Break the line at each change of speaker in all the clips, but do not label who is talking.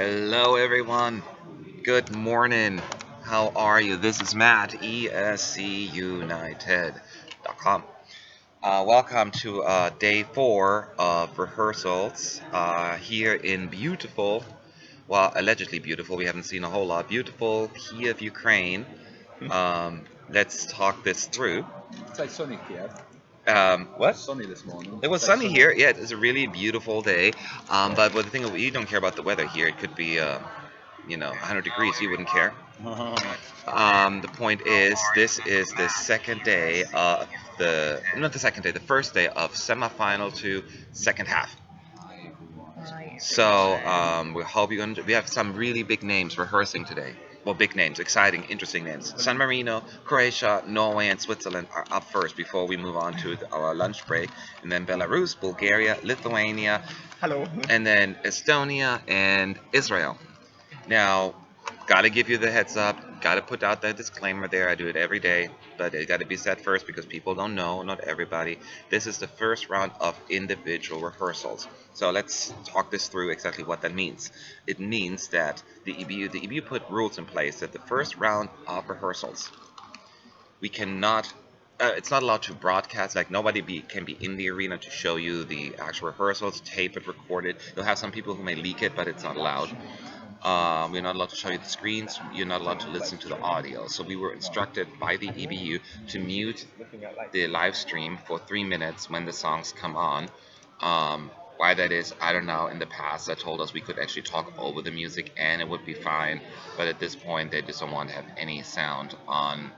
Hello, everyone. Good morning. How are you? This is Matt, ESC United.com. Welcome to day 4 of rehearsals here in beautiful, well, allegedly beautiful, we haven't seen a whole lot, beautiful Kiev, Ukraine. Let's talk this through.
It's like sunny here.
What?
Sunny this morning.
It was
It's like
sunny here. Yeah, it's a really beautiful day. But the thing is, we don't care about the weather here. It could be 100 degrees, you wouldn't care. The point is, this is the second day of not the second day, the first day of semifinal to second half. So we hope you're we have some really big names rehearsing today. Well, big names, exciting, interesting names. San Marino, Croatia, Norway, and Switzerland are up first before we move on to our lunch break. And then Belarus, Bulgaria, Lithuania,
Hello.
and then Estonia and Israel. Now, gotta give you the heads up, gotta put out that disclaimer there. I do it every day, but it gotta be said first because people don't know, not everybody. This is the first round of individual rehearsals. So let's talk this through exactly what that means. It means that the EBU put rules in place that the first round of rehearsals, we cannot it's not allowed to broadcast, like nobody can be in the arena to show you the actual rehearsals, tape it, record it. You'll have some people who may leak it, but it's not allowed. We're not allowed to show you the screens. You're not allowed to listen to the audio. So we were instructed by the EBU to mute the live stream for 3 minutes when the songs come on. Why that is, I don't know. In the past, they told us we could actually talk over the music and it would be fine. But at this point, they just don't want to have any sound on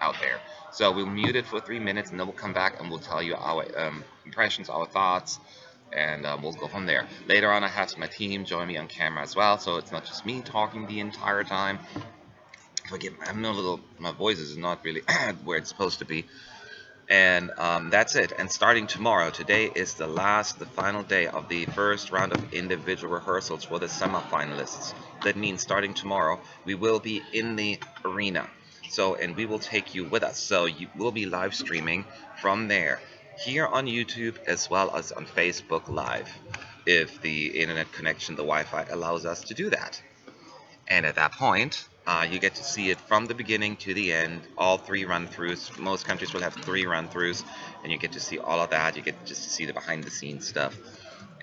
out there. So we'll mute it for 3 minutes and then we'll come back and we'll tell you our impressions, our thoughts, and we'll go from there. Later on, I have my team join me on camera as well, so it's not just me talking the entire time. Forgive me, I'm a little, my voice is not really where it's supposed to be. And that's it. And starting tomorrow, today is the final day of the first round of individual rehearsals for the semifinalists. That means starting tomorrow, we will be in the arena. So, and we will take you with us. So you will be live streaming from there, here on YouTube as well as on Facebook Live, if the internet connection, the Wi-Fi allows us to do that. And at that point, you get to see it from the beginning to the end, all 3 run-throughs. Most countries will have 3 run-throughs, and you get to see all of that. You get just to see the behind-the-scenes stuff,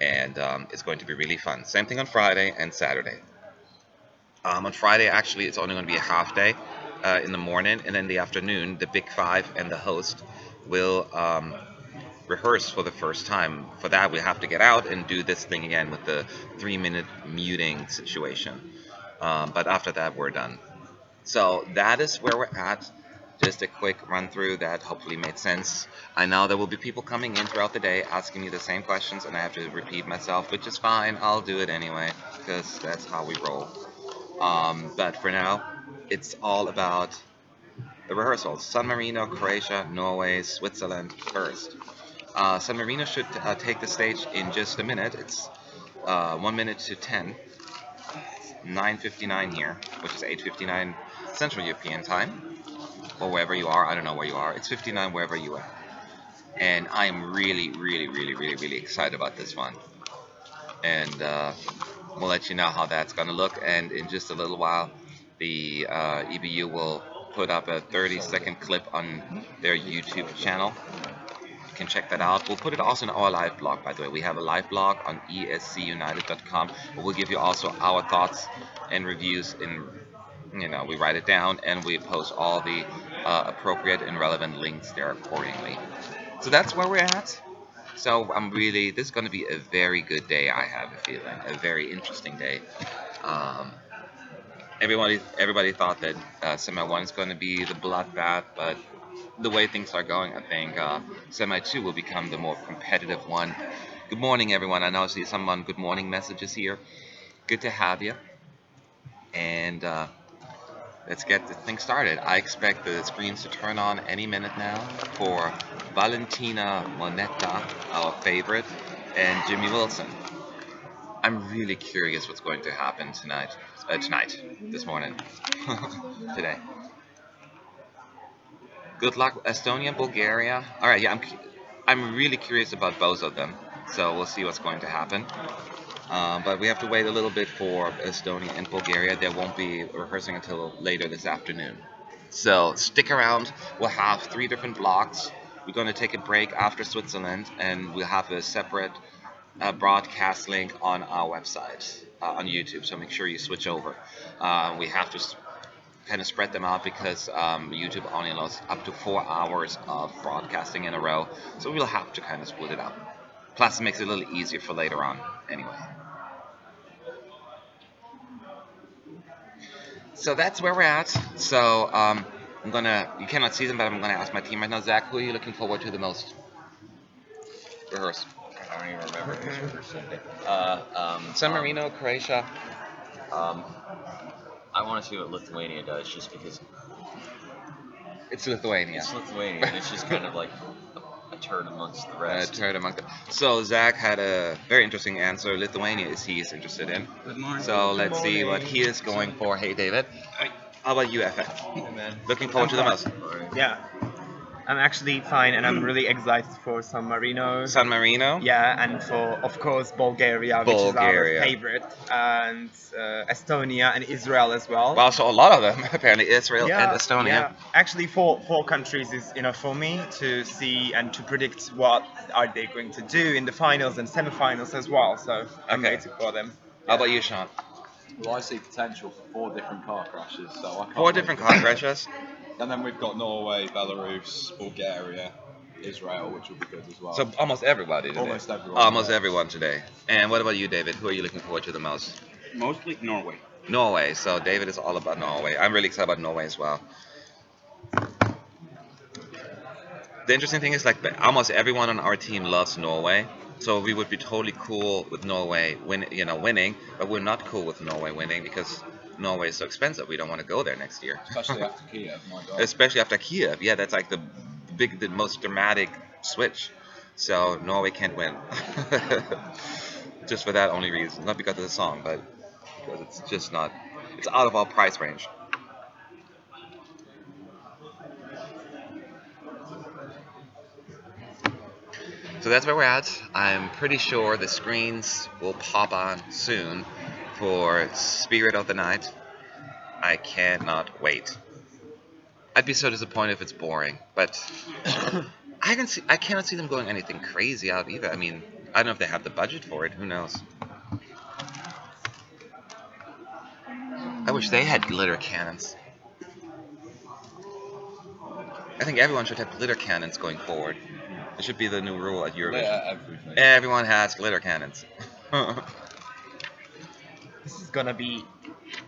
and it's going to be really fun. Same thing on Friday and Saturday. On Friday, actually, it's only going to be a half day in the morning, and then the afternoon, the Big Five and the host will rehearse for the first time. For that, we have to get out and do this thing again with the 3-minute muting situation. But after that, we're done. So that is where we're at. Just a quick run through that hopefully made sense. I know there will be people coming in throughout the day asking me the same questions, and I have to repeat myself, which is fine. I'll do it anyway because that's how we roll. But for now, it's all about the rehearsals. San Marino, Croatia, Norway, Switzerland first. San Marino should take the stage in just a minute. It's 1 minute to 10. 9:59 here, which is 8:59 Central European time, or wherever you are. I don't know where you are. It's 59 wherever you are. And I am really, really, really, really, really excited about this one. And we'll let you know how that's going to look. And in just a little while, the EBU will put up a 30-second clip on their YouTube channel. You can check that out. We'll put it also in our live blog, by the way. We have a live blog on escunited.com, where we'll give you also our thoughts and reviews in, we write it down and we post all the appropriate and relevant links there accordingly. So that's where we're at. So this is going to be a very good day, I have a feeling. A very interesting day. Everybody thought that Semi 1 is going to be the bloodbath, but the way things are going, I think Semi 2 will become the more competitive one. Good morning, everyone. I now see some good morning messages here. Good to have you. And let's get the thing started. I expect the screens to turn on any minute now for Valentina Monetta, our favorite, and Jimmy Wilson. I'm really curious what's going to happen this morning, today. Good luck, Estonia, Bulgaria. All right, yeah, I'm really curious about both of them. So we'll see what's going to happen. But we have to wait a little bit for Estonia and Bulgaria. They won't be rehearsing until later this afternoon. So stick around. We'll have 3 different blocks. We're going to take a break after Switzerland, and we'll have a separate broadcast link on our website on YouTube. So make sure you switch over. We have to kind of spread them out because YouTube only allows up to 4 hours of broadcasting in a row. So we'll have to kind of split it up. Plus, it makes it a little easier for later on. Anyway. So that's where we're at. So you cannot see them, but I'm gonna ask my team right now. Zach, who are you looking forward to the most? Rehearse.
I don't even remember who's rehearsing.
San Marino, Croatia.
I want to see what Lithuania does, just because
It's Lithuania.
it's Lithuania, and it's just kind of like a turd amongst the rest.
So Zach had a very interesting answer. Lithuania is he's interested in.
Good morning.
So let's see what he is going for. Hey David. How about you, FF?
Hey, man.
Looking forward to the most.
Yeah, I'm actually fine, and I'm really excited for San Marino.
San Marino.
Yeah, and for, of course, Bulgaria, which is
Bulgaria.
our favorite, and Estonia and Israel as well.
Well, so a lot of them apparently. Israel
yeah,
and Estonia.
Yeah, actually, four countries is enough for me to see and to predict what are they going to do in the finals and semifinals as well. So I'm
Okay.
waiting for them.
How about you, Sean?
Well, I see potential for 4 different car crashes, so I can't
4
wait
different
for
car
that.
crashes.
And then we've got Norway, Belarus, Bulgaria, Israel, which will be good as well.
So almost everybody today.
Almost everyone,
Almost
yeah.
everyone today. And what about you, David? Who are you looking forward to the most?
Mostly Norway.
Norway. So David is all about Norway. I'm really excited about Norway as well. The interesting thing is like almost everyone on our team loves Norway. So we would be totally cool with Norway winning, but we're not cool with Norway winning because Norway is so expensive. We don't want to go there next year.
Especially after Kiev, my God.
Especially after Kiev. Yeah, that's like the most dramatic switch. So Norway can't win. Just for that only reason. Not because of the song, but because it's just not. It's out of our price range. So that's where we're at. I'm pretty sure the screens will pop on soon for Spirit of the Night. I cannot wait. I'd be so disappointed if it's boring, but I cannot see them going anything crazy out either. I mean, I don't know if they have the budget for it. Who knows? I wish they had glitter cannons. I think everyone should have glitter cannons going forward. It should be the new rule at Eurovision.
Yeah, everything.
Everyone has glitter cannons.
This is gonna be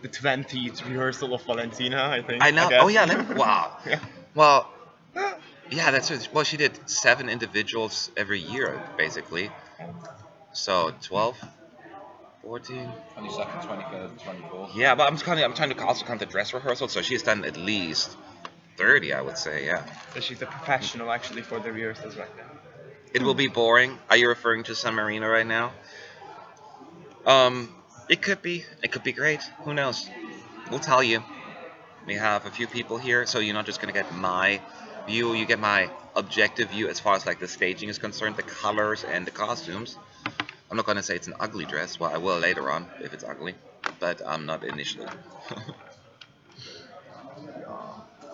the 20th rehearsal of Valentina, I think.
I know.
guess.
Oh yeah. Wow.
Yeah.
Well, yeah. That's what, well. She did 7 individuals every year, basically. So 12, 14.
22nd, 23rd, 24th.
Yeah, but I'm trying to also count the dress rehearsal. So she's done at least 30, I would say. Yeah.
So she's a professional actually for the rehearsals right now.
It will be boring. Are you referring to San Marino right now? It could be. It could be great. Who knows? We'll tell you. We have a few people here, so you're not just gonna get my view. You get my objective view as far as like the staging is concerned, the colors and the costumes. I'm not gonna say it's an ugly dress. Well, I will later on if it's ugly, but I'm not initially.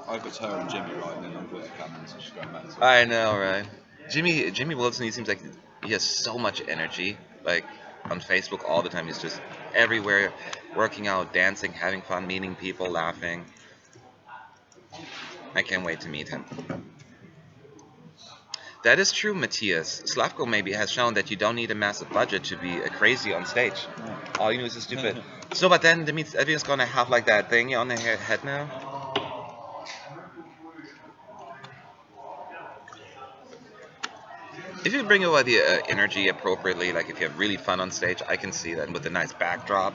I hope it's her and Jimmy riding in on glitter cannons and she's going mental.
I know, right? Jimmy Wilson. He seems like he has so much energy. Like on Facebook all the time. He's just everywhere, working out, dancing, having fun, meeting people, laughing. I can't wait to meet him. That is true, Matthias. Slavko maybe has shown that you don't need a massive budget to be a crazy on stage. All you need is stupid. So, but then that means everyone's gonna have like that thing on their head now. If you bring over the energy appropriately, like if you have really fun on stage, I can see that with a nice backdrop.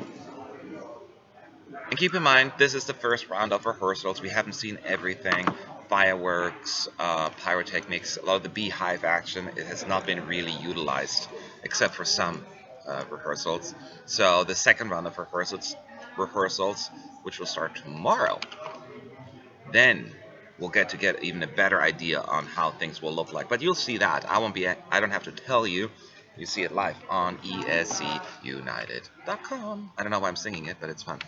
And keep in mind, this is the first round of rehearsals. We haven't seen everything. Fireworks, pyrotechnics, a lot of the beehive action, it has not been really utilized, except for some rehearsals. So the second round of rehearsals, which will start tomorrow, then we'll get even a better idea on how things will look like. But you'll see that. I don't have to tell you. You see it live on ESCUnited.com. I don't know why I'm singing it, but it's fun.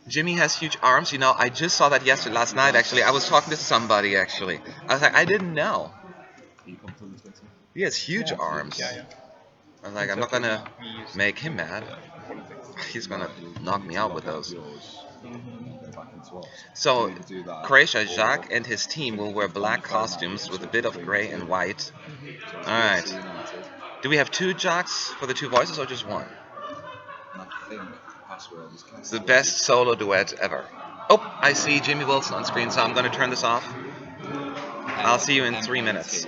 Jimmy has huge arms. You know, I just saw that last night. Actually, I was talking to somebody. Actually, I was like, I didn't know. He has huge arms.
Yeah.
I was like, I'm not
Turkey,
gonna
we use
make him mad.
politics.
He's gonna knock me out with those.
Back into us.
So,
You either do that
Croatia,
or
Jacques and his team will wear black costumes with a bit of gray and white. Alright.
ESC United.
Do we have two Jacques for the two voices or just one?
And I think the password is
It's the best solo duet ever. Oh, I see Jimmy Wilson on screen, so I'm gonna turn this off. I'll see you in 3 minutes.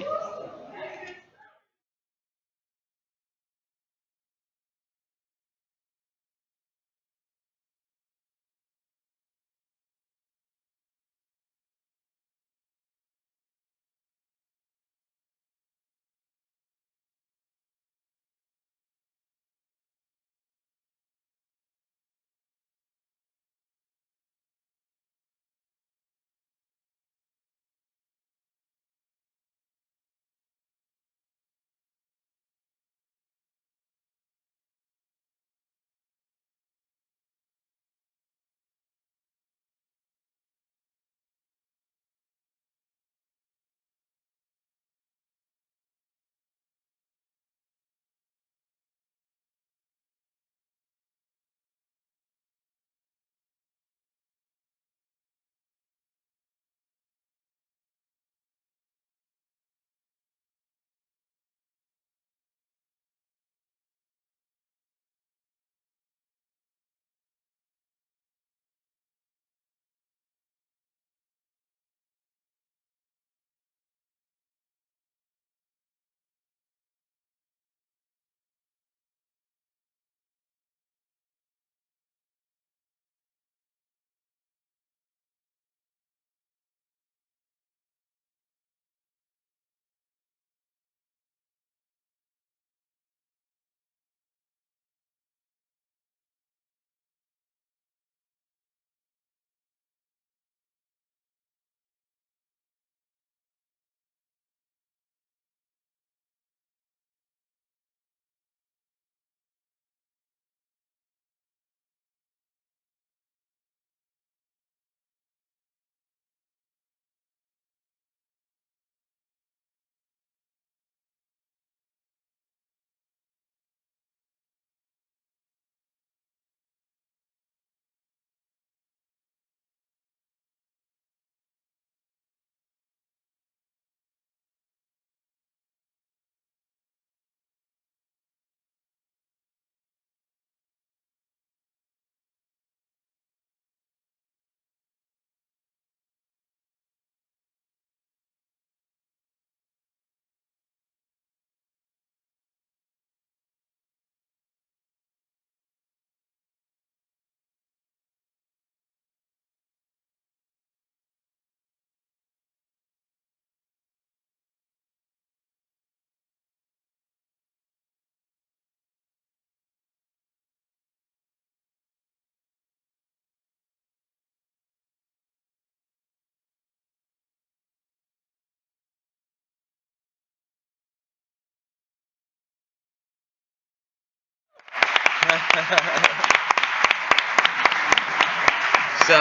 So,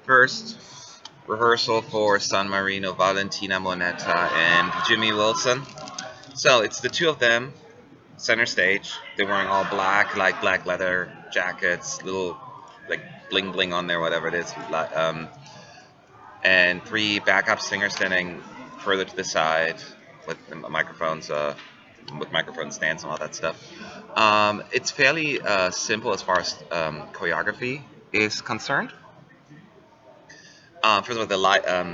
first rehearsal for San Marino, Valentina Monetta, and Jimmy Wilson. So it's the two of them, center stage. They're wearing all black, like black leather jackets, little like bling bling on there, whatever it is. And three backup singers standing further to the side with the microphones, with microphone stands and all that stuff. It's fairly simple as far as choreography is concerned. First of all,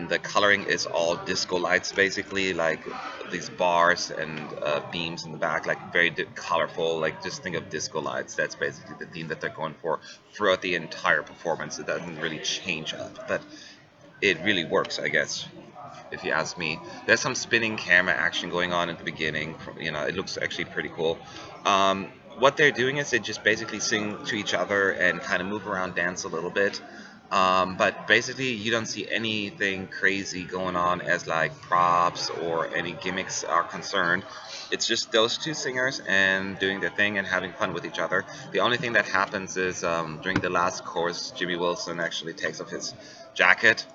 the coloring is all disco lights, basically, like these bars and beams in the back, like very colorful. Like just think of disco lights. That's basically the theme that they're going for throughout the entire performance. It doesn't really change up, but it really works, I guess. If you ask me, there's some spinning camera action going on at the beginning. You know, it looks actually pretty cool. What they're doing is they just basically sing to each other and kind of move around, dance a little bit. But basically, you don't see anything crazy going on as like props or any gimmicks are concerned. It's just those two singers and doing their thing and having fun with each other. The only thing that happens is during the last chorus, Jimmy Wilson actually takes off his jacket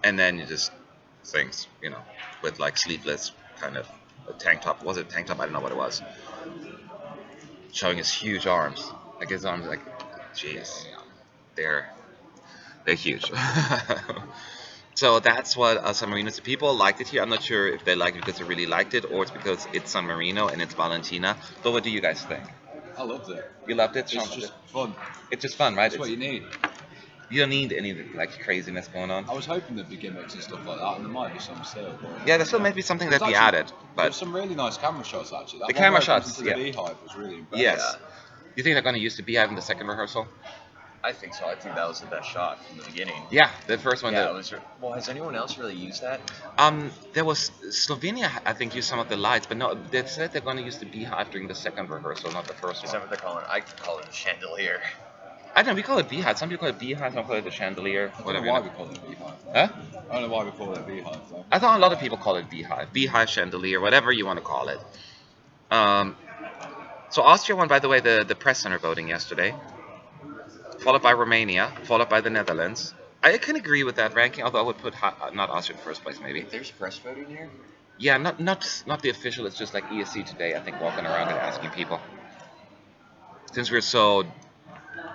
and then he just sings, with like sleeveless kind of a tank top. Was it a tank top? I don't know what it was. Showing his huge arms. Like his arms, like, jeez, they're they're huge. So that's what San Marino. So people liked it here. I'm not sure if they liked it because they really liked it, or it's because it's San Marino and it's Valentina. But what do you guys think?
I loved it.
You loved it?
It's just fun.
It's just fun, right?
That's what you need.
You don't need any like craziness going on.
I was hoping there'd be gimmicks and stuff like that, and there might be some still. But
Yeah, there still might be something that'd be
actually-
added,
There's
but
some really nice camera shots actually. That
The
one
camera
where it comes
shots,
into the
yeah.
beehive was really impressive.
yes. You think they're going to use the beehive in the second rehearsal?
I think so. I think that was the best shot from the beginning.
Yeah, the first one.
Yeah, it was. Well, has anyone else really used that?
There was Slovenia. I think used some of the lights, but no, they said they're going to use the beehive during the second rehearsal, not the first
Is
one.
that what they're calling it? I call it a chandelier.
I don't know. We call it beehive. Some people call it beehive. Some call it the chandelier.
I don't
Whatever.
know why
you
we
know.
call it a beehive. Though.
Huh?
I don't know why we call it a beehive though.
I thought a lot of people call it beehive, beehive chandelier, whatever you want to call it. So Austria won, by the way, the press center voting yesterday, followed by Romania, followed by the Netherlands. I can agree with that ranking, although I would put not Austria in first place, maybe.
There's press voting here.
Yeah, not the official. It's just like ESC today. I think walking around and asking people. Since we're so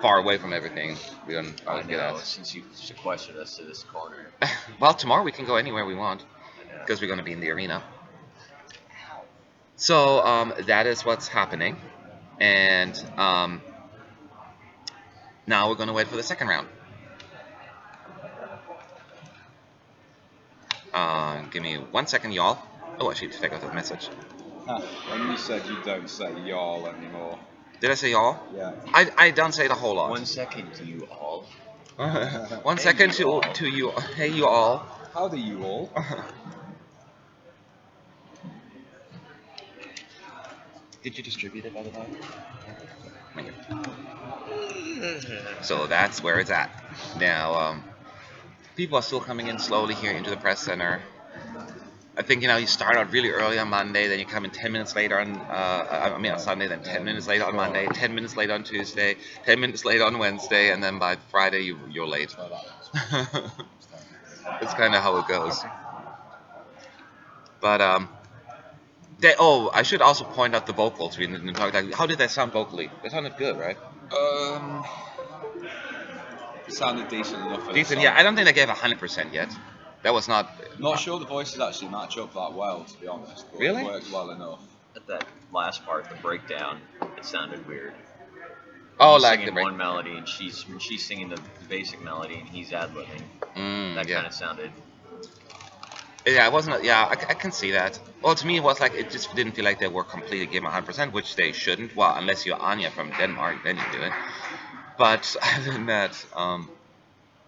far away from everything, we don't
I
always get
know.
asked.
Since you sequestered us to this corner.
Well, tomorrow we can go anywhere we want
I know.
because we're going to be in the arena. So that is what's happening, and now we're going to wait for the second round. Give me 1 second, y'all. Oh, I should take out that message.
When you said you don't say y'all anymore.
Did I say y'all?
Yeah.
I don't say the whole lot.
1 second, you all.
1 second to you. Hey, you all.
How do you all?
Did you distribute it by the way?
Thank you. So that's where it's at. Now, people are still coming in slowly here into the press center. I think, you start out really early on Monday, then you come in 10 minutes later on, on Sunday, then 10 minutes later on Monday, 10 minutes late on Tuesday, 10 minutes late on Wednesday, and then by Friday you're late. That's kind of how it goes. But, I should also point out the vocals. We didn't talk like, how did they sound vocally? They sounded good, right?
It sounded decent enough for
Decent,
the
yeah.
song.
I don't think they gave 100% yet. That was not...
Not sure the voices actually match up that well, to be honest. But
Really?
It worked well enough.
At that last part, the breakdown, it sounded weird.
Oh,
He's
like
singing
the break...
one melody, and she's singing the basic melody, and he's ad-libbing. That
yeah.
kind of sounded.
Yeah, it wasn't. Yeah, I can see that. Well, to me, it was like it just didn't feel like they were completely giving 100%, which they shouldn't. Well, unless you're Anya from Denmark, then you do it. But other than that,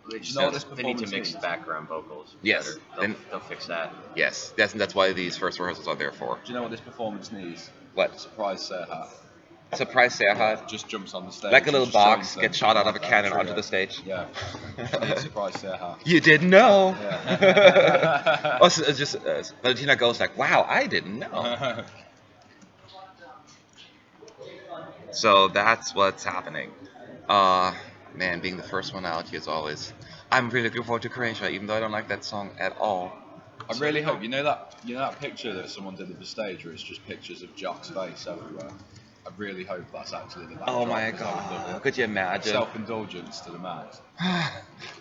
They just
No,
have-
this
they need to
performance
mix
needs.
background vocals.
Yes,
better.
then-
They'll fix that.
yes, that's why these first rehearsals are there for.
Do you know what this performance needs?
What?
Surprise Serhat.
Surprise Serhat.
Just jumps on the stage.
Like a little
and just
box
joins them
gets shot out of a
like
cannon
that
onto
trio.
the stage.
Yeah. Just need Surprise Serhat.
You didn't know.
Yeah.
Also, it's just Valentina goes like, "Wow, I didn't know." So that's what's happening. Man, being the first one out here is always. I'm really looking forward to Croatia, even though I don't like that song at all.
I really hope you know that picture that someone did of the stage where it's just pictures of Jock's face everywhere. I really hope that's actually the backdrop.
Oh my
'cause I would love
god,
it.
could you imagine?
Self-indulgence to the max.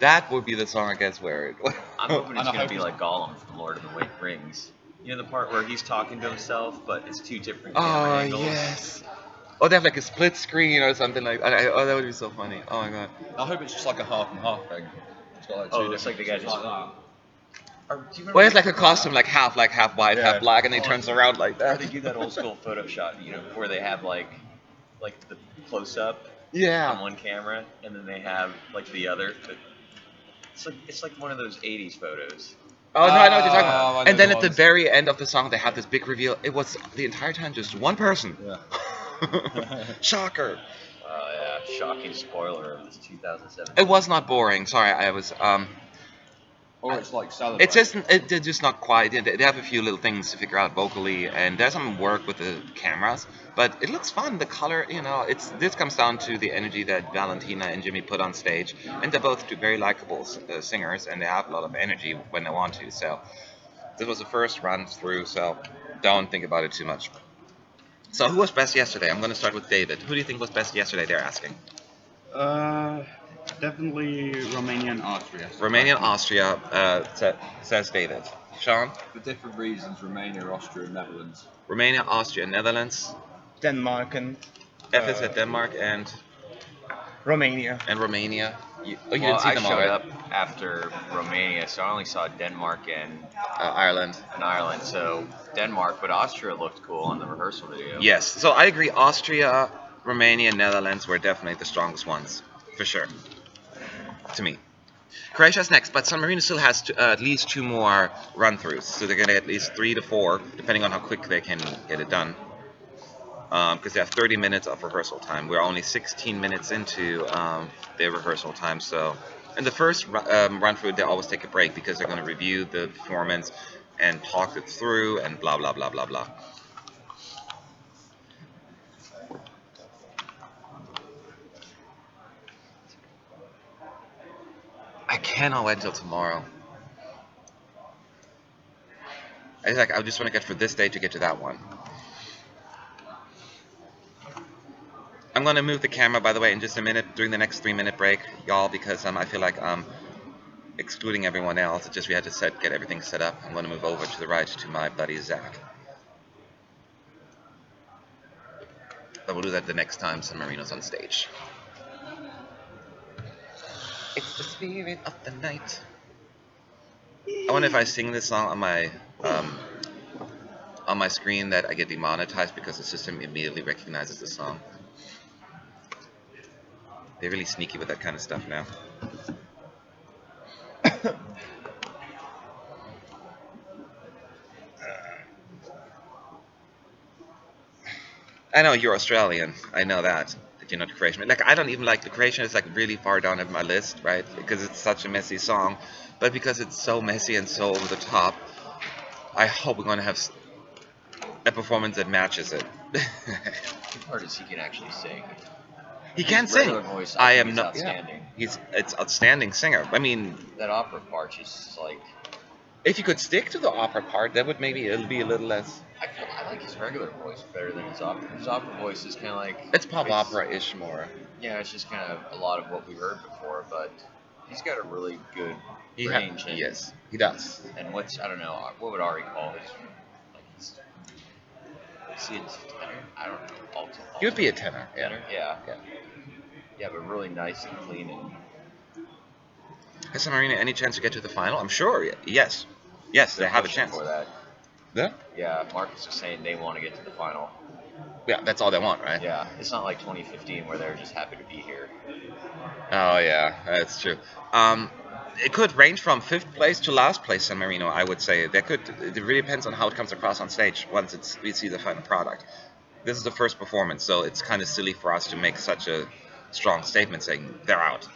That would be the song I guess where it.
I'm hoping it's
And I
going to
hope
be
it's-
like Gollum from Lord of the Rings. You know the part where he's talking to himself, but it's two different
Oh
camera angles?
yes. Oh, they have like a split screen or something like that. Oh, that would be so funny. Oh my god.
I hope it's just like a half and half thing. It's got like two
Oh, it's
different
like the guy
pictures
just-
like that.
Or, do you remember
Well, it's like a costume, like half white,
Yeah.
half black, and he turns around like
Or
that.
they do that old school Photoshop, where they have like the close up on
Yeah.
one camera, and then they have like the other. But it's like one of those '80s photos.
Oh no, I know what you're talking
I
about.
know
And then
the
at the
ones.
very end of the song, they have this big reveal. It was the entire time just one person.
Yeah.
Shocker.
Yeah. shocking spoiler of this 2007.
It was not boring. Sorry, I was
Or it's like celebrating.
It's just they're just not quite. They have a few little things to figure out vocally, and there's some work with the cameras. But it looks fun. The color, this comes down to the energy that Valentina and Jimmy put on stage, and they're both two very likable singers, and they have a lot of energy when they want to. So this was the first run through. So don't think about it too much. So who was best yesterday? I'm going to start with David. Who do you think was best yesterday? They're asking.
Definitely Romania and Austria.
Romania and Austria, says David. Sean?
For different reasons, Romania, Austria, and Netherlands.
Romania, Austria, Netherlands.
Denmark and
F is at Denmark and
Romania.
Romania. You
Well,
didn't see
I
them all,
showed
right?
up after Romania, so I only saw Denmark and
Ireland.
Ireland. So Denmark, but Austria looked cool on the rehearsal video.
Yes. So I agree. Austria, Romania, Netherlands were definitely the strongest ones, for sure. To me. Croatia's next, but San Marino still has at least 2 more run-throughs, so they're going to get at least 3 to 4, depending on how quick they can get it done. Because they have 30 minutes of rehearsal time. We're only 16 minutes into their rehearsal time, so... In the first run-through, they always take a break, because they're going to review the performance and talk it through, and blah, blah, blah, blah, blah. I cannot wait until tomorrow. I just want to get for this day to get to that one. I'm going to move the camera, by the way, in just a minute during the next 3-minute break, y'all, because I feel like I'm excluding everyone else. It's just we had to get everything set up. I'm going to move over to the right to my buddy Zach. But we'll do that the next time San Marino's on stage. It's the spirit of the night. I wonder if I sing this song on my screen that I get demonetized because the system immediately recognizes the song. They're really sneaky with that kind of stuff now. I know you're Australian. I know that you're not Croatian. Like, I don't even like the Croatian. It's like really far down in my list, right? Because it's such a messy song. But because it's so messy and so over the top, I hope we're going to have a performance that matches it.
The part is he can actually sing.
He can
His
sing.
regular voice,
I
think
am
he's
not.
outstanding.
Yeah, it's outstanding singer. I mean,
That opera part is like.
if you could stick to the opera part, that would maybe it'll be a little less.
I like his regular voice better than his opera. His opera voice is kind of like.
It's pop opera-ish more.
Yeah, it's just kind of a lot of what we heard before, but he's got a really good range. And,
Yes, he does.
And I don't know, what would Ari call his, like, is he a tenor? I don't know. Alto.
He would be a tenor.
Tenor? Yeah.
Yeah.
Yeah, but really nice and clean and.
Has San Marino any chance to get to the final? I'm sure. Yes. Yes, they have a chance.
For that.
Yeah?
Yeah, Marcus was saying they want to get to the final.
Yeah, that's all they want, right?
Yeah, it's not like 2015 where they're just happy to be here.
Oh yeah, that's true. It could range from 5th place to last place, San Marino. I would say it really depends on how it comes across on stage once we see the final product. This is the first performance, so it's kind of silly for us to make such a strong statement saying they're out.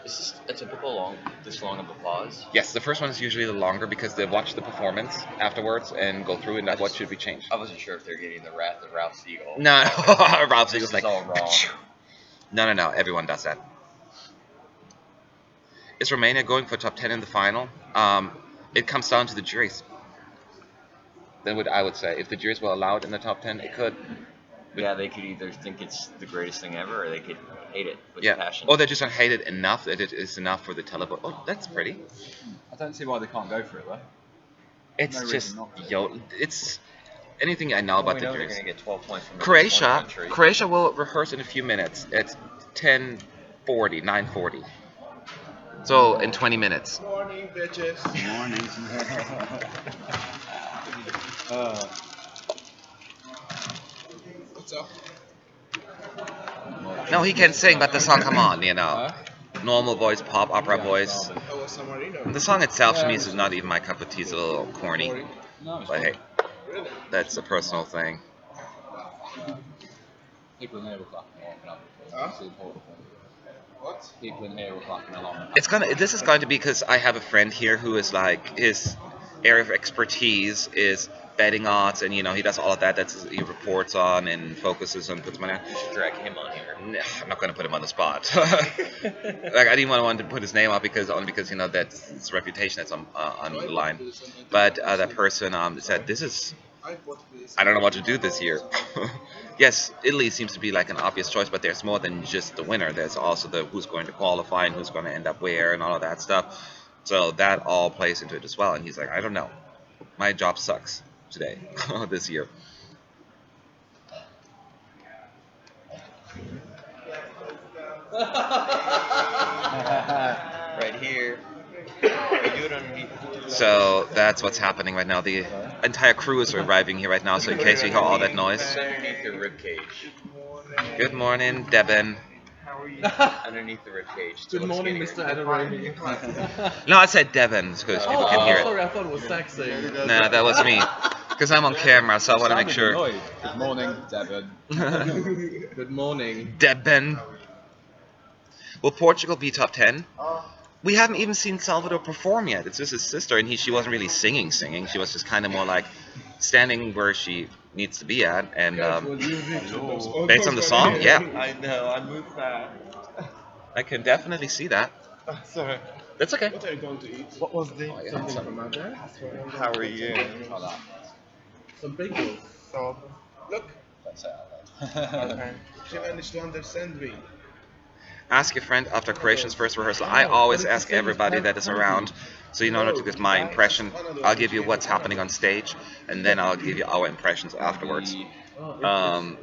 Is this a typical this long of a pause?
Yes, the first one is usually the longer because they watch the performance afterwards and go through and what should be changed.
I wasn't sure if they're getting the wrath of Ralph Siegel.
No, Ralph Siegel's like,
all wrong.
No, everyone does that. Is Romania going for top 10 in the final? It comes down to the juries. Then I would say, if the juries were allowed in the top 10, it could.
Yeah, they could either think it's the greatest thing ever, or they could hate it with
Yeah.
passion.
Or they just don't hate it enough that it is enough for the televote. Oh, that's pretty.
I don't see why they can't go for it though.
It's
No
just,
reason not to.
it's anything I know about
we
the
know they're
juries.
going to get 12 points from every
Croatia,
one country.
Croatia will rehearse in a few minutes. It's 10:40, 9:40. So in 20 minutes.
Morning.
What's up?
No, he can sing, but the song, come on, normal voice, pop opera voice.
How was San Marino?
The song itself to me is not even my cup of tea. It's a little corny,
No, it's
but
not.
hey, that's a personal thing.
People in here were clapping along.
Huh?
That's the important thing.
What?
People in here were clapping along.
This is going to be because I have a friend here who is like his area of expertise is betting odds, and he does all of that. He reports on and focuses on puts money on.
You should drag him on here.
Nah, I'm not going to put him on the spot. Like I didn't want to put his name out because that's his reputation that's on the line. But that person said this is I don't know what to do this year. Yes, Italy seems to be like an obvious choice, but there's more than just the winner. There's also the who's going to qualify and who's going to end up where and all of that stuff. So that all plays into it as well. And he's like, I don't know. My job sucks today, this year.
Right here. We do it underneath.
So that's what's happening right now. The entire crew is arriving here right now. So in case you hear all that noise.
It's underneath the rib cage.
Good morning, Devin.
Underneath the rib cage.
Good morning, Mr. Adoration.
No, I said Devin because people can hear it.
Sorry, I thought it was sexy.
Nah, that was me. Because I'm on camera, so I want to make sure.
Annoyed. Good morning, Devon.
Good morning.
Devin. Will Portugal be top 10? We haven't even seen Salvador perform yet. It's just his sister, and she wasn't really singing. She was just kind of more like standing where she needs to be at. And based on the song, yeah.
I know, I moved that.
I can definitely see that.
Sorry.
That's okay.
What are you going to eat?
What was the?
Something from my dad.
How are you?
Some bagels.
So,
Look,
Let's say
okay.
she managed to understand me.
Ask your friend after Croatia's first rehearsal. I always ask everybody that is around. So in order to get my impression, I'll give you what's happening on stage, and then I'll give you our impressions afterwards.
It's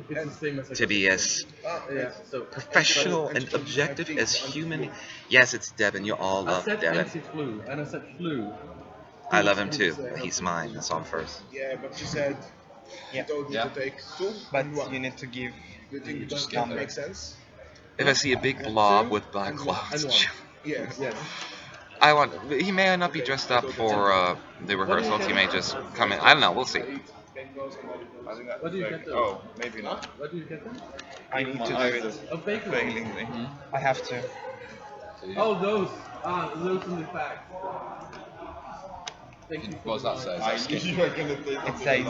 the same as
To be as
yeah, so
professional and objective as human. Yes, it's Devin. You all
I
love
said
Devin.
MC flu, and I said flu.
I love him too. He's mine. That's on first.
Yeah, but she said
Yeah.
she told me
Yeah.
to take two.
But
and one.
you need to give.
Do you think
You
it
just
just
get
makes
there.
sense?
If I see a big blob with black clouds,
And one.
Yeah.
Yes.
I want. He may not be dressed up for the rehearsals. He may just come in. I don't know. We'll see.
What do you get them?
Oh, maybe not.
What do you get them?
I need to do it
A bagel.
failingly. I have to.
Oh, those. Those in the back. Thank you.
What does that say? Is that skin?
It says,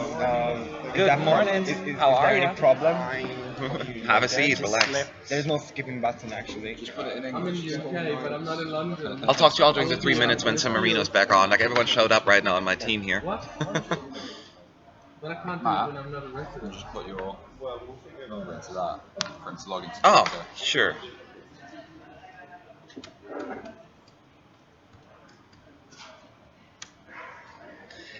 Good morning. How are
there
ya?
any problem?
Have a seat.
Just
Relax.
slip. There's no skipping button actually.
Just put it in
I'm in
English.
the UK, but I'm not in London.
I'll talk to you all during the 3 minutes when San Marino's back on. Like everyone showed up right now on my team here.
What? But I can't do it when I'm not a resident.
Just put your number into that. For him to log into
Oh,
Twitter.
sure.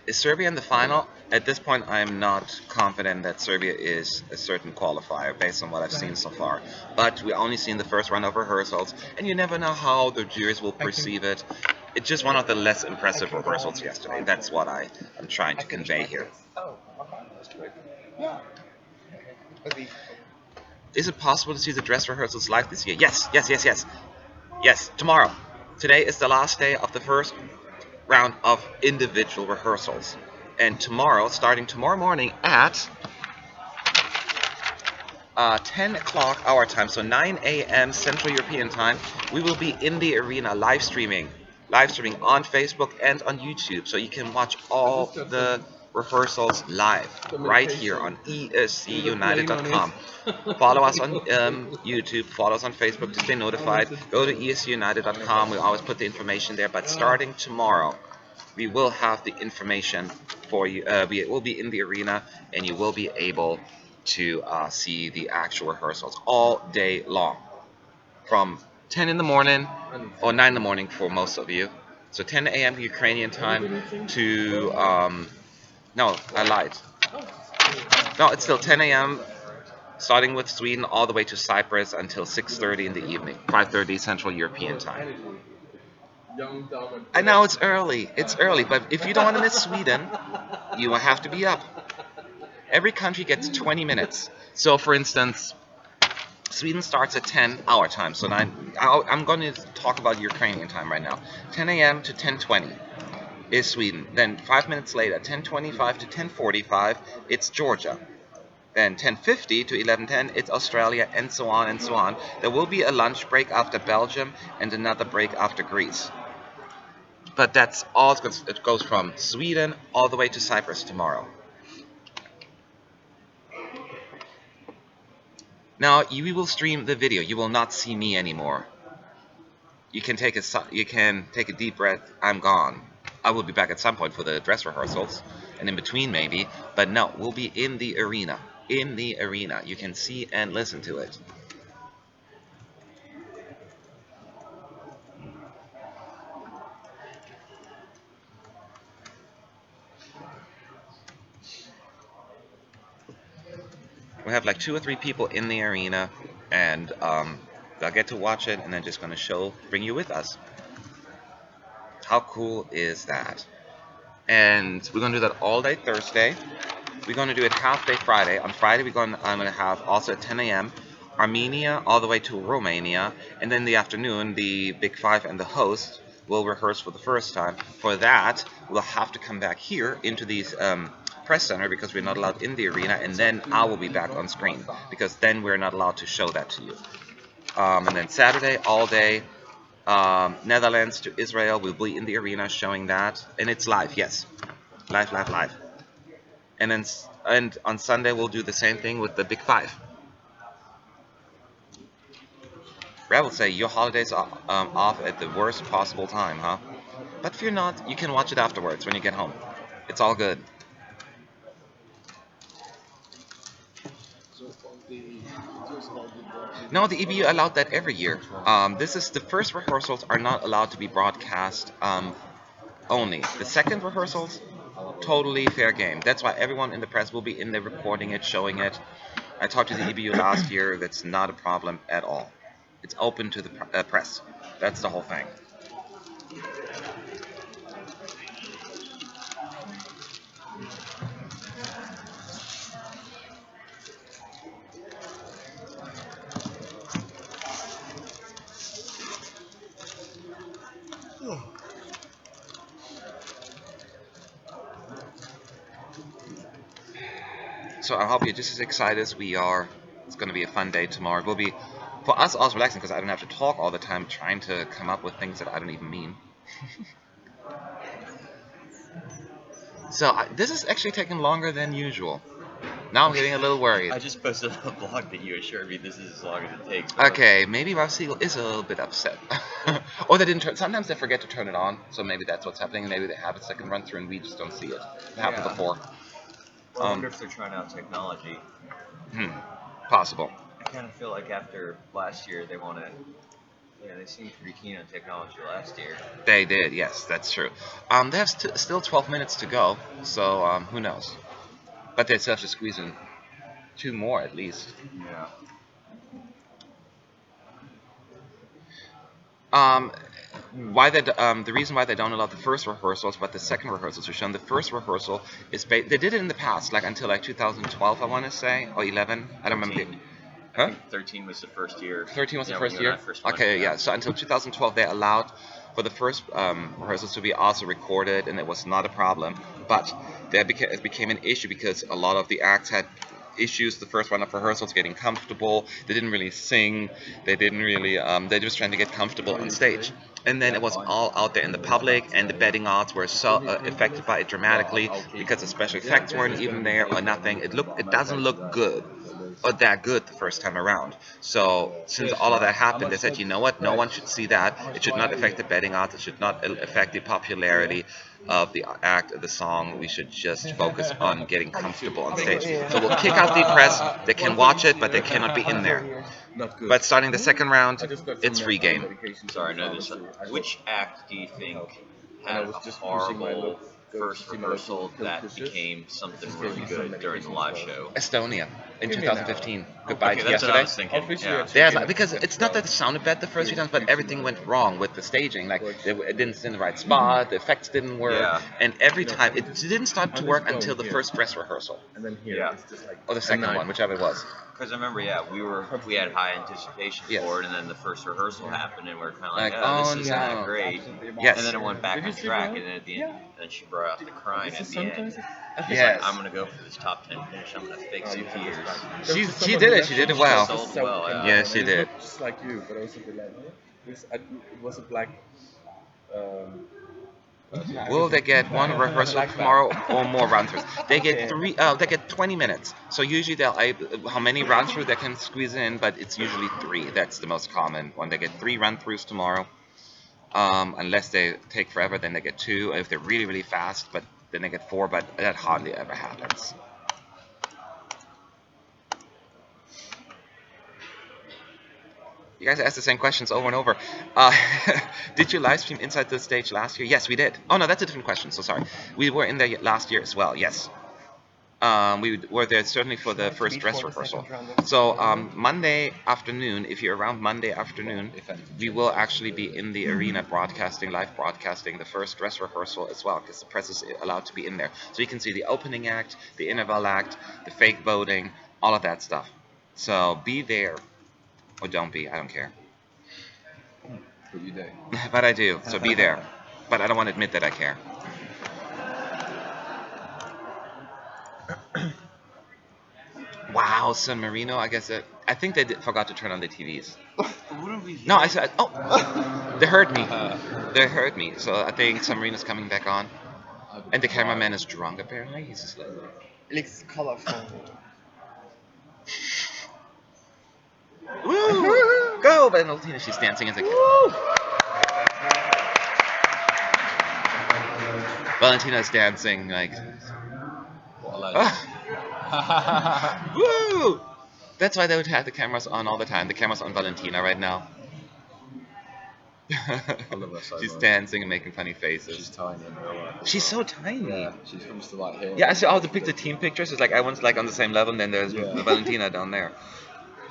Is Serbia in the final? At this point, I'm not confident that Serbia is a certain qualifier based on what I've seen so far. But we only seen the first round of rehearsals, and you never know how the jurors will perceive it. It's just one of the less impressive rehearsals yesterday. That's what I'm trying to convey here.
Oh, okay. That's great. Yeah.
Is it possible to see the dress rehearsals live this year? Yes, yes, yes, yes. Yes, tomorrow. Today is the last day of the first round of individual rehearsals. And tomorrow, starting tomorrow morning at 10 o'clock our time, so 9 a.m. Central European time, we will be in the arena live streaming on Facebook and on YouTube, so you can watch all the rehearsals live right here on ESCUnited.com. Follow us on YouTube, follow us on Facebook to stay notified. Go to ESCUnited.com. We always put the information there, but starting tomorrow, we will have the information for you. We will be in the arena, and you will be able to see the actual rehearsals all day long, from 10 in the morning or 9 in the morning for most of you. So 10 a.m. Ukrainian time to no, I lied. No, it's still 10 a.m. starting with Sweden all the way to Cyprus until 6:30 in the evening, 5:30 Central European time.
Young, dumb, and
I know it's early, but if you don't want to miss Sweden, you will have to be up. Every country gets 20 minutes. So, for instance, Sweden starts at 10 our time. So I'm going to talk about Ukrainian time right now. 10 a.m. to 10:20 is Sweden. Then 5 minutes later, 10:25 to 10:45, it's Georgia. Then 10:50 to 11:10, it's Australia, and so on and so on. There will be a lunch break after Belgium and another break after Greece. But that's all. It goes from Sweden all the way to Cyprus tomorrow. Now you will stream the video. You will not see me anymore. You can take a deep breath. I'm gone. I will be back at some point for the dress rehearsals, and in between maybe. But no, we'll be in the arena. In the arena, you can see and listen to it. We have like 2 or 3 people in the arena, and they'll get to watch it, and then just gonna bring you with us. How cool is that? And we're gonna do that all day Thursday. We're gonna do it half day Friday. On Friday, I'm gonna have also at 10 a.m. Armenia all the way to Romania, and then in the afternoon, the Big Five and the host will rehearse for the first time. For that, we'll have to come back here into these press center because we're not allowed in the arena, and then I will be back on screen because then we're not allowed to show that to you. And then Saturday all day, Netherlands to Israel, we'll be in the arena showing that, and it's live, yes, live. And on Sunday we'll do the same thing with the Big Five. I will say your holidays are off at the worst possible time, huh? But if you're not, you can watch it afterwards when you get home. It's all good. No, the EBU allowed that every year. This is the first rehearsals are not allowed to be broadcast only. The second rehearsals, totally fair game. That's why everyone in the press will be in there recording it, showing it. I talked to the EBU last year. That's not a problem at all. It's open to the press. That's the whole thing. So I hope you're just as excited as we are. It's going to be a fun day tomorrow. It will be, for us, also relaxing because I don't have to talk all the time trying to come up with things that I don't even mean. So this is actually taking longer than usual. Now I'm getting a little worried.
I just posted on the blog that you assured me this is as long as it takes.
Okay, maybe Ralph Siegel is a little bit upset. Or they didn't sometimes they forget to turn it on, so maybe that's what's happening. Maybe they have a second run through and we just don't see it. It happened before.
Well, I wonder if they're trying out technology.
Possible.
I kind of feel like after last year they want to. Yeah, they seemed pretty keen on technology last year.
They did, yes, that's true. They have still 12 minutes to go, so who knows? But they still have to squeeze in 2 more at least.
Yeah.
The reason why they don't allow the first rehearsals, but the second rehearsals are shown. The first rehearsal is they did it in the past, like until like 2012, I want to say, or 11. I don't remember.
I think 13 was the first year.
13 was the first year? Okay, yeah. So until 2012, they allowed for the first rehearsals to be also recorded, and it was not a problem. But it became an issue because a lot of the acts had issues the first round of rehearsals getting comfortable. They didn't really sing. They didn't really. They just trying to get comfortable on stage. And then it was all out there in the public, and the betting odds were so affected by it dramatically because the special effects weren't even there or nothing. It doesn't look good or that good the first time around. So since all of that happened, they said, you know what? No one should see that. It should not affect the betting odds. It should not affect the popularity of the act of the song. We should just focus on getting comfortable on stage. So we'll kick out the press. They can watch it, but they cannot be in there. But starting the second round, it's free game.
Sorry, I know this. Which act do you think had a horrible first rehearsal that became something really good during the live show?
Estonia in 2015. Goodbye
Okay,
to
that's what I
yesterday.
was thinking.
Yeah, because it's not that it sounded bad the first few times, but everything went wrong with the staging. Like it didn't sit in the right spot, the effects didn't work, and every time it didn't start to work until the first dress rehearsal.
And then here,
Yeah.
it's just like
Or the second one, whichever it was.
Because I remember, we had high anticipation
Yes.
for it, and then the first rehearsal happened, and we are kind of like,
Like,
oh,
oh,
this is
no.
not great.
Yes.
And then it went back on track, and then at the end, and she broke. throw out the crying at the end. He's
Yes.
like, I'm gonna go for this top 10 finish. I'm gonna fix it here.
She did it. She did it well.
Sold well, yeah.
Yeah, she did.
Just like you, but also the like, it was a black. Um,
Will they get one rehearsal tomorrow or more run-throughs? They get three. They get 20 minutes. So usually how many run-throughs they can squeeze in, but it's usually 3. That's the most common one. They get 3 run-throughs tomorrow. Unless they take forever, then they get 2. If they're really, really fast, but then they get 4. But that hardly ever happens. You guys asked the same questions over and over. Did you live stream Inside the Stage last year? Yes, we did. Oh no, that's a different question. So sorry. We were in there last year as well. Yes. We were there certainly for the first dress rehearsal. So Monday afternoon, if you're around Monday afternoon, we will actually be in the arena live broadcasting the first dress rehearsal as well, because the press is allowed to be in there. So you can see the opening act, the interval act, the fake voting, all of that stuff. So be there. Or don't be, I don't care.
But you do.
But I do, so be there. But I don't want to admit that I care. Wow, San Marino, I guess I think they forgot to turn on the TVs. No, I said, oh, they heard me. They heard me, so I think San Marino's coming back on. And the cameraman is drunk, apparently. He's just like...
It looks colorful.
Woo! Go, Valentina. She's dancing as a kid. Valentina's dancing like...
What a legend.
Woo! That's why they would have the cameras on all the time. The camera's on Valentina right now.
I love her so
She's
much.
dancing and making funny faces.
She's tiny in real life.
She's so tiny.
Yeah, she comes to like here.
Yeah, I saw all the picture team pictures. It's like everyone's like on the same level, and then there's Valentina down there.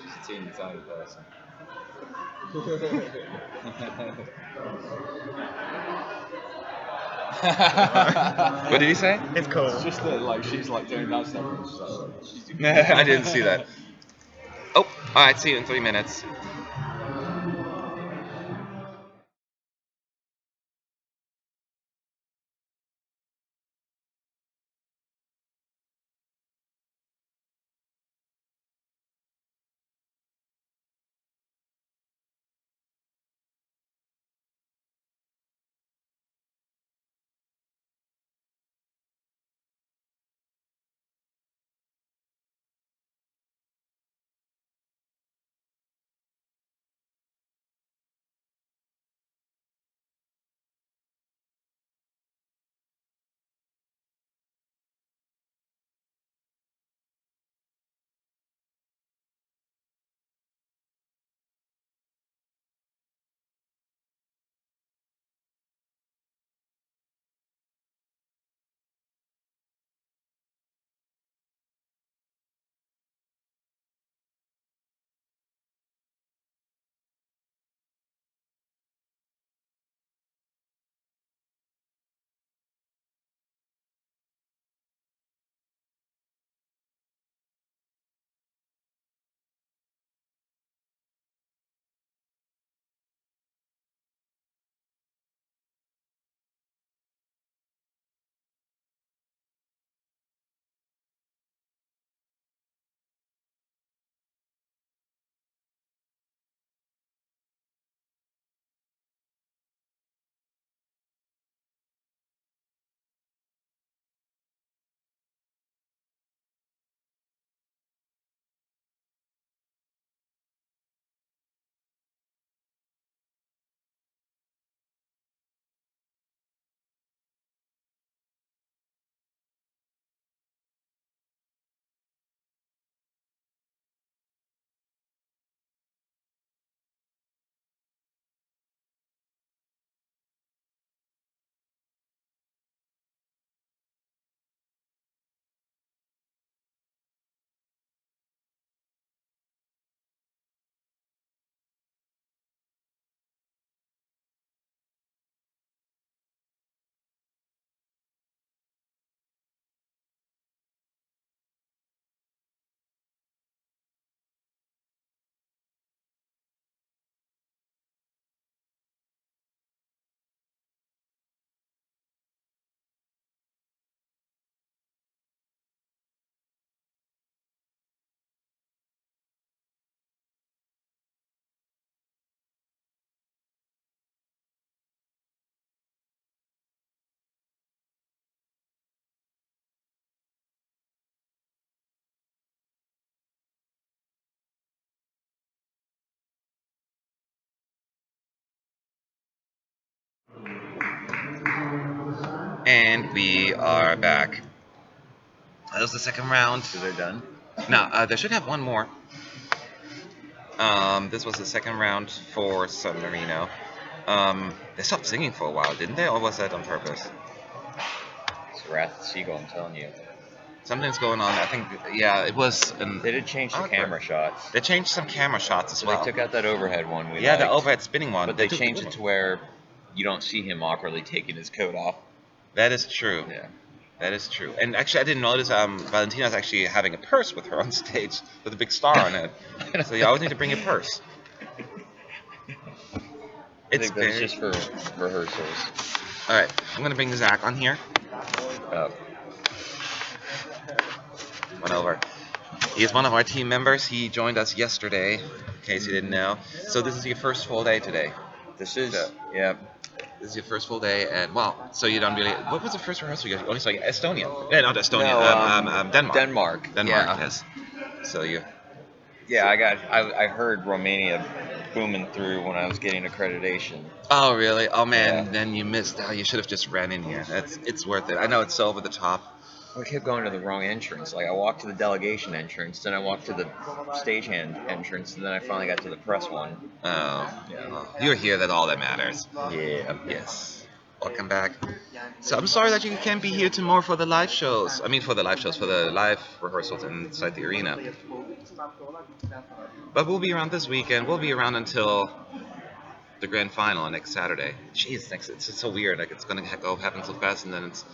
She's a teeny tiny person.
What did he say?
It's cool.
It's just that like she's like doing that stuff and she's like,
I didn't see that. Oh, alright, see you in 3 minutes. And we are back. That was the second round.
So they're done.
Now, they should have one more. This was the second round for San Marino. They stopped singing for a while, didn't they? Or was that on purpose?
It's Wrath of the Seagull, I'm telling you.
Something's going on. I think, yeah, it was.
They did change the camera shots.
They changed some camera shots as
So
well.
they took out that overhead one.
Yeah, the overhead spinning one.
But they changed it to where you don't see him awkwardly taking his coat off.
That is true.
Yeah.
That is true. And actually, I didn't notice Valentina's actually having a purse with her on stage with a big star on it. So you always need to bring your purse.
I think that's just for rehearsals.
All right, I'm gonna bring Zach on here.
Oh.
One over. He's one of our team members. He joined us yesterday, in case you didn't know. So this is your first full day today.
This is,
yeah. This is your first full day, and well, so you don't really. What was the first rehearsal you only saw? Estonia. Yeah, not Estonia.
No,
Denmark.
Denmark, yeah.
Yes. So you.
Yeah, I heard Romania booming through when I was getting accreditation.
Oh really? Oh man,
Yeah.
then you missed. Oh, you should have just ran in here. It's worth it. I know it's so over the top.
I kept going to the wrong entrance. Like I walked to the delegation entrance, then I walked to the stagehand entrance, and then I finally got to the press one.
Oh.
Yeah.
Well, you're here. That's all that matters.
Yeah.
Yes. Welcome back. So I'm sorry that you can't be here tomorrow for the live shows. I mean, for the live rehearsals inside the arena. But we'll be around this weekend. We'll be around until the grand final next Saturday. Jeez, it's so weird. Like it's gonna happen so fast, and then it's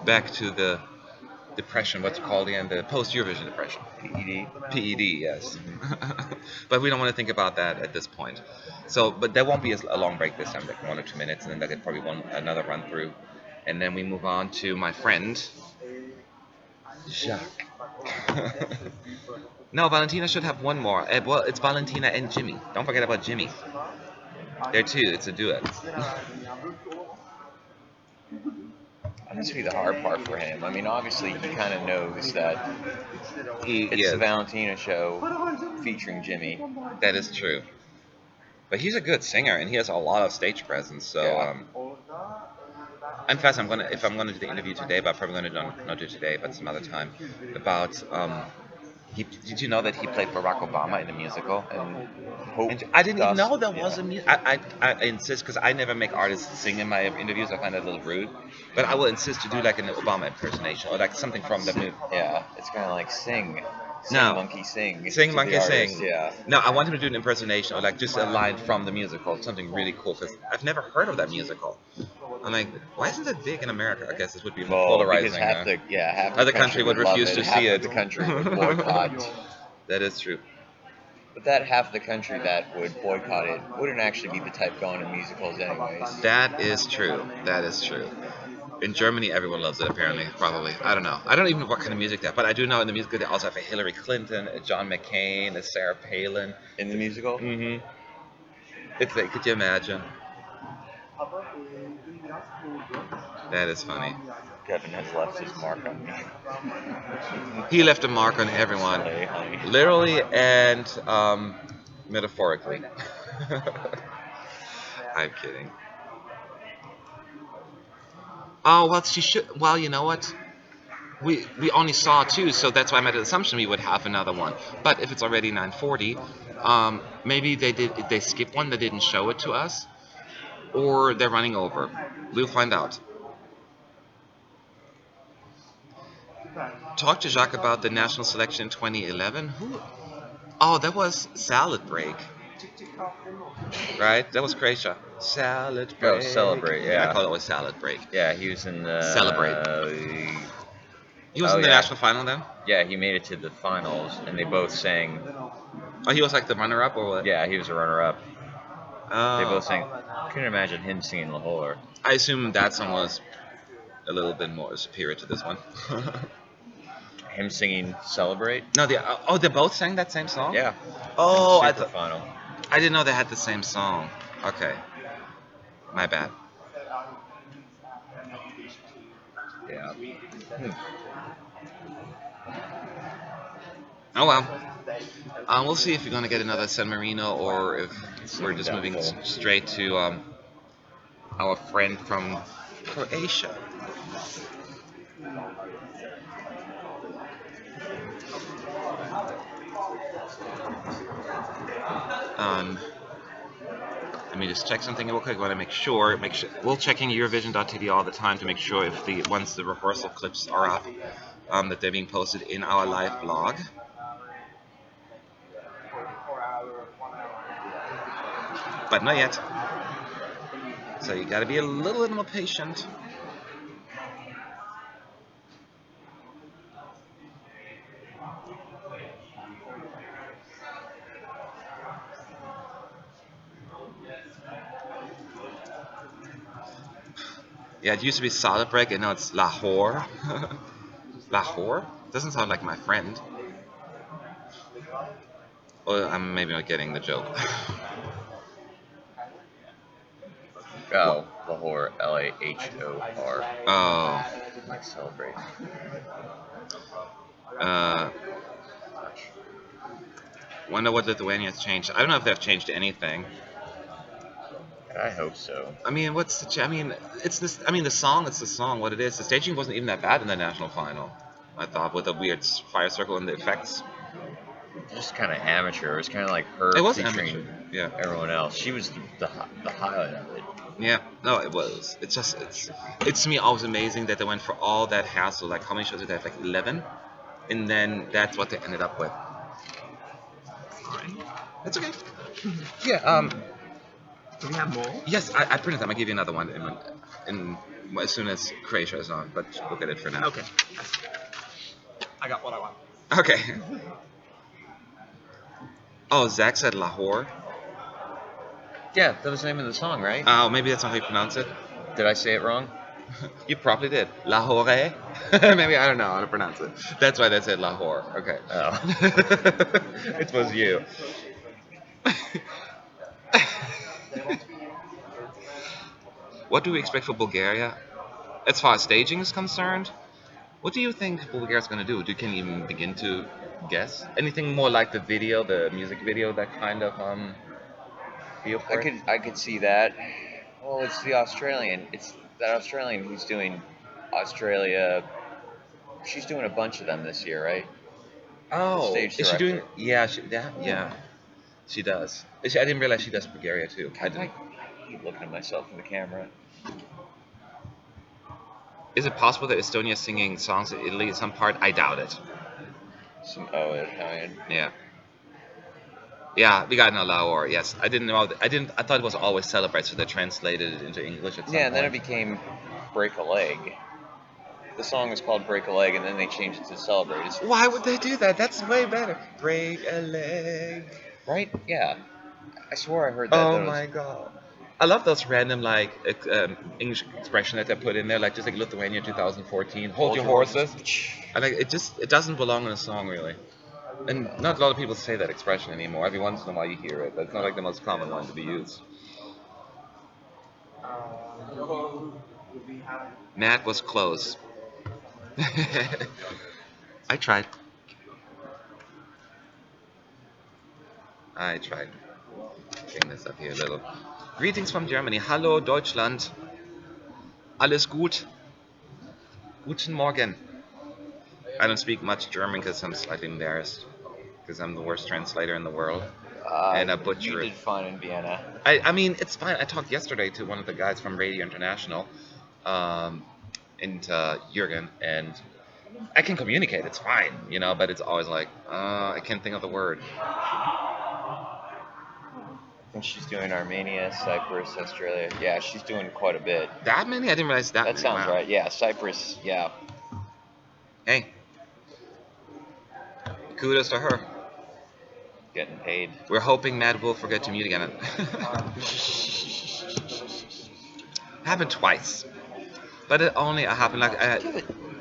back to the depression. What's it called again? The post-Eurovision depression. PED, yes. But we don't want to think about that at this point. So, but there won't be a long break this time, like 1 or 2 minutes, and then they'll get probably another run through, and then we move on to my friend Jacques. No, Valentina should have one more. Well, it's Valentina and Jimmy. Don't forget about Jimmy. There too. It's a duet.
That must be the hard part for him. I mean, obviously he kind of knows that it's
Yeah.
the Valentina show featuring Jimmy.
That is true. But he's a good singer, and he has a lot of stage presence. So,
Yeah.
in fact, if I'm gonna do the interview today, but I'm probably gonna not do today, but some other time, about did you know that he played Barack Obama in a musical? And I didn't even know there was a music. I insist, because I never make artists sing in my interviews. I find that a little rude. But I will insist to do like an Obama impersonation or like something from the movie.
Yeah, it's kind of like sing. Sing,
No.
monkey, sing.
Sing,
to
monkey,
the artist,
sing.
Yeah.
No, I want him to do an impersonation or like just a line from the musical, something really cool, because I've never heard of that musical. I'm like, why isn't it big in America? I guess this would be polarizing.
Because half
the country would
love
refuse
it,
to
half
see
of
it.
the country would boycott.
That is true.
But that half of the country that would boycott it wouldn't actually be the type going to musicals anyways.
That is true. That is true. In Germany, everyone loves it, apparently. Probably. I don't know. I don't even know what kind of music they have. But I do know in the musical they also have a Hillary Clinton, a John McCain, a Sarah Palin.
In the musical?
Mm-hmm. It's like, could you imagine? That is funny.
Kevin has left his mark on me.
He left a mark on everyone. Literally and metaphorically. I'm kidding. Oh, well, she should. Well, you know what? We only saw 2, so that's why I made an assumption we would have another one. But if it's already 9:40, maybe they skipped one. They didn't show it to us, or they're running over. We'll find out. Talk to Jacques about the national selection in 2011. Who? Oh, that was Salad Break. Right? That was Croatia. Salad Break.
Oh, Celebrate, yeah.
I thought it was Salad Break.
Yeah, he was in the...
Celebrate. He was in the national final then?
Yeah, he made it to the finals, and they both sang...
Oh, he was like the runner-up or what?
Yeah, he was a runner-up.
Oh.
They both sang... I couldn't imagine him singing Lahore.
I assume that song was a little bit more superior to this one.
Him singing Celebrate?
No, they both sang that same song?
Yeah.
Oh,
Final.
I didn't know they had the same song. Okay. My bad.
Yeah.
Oh well. We'll see if we're gonna get another San Marino or if we're just moving straight to our friend from Croatia. Um, Let me just check something real quick. I want to make sure. We're checking Eurovision.tv all the time to make sure if once the rehearsal clips are up, that they're being posted in our live blog. But not yet. So you got to be a little more patient. Yeah, it used to be Salzburg, and now it's Lahore. Lahore? Doesn't sound like my friend. Or I'm maybe not getting the joke.
Oh, Lahore, Lahor.
Oh.
Like celebrate.
Wonder what Lithuania's changed. I don't know if they've changed anything.
I hope so.
I mean, it's this. I mean, the song. It's the song. What it is. The staging wasn't even that bad in the national final. I thought with the weird fire circle and the effects.
Just kind of amateur. It was kind of like her
It was
featuring
amateur. Yeah.
everyone else. She was the highlight of it.
Yeah. No, it was. It's to me always amazing that they went for all that hassle. Like how many shows did they have? Like 11, and then that's what they ended up with. Fine. That's okay. Yeah.
Do we have more?
Yes, I printed them. I'll give you another one as soon as Croatia is on, but we'll get it for now.
Okay. I got what I want.
Okay. Oh, Zach said Lahore.
Yeah, that was the name of the song, right?
Oh, maybe that's not how you pronounce it.
Did I say it wrong?
You probably did. Lahore? Maybe, I don't know how to pronounce it. That's why they said Lahore. Okay.
Oh.
It was you. What do we expect for Bulgaria? As far as staging is concerned, what do you think Bulgaria's going to do? Can you even begin to guess? Anything more like the music video, that kind of feel for it?
I could see that. Well, it's the Australian. It's that Australian who's doing Australia. She's doing a bunch of them this year, right?
Oh,
stage
is she doing?
director.
Yeah, she does. I didn't realize she does Bulgaria too. I
I
didn't.
keep looking at myself in the camera.
Is it possible that Estonia's singing songs in Italy at some part? I doubt it.
Italian.
Yeah. Yeah, we got an Lahore. Yes, I didn't know. I thought it was always Celebrate, so they translated it into English at some
Yeah, and then it
point.
became Break a Leg. The song was called Break a Leg, and then they changed it to Celebrate.
Why would they do that? That's way better. Break a leg.
Right? Yeah. I swore I heard that.
Oh
that
my god. I love those random English expression that they put in there, like just like Lithuania 2014. Hold your horses. I like it. It doesn't belong in a song really, and not a lot of people say that expression anymore. Every once in a while you hear it, but it's not like the most common one to be used. Matt was close. I tried. Bring this up here a little. Greetings from Germany. Hallo Deutschland. Alles gut? Guten Morgen. I don't speak much German because I'm slightly embarrassed. Because I'm the worst translator in the world. And I butcher
You
it.
did fine in Vienna.
I mean, it's fine. I talked yesterday to one of the guys from Radio International, and Jürgen, and I can communicate. It's fine, but it's always like, I can't think of the word.
I think she's doing Armenia, Cyprus, Australia. Yeah, she's doing quite a bit.
That many? I didn't realize that many.
That sounds
Wow.
right. Yeah, Cyprus. Yeah.
Hey. Kudos to her.
Getting paid.
We're hoping Matt will forget to mute again. Happened twice. But it only happened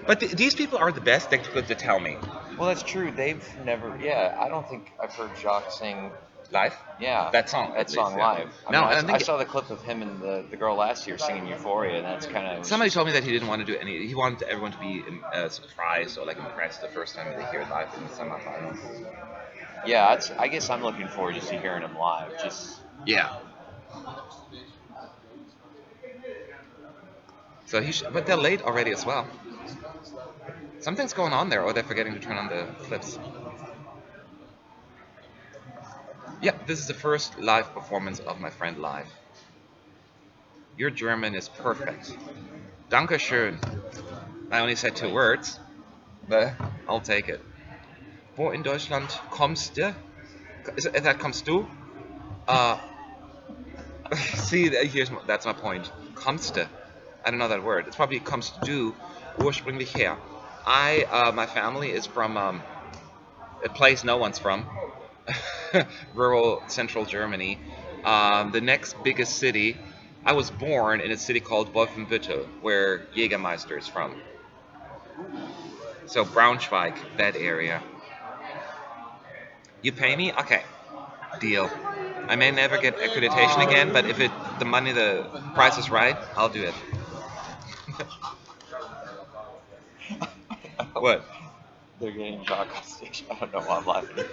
but these people are the best. They could to tell me.
Well, that's true. They've never. Yeah, I don't think I've heard Jacques sing.
Live?
Yeah.
That song.
That song
yeah.
live.
No, I
I
think
saw the clip of him and the girl last year singing Euphoria, and that's kind of.
somebody told me that he didn't want to do any. He wanted everyone to be surprised or like impressed the first time they hear it live in the semifinals.
Yeah, I guess I'm looking forward just to hearing him live. Just.
Yeah. So but they're late already as well. Something's going on there, or they're forgetting to turn on the flips. Yeah, this is the first live performance of my friend live. Your German is perfect. Dankeschön. I only said 2 words, but I'll take it. Wo in Deutschland kommst du? Is that kommst du? Uh, see, that's my point. Kommst du? I don't know that word. It's probably kommst du ursprünglich her. My family is from a place no one's from, rural central Germany. The next biggest city, I was born in a city called Wolfenbüttel, where Jägermeister is from. So Braunschweig, that area. You pay me? Okay, deal. I may never get accreditation again, but if the price is right, I'll do it. What?
They're getting Jock on stage. I don't know why I'm laughing.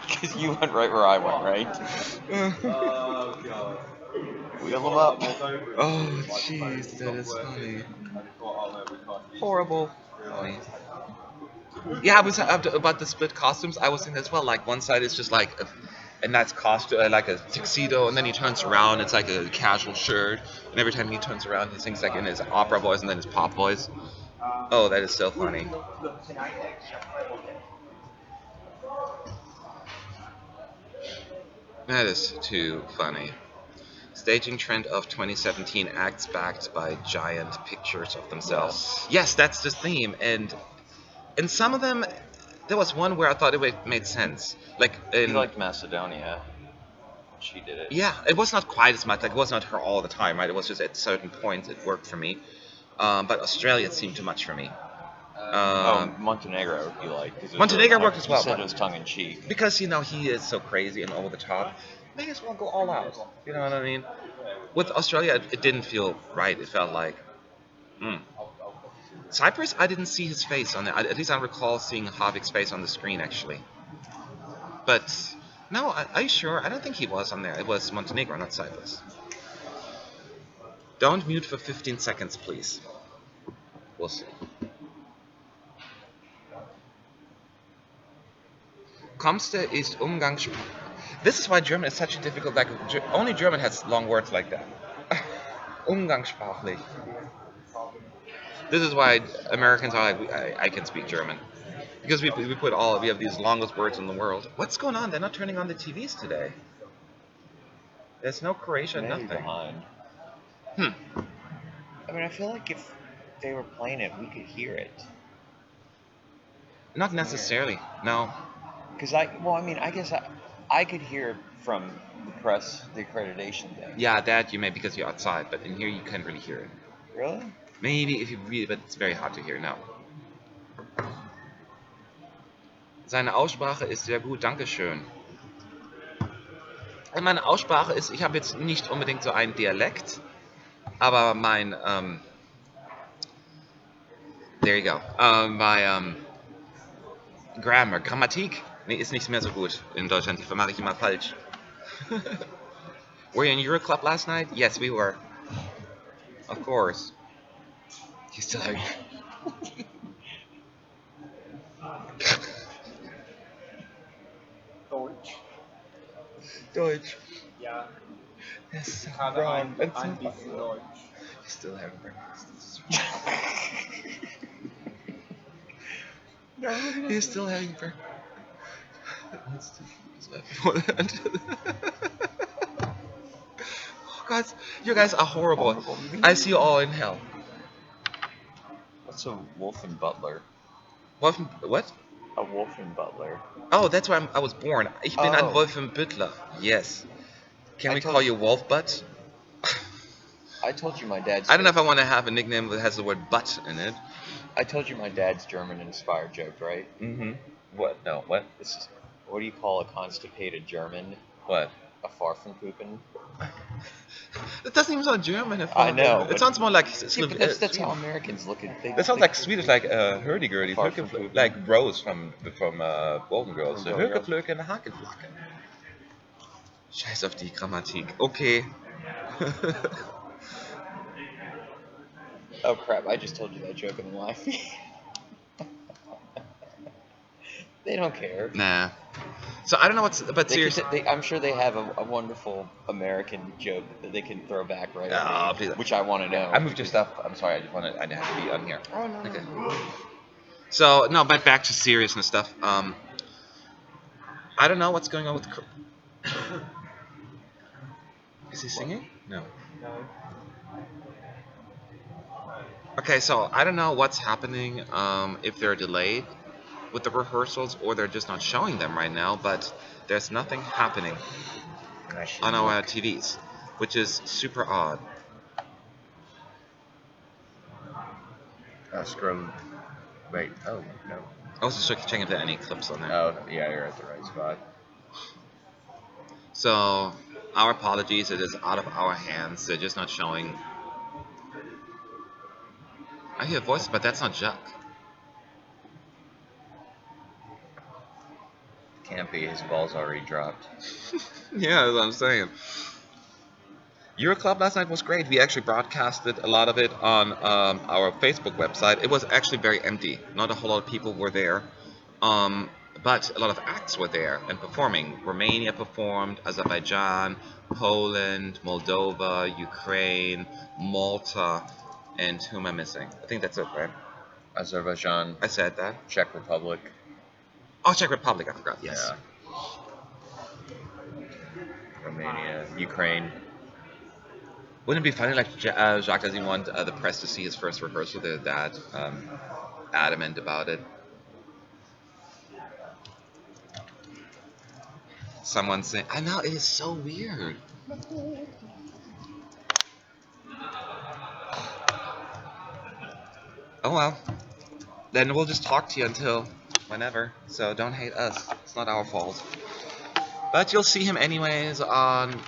Because you went right where I went, right?
Oh god.
Wheel them up.
Oh, jeez, that is funny. Horrible. Funny. Yeah, I was about the split costumes. I was thinking as well. Like one side is just like a nice costume, like a tuxedo, and then he turns around, it's like a casual shirt, and every time he turns around, he sings like in his opera voice and then his pop voice. Oh, that is so funny. That is too funny. Staging trend of 2017 acts backed by giant pictures of themselves. Yes, that's the theme, and in some of them, there was one where I thought it made sense. Like
You
in
liked Macedonia. She did it.
yeah, it was not quite as much. Like it was not her all the time, right? It was just at certain points it worked for me. But Australia seemed too much for me.
Montenegro you like.
Montenegro worked as well,
You said
but-
it was tongue in cheek.
Because he is so crazy and over the top. May as well go all out. You know what I mean? With Australia, it didn't feel right. It felt like, Cyprus. I didn't see his face on there. At least I recall seeing Havik's face on the screen actually. But no, are you sure? I don't think he was on there. It was Montenegro, not Cyprus. Don't mute for 15 seconds, please. We'll see. Kommste ist Umgangssprache. This is why German is such a difficult language. Only German has long words like that. Umgangssprachlich. This is why Americans are like, I can speak German. Because we have these longest words in the world. What's going on? They're not turning on the TVs today. There's no Croatia,
Maybe
nothing.
behind. I mean, I feel like if they were playing it, we could hear it.
Not necessarily. No.
Because I guess I could hear from the press, the accreditation thing.
Yeah, that you may because you're outside, but in here you can't really hear it.
Really?
Maybe if you read it, but it's very hard to hear now. Seine Aussprache ist sehr gut, Dankeschön. Meine Aussprache ist, ich habe jetzt nicht unbedingt so einen Dialekt, aber mein, there you go, Grammatik, nee, ist nicht mehr so gut in Deutschland, die mache ich immer falsch. Were you in Euroclub last night? Yes, we were. Of course. You still have... Deutsch.
Ja,
Yes,
gerade
wrong.
ein bisschen Deutsch.
You still haven't breakfast. You're still having breakfast. Oh, guys, you guys are horrible. I see you all in hell.
What's a Wolfen Butler?
What?
A Wolfen Butler.
Oh, that's where I was born. Ich bin ein
Oh.
Wolfenbüttler. Yes. Can
I
we
told
call
you-
you Wolf Butt?
I told you my dad's.
I don't know if I want to have a nickname that has the word butt in it.
I told you my dad's German-inspired joke, right?
Mm-hmm. What? No. What?
This is, what do you call a constipated German?
What?
A Pfaffenkuchen?
It doesn't even sound German.
I know,
It
but-
sounds more like
Yeah, but that's how Americans look at things.
That sounds like Swedish, like hurdy-gurdy,
Pfaffenkuchen.
like Rose from Golden Girls.
From Golden Girls.
Hörgeflöke, Hakenflake. Scheiß auf die Grammatik. Okay.
Oh crap! I just told you that joke and I'm laughing. They don't care.
Nah. So I don't know what's, but
They
seriously.
I'm sure they have a wonderful American joke that they can throw back right
Oh,
at me,
please.
which I want to know.
I moved your stuff. I'm sorry. I just wanted. I have to be on here.
Oh no.
Okay. So no, but back to seriousness stuff. I don't know what's going on with. Is he singing? No. Okay, so I don't know what's happening. If they're delayed with the rehearsals or they're just not showing them right now, but there's nothing happening on our TVs, which is super odd.
Scroll. Wait. Oh no.
I was just checking if there are any clips on there.
Oh yeah, you're at the right spot.
So our apologies. It is out of our hands. They're just not showing. I hear a voice, but that's not Jack.
Can't be. His ball's already dropped.
Yeah, that's what I'm saying. Euroclub last night was great. We actually broadcasted a lot of it on our Facebook website. It was actually very empty. Not a whole lot of people were there. But a lot of acts were there and performing. Romania performed, Azerbaijan, Poland, Moldova, Ukraine, Malta, and who am I missing? I think that's it, right?
Azerbaijan,
I said that.
Czech Republic.
Oh, Czech Republic, I forgot, yes.
Yeah. Romania, Ukraine.
Wouldn't it be funny, like Jacques doesn't want the press to see his first rehearsal? They're that adamant about it. Someone saying, I know, it is so weird. Oh well. Then we'll just talk to you until whenever. So don't hate us. It's not our fault. But you'll see him anyways on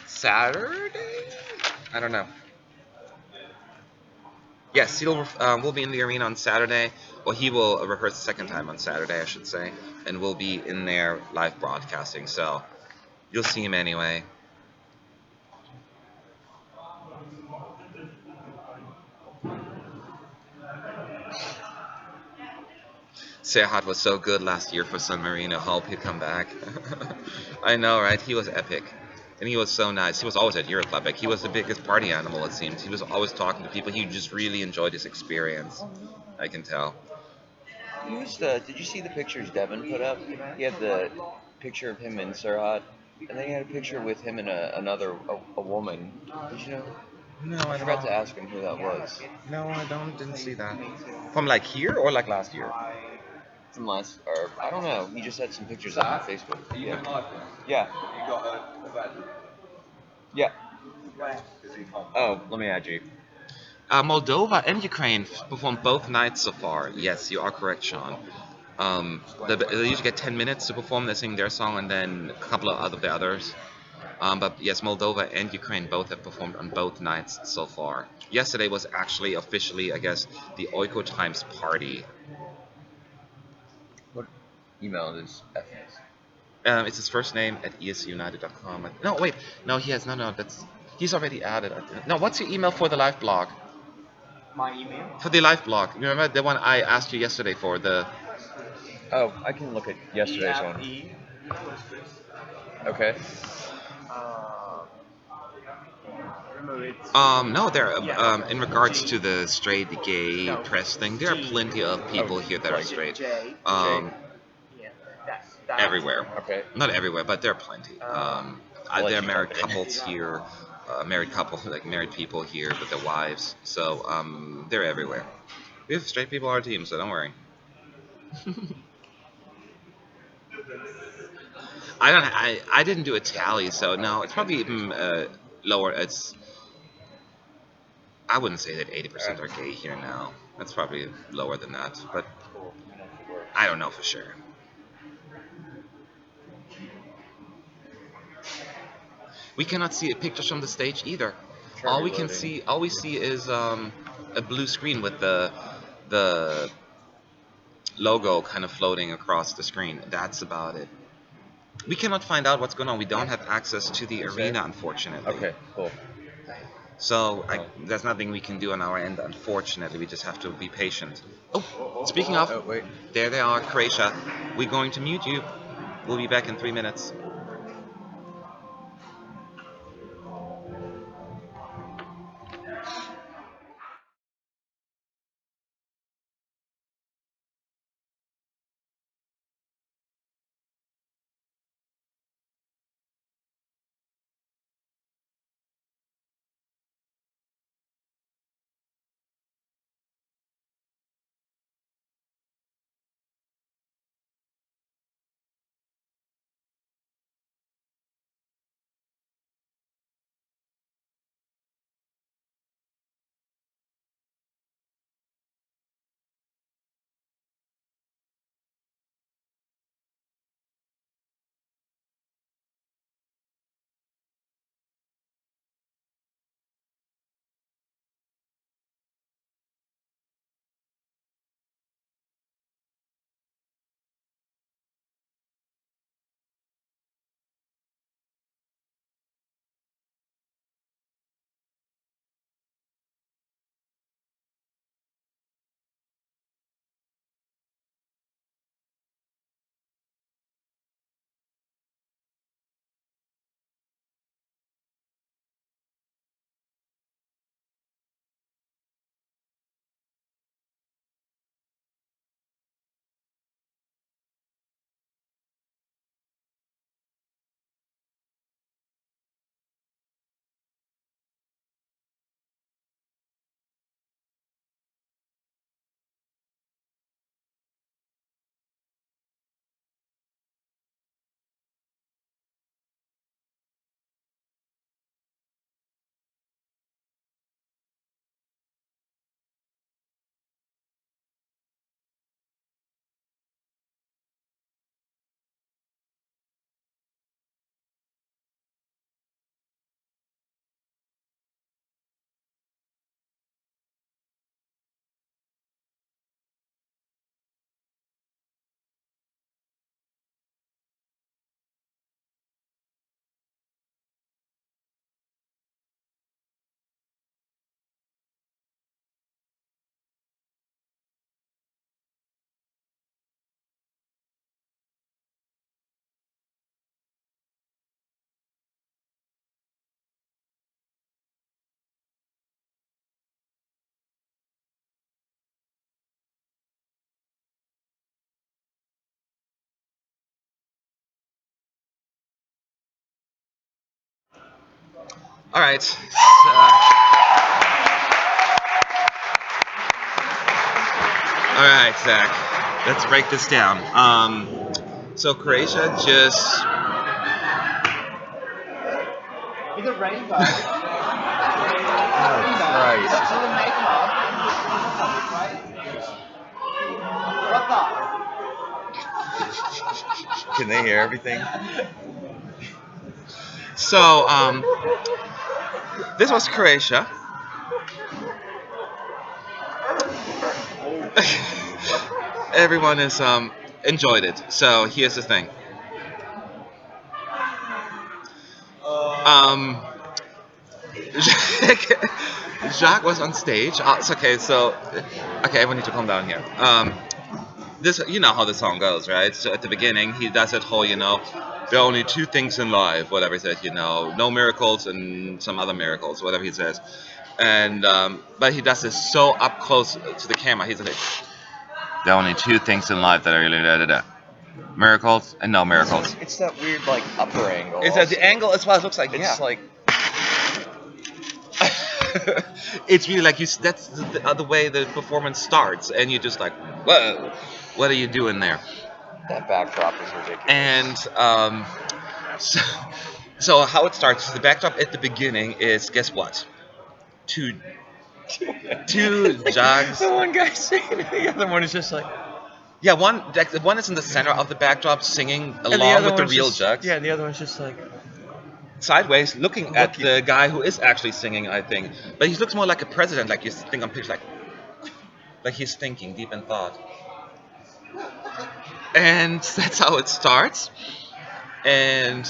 Saturday? I don't know. Yes, he'll will be in the arena on Saturday. Well, he will rehearse the second time on Saturday, I should say. And we'll be in there live broadcasting. So you'll see him anyway. Serhat was so good last year for San Marino. Hope he'd come back. I know, right? He was epic. And he was so nice. He was always at Euroclub. Like, he was the biggest party animal, it seems. He was always talking to people. He just really enjoyed his experience. I can tell.
Did you see the pictures Devin put up? He had the picture of him and Serhat, and then he had a picture with him and another woman. Did you know?
No,
I forgot to ask him who that was.
No, I didn't see that. From like here or like last year?
From last, or I don't know. He just had some pictures up on Facebook. Yeah. Yeah.
You got a event.
Yeah.
Oh, let me add you. Moldova and Ukraine performed both nights so far. Yes, you are correct, Sean. They usually get 10 minutes to perform. They sing their song and then a couple of the others. But yes, Moldova and Ukraine both have performed on both nights so far. Yesterday was actually officially, I guess, the Oiko Times party.
What email is FS?
It's his first name at escunited.com. No, wait. No, he has. No, he's already added. No, what's your email for the live blog?
My email?
For the live blog. You remember the one I asked you yesterday for?
Oh, I can look at yesterday's one. Okay.
No, there. In regards to the straight, gay press thing, there are plenty of people here that are straight. Everywhere.
Okay.
Not everywhere, but there are plenty. There are married couples here, married people here with their wives. So they're everywhere. We have straight people on our team, so don't worry. I didn't do a tally, so no, it's probably even lower. I wouldn't say that 80% are gay here now. That's probably lower than that, but I don't know for sure. We cannot see pictures from the stage either. All we see is a blue screen with the logo kind of floating across the screen. That's about it. We cannot find out what's going on. We don't have access to the arena, unfortunately.
Okay, cool.
So there's nothing we can do on our end, unfortunately. We just have to be patient. Oh, speaking of,
Oh wait.
there they are, Croatia. We're going to mute you. We'll be back in 3 minutes. All right. All right, Zach. Let's break this down. So Croatia just.
It's a rainbow.
Christ.
All the makeup. Right? What the?
Can they hear everything?
So this was Croatia. Everyone is enjoyed it. So here's the thing. Um, Jacques was on stage. It's okay. So okay, everyone need to calm down here. This, you know how the song goes, right? So at the beginning, he does that whole, there are only two things in life, whatever he said, no miracles and some other miracles, whatever he says. And but he does this so up close to the camera. He's like, there are only two things in life that are really da. Miracles and no miracles.
It's that weird like upper angle.
Is that the angle? That's what it looks like.
It's
Yeah.
like
It's really like that's the way the performance starts, and you're just like, whoa, what are you doing there?
that backdrop is ridiculous.
And so, so how it starts, the backdrop at the beginning is, guess what? Two jogs.
The one guy singing, the other one is just like.
Yeah, one is in the center of the backdrop singing
And the
along
other
with the
one's
real
just,
jugs.
Yeah, and the other one's just like.
Sideways, looking at the guy who is actually singing, I think. But he looks more like a president, like you think on pictures, like he's thinking deep in thought. And that's how it starts. And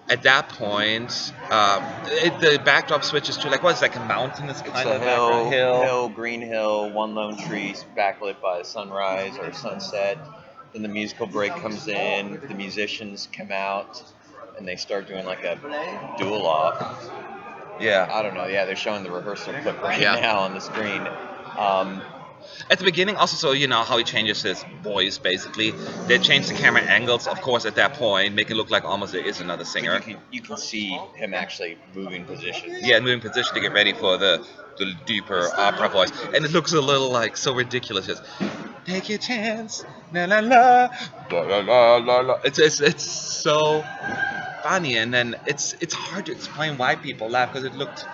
at that point, the backdrop switches to like what is like a mountainous
It's
kind
a
of background.
hill, green hill, one lone tree backlit by a sunrise or sunset. Then the musical break comes in, the musicians come out, and they start doing like a duel off.
Yeah.
I don't know. Yeah, they're showing the rehearsal clip right
Yeah.
now on the screen.
At the beginning, also, so you know how he changes his voice. Basically, they change the camera angles, of course, at that point, make it look like almost there is another singer.
You can see him actually moving positions.
Yeah, moving position to get ready for the deeper opera voice, and it looks a little like so ridiculous. Just take your chance, la la la, la la la la la. It's so funny, and then it's hard to explain why people laugh because it looked.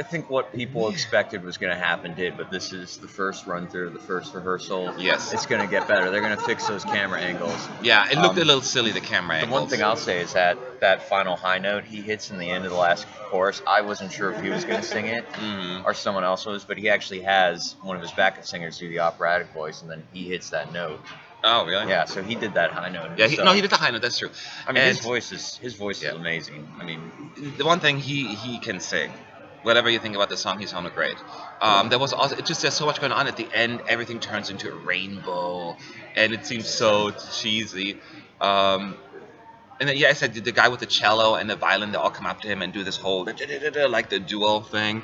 I think what people expected was going to happen did, but this is the first run through, the first rehearsal.
Yes.
It's going to get better. They're going to fix those camera angles.
Yeah, it looked a little silly, the camera
The
angles.
one thing I'll say is that final high note he hits in the end of the last chorus, I wasn't sure if he was going to sing it or someone else was, but he actually has one of his backup singers do the operatic voice, and then he hits that note.
Oh, really?
Yeah, so he did that high note.
Yeah, he did the high note. That's true.
I mean,
And
his voice is amazing. I mean,
the one thing he can sing. Whatever you think about the song, he sounded great. There was also there's so much going on at the end. Everything turns into a rainbow, and it seems so cheesy. And then I said the guy with the cello and the violin, they all come up to him and do this whole like the duo thing.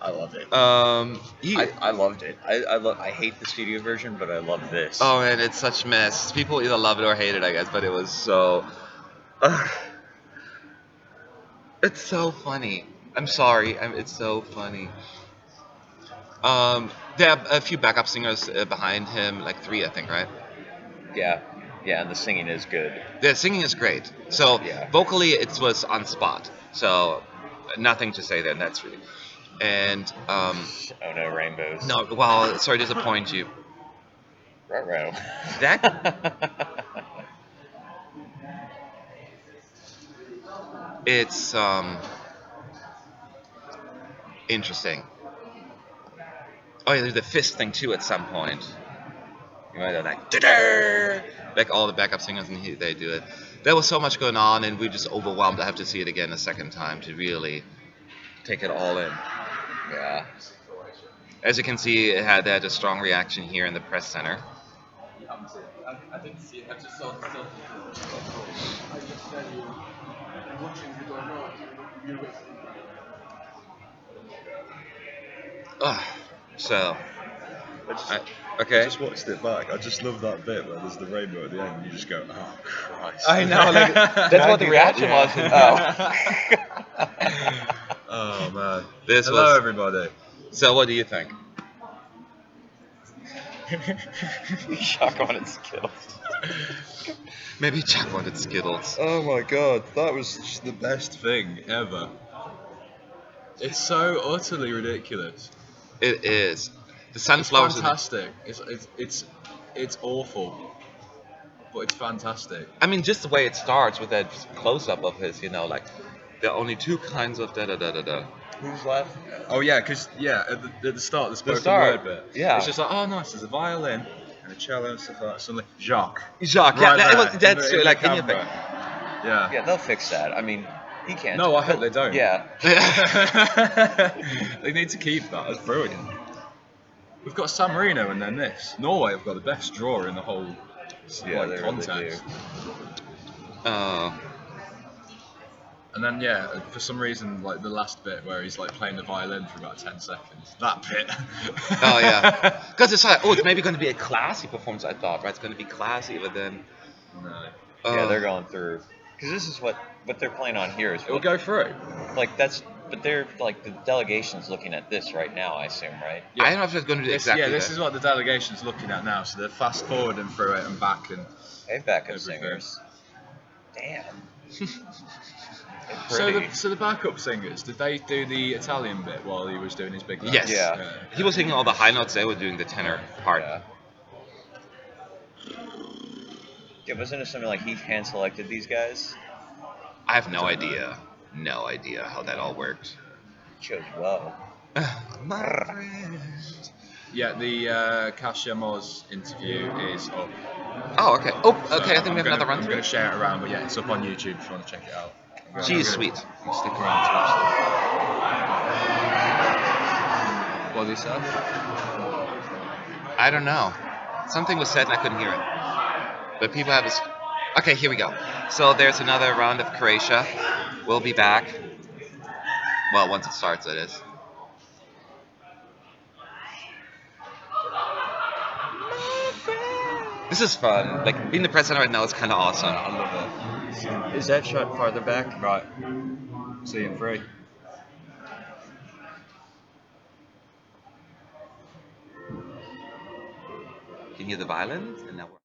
I love it.
I
loved it. I hate the studio version, but I love this.
Oh man, it's such mess. People either love it or hate it, I guess. But it was so. It's so funny. I'm sorry. It's so funny. There are a few backup singers behind him, like 3, I think, right?
Yeah, and the singing is good.
The singing is great. So vocally, it was on spot. So nothing to say there. That's really. And
oh no, rainbows.
no, well, sorry to disappoint you.
Ruh-roh.
That it's interesting. Oh yeah, there's the fist thing too at some point. You know, like "Da-da!" like all the backup singers and they do it. There was so much going on, and we're just overwhelmed. I have to see it again a second time to really take it all in.
Yeah.
As you can see, it had a strong reaction here in the press center.
I didn't see it. I just saw the stuff.
I just tell you, I'm watching it or not, you will.
So,
I just watched it back. I just love that bit where there's the rainbow at the end and you just go, oh Christ.
I know, like, that's what the reaction was.
Oh man.
Hello
everybody.
So what do you think?
Shock on its Skittles.
Maybe Jack wanted Skittles.
Oh my god, that was just the best thing ever. It's so utterly ridiculous.
It is. The
It's
sunflowers.
fantastic. It's awful, but it's fantastic.
I mean, just the way it starts with that close up of his, like there are only 2 kinds of da da da da da.
Who's left?
Oh yeah, because at the start the spoken
start,
word bit.
yeah.
It's just like, oh nice, there's a violin and a cello and stuff like that. Suddenly, Jacques.
Jacques,
Right
yeah,
there,
that's
in the
like in your
camera.
thing.
Yeah.
Yeah, they'll fix that. I mean, he can't.
No, I hope they don't.
Yeah.
They need to keep that. That's brilliant. We've got San Marino and then this. Norway have got the best draw in the whole
Yeah, they really
context.
Oh.
And then for some reason, like the last bit where he's like playing the violin for about 10 seconds. That bit.
Oh yeah. Because it's like, it's maybe going to be a classy performance. I thought, right? It's going to be classy, but then.
No.
Yeah, they're going through. Because this is what they're playing on here is.
It'll go through.
Like that's. But they're like the delegation's looking at this right now, I assume, right?
Yeah. I don't know if it's going to do exactly
this
that.
is what the delegation's looking at now. So they're fast forwarding through it and back and.
Hey, backup
everything.
singers. Damn.
So the backup singers, did they do the Italian bit while he was doing his big laugh?
Yes.
Yeah.
He was singing all the high notes. They were doing the tenor part.
Yeah, wasn't it something like he hand selected these guys?
I have no idea. No idea how that all worked.
Chose well.
My friend.
Yeah, the Kasia Moz interview is up.
Oh, okay. Oh,
So
okay. I think we have another run
I'm
through.
going to share it around, but yeah, it's up on YouTube if you want to check it out.
She's sweet.
Stick around to watch that. What did he say?
I don't know. Something was said and I couldn't hear it. But people have this. Okay, here we go. So there's another round of Croatia. We'll be back. Well, once it starts, it is. This is fun. Like, being the president right now is kind of awesome.
I love it.
Is that shot farther back?
Right. See you in 3.
Can you hear the violins? And now we're.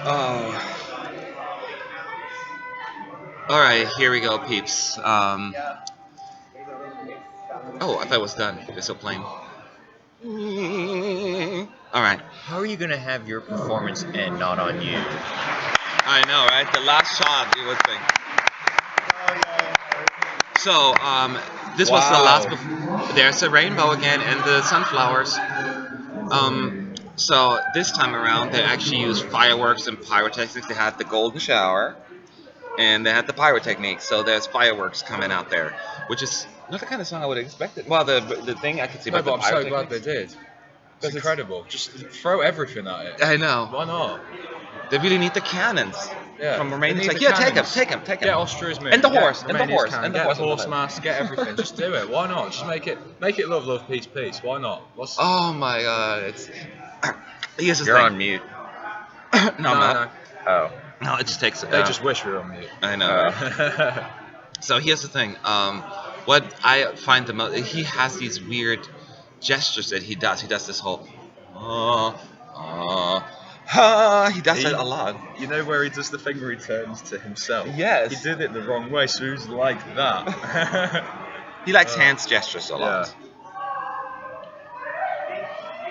Oh. Alright, here we go, peeps. Oh, I thought it was done. They're still playing. Alright.
How are you going to have your performance end not on you?
I know, right? The last shot, you would think. So, this was the last. There's a rainbow again and the sunflowers. So this time around, they actually used fireworks and pyrotechnics. They had the golden shower, and they had the pyrotechnics. So there's fireworks coming out there, which is not the kind of song I would have expected. Well, the thing I could see
No,
about
but I'm
the
so glad they did. It's incredible. Just throw everything at it.
I know.
Why not?
They really need the cannons.
Yeah.
From Romania,
They
it's
need
like,
the
yeah, take
cannons.
him.
Get Austria's men.
And the
Get
horse, and the
Romania's
horse,
cannon,
and the
get
horse.
the horse mask, get everything. Just do it. Why not? Just make it love, peace, peace. Why not?
Oh my God, it's. Here's the
You're
thing.
on mute.
No, I'm not.
Oh.
No, it just takes.
They just wish we were on mute.
I know. So here's the thing. What I find the most, he has these weird gestures that he does. He does this whole, he does it a lot.
You know where he does the thing where he turns to himself?
Yes.
He did it the wrong way, so he's like that.
He likes hands gestures a lot.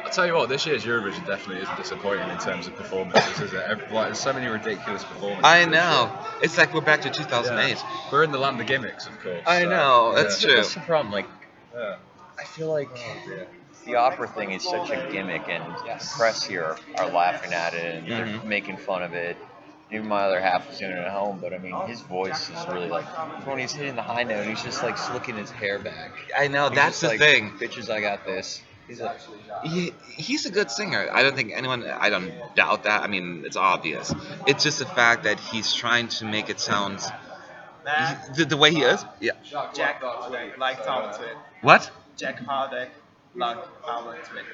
I tell you what, this year's Eurovision definitely is disappointing in terms of performances, is it? Like, there's so many ridiculous performances.
I
this
know.
year.
It's like we're back to 2008.
Yeah. We're in the land of gimmicks, of course.
I
so,
know.
yeah.
That's true.
That's the problem. Like,
Yeah.
I feel like the opera thing is such a gimmick, and press here are laughing at it and they're making fun of it. Even my other half was doing it at home, but I mean, his voice is really like when he's hitting the high note, he's just like slicking his hair back.
I know.
He's
That's
just
the
like,
thing.
Bitches, I got this.
He's a good singer. I don't think anyone. I don't doubt that. I mean, it's obvious. It's just the fact that he's trying to make it sound the way he is. Yeah.
Jack liked our tweet.
What?
Jack Hardek liked our tweet.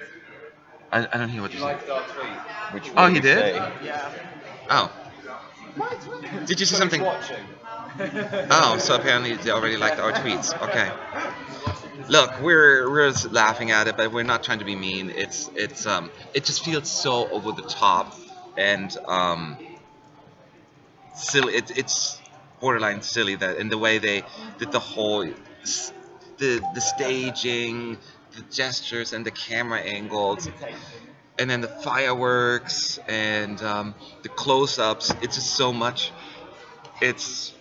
I don't hear what you said.
Which
Oh,
what
he
you
did?
say?
Yeah.
Oh. Did you see something? Oh, so apparently they already liked our tweets. Okay. Look, we're just laughing at it, but we're not trying to be mean. It just feels so over the top and silly. It's borderline silly that in the way they did the whole the staging, the gestures, and the camera angles, and then the fireworks and the close-ups. It's just so much. It's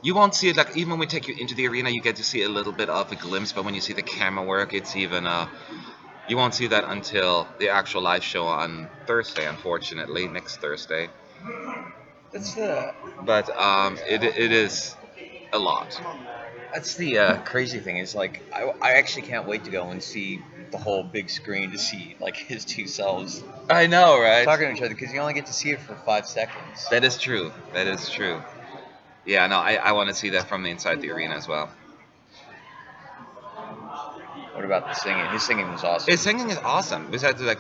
You won't see it like even when we take you into the arena, you get to see a little bit of a glimpse. But when you see the camera work, it's even you won't see that until the actual live show on Thursday. Unfortunately, next Thursday.
That's the
But it is a lot.
crazy thing is like I actually can't wait to go and see the whole big screen to see like his two selves
I know, right?
talking to each other because you only get to see it for 5 seconds.
That is true. That is true. Yeah, no, I want to see that from the inside the arena as well.
What about the singing? His singing was awesome.
His singing is awesome. Besides, like,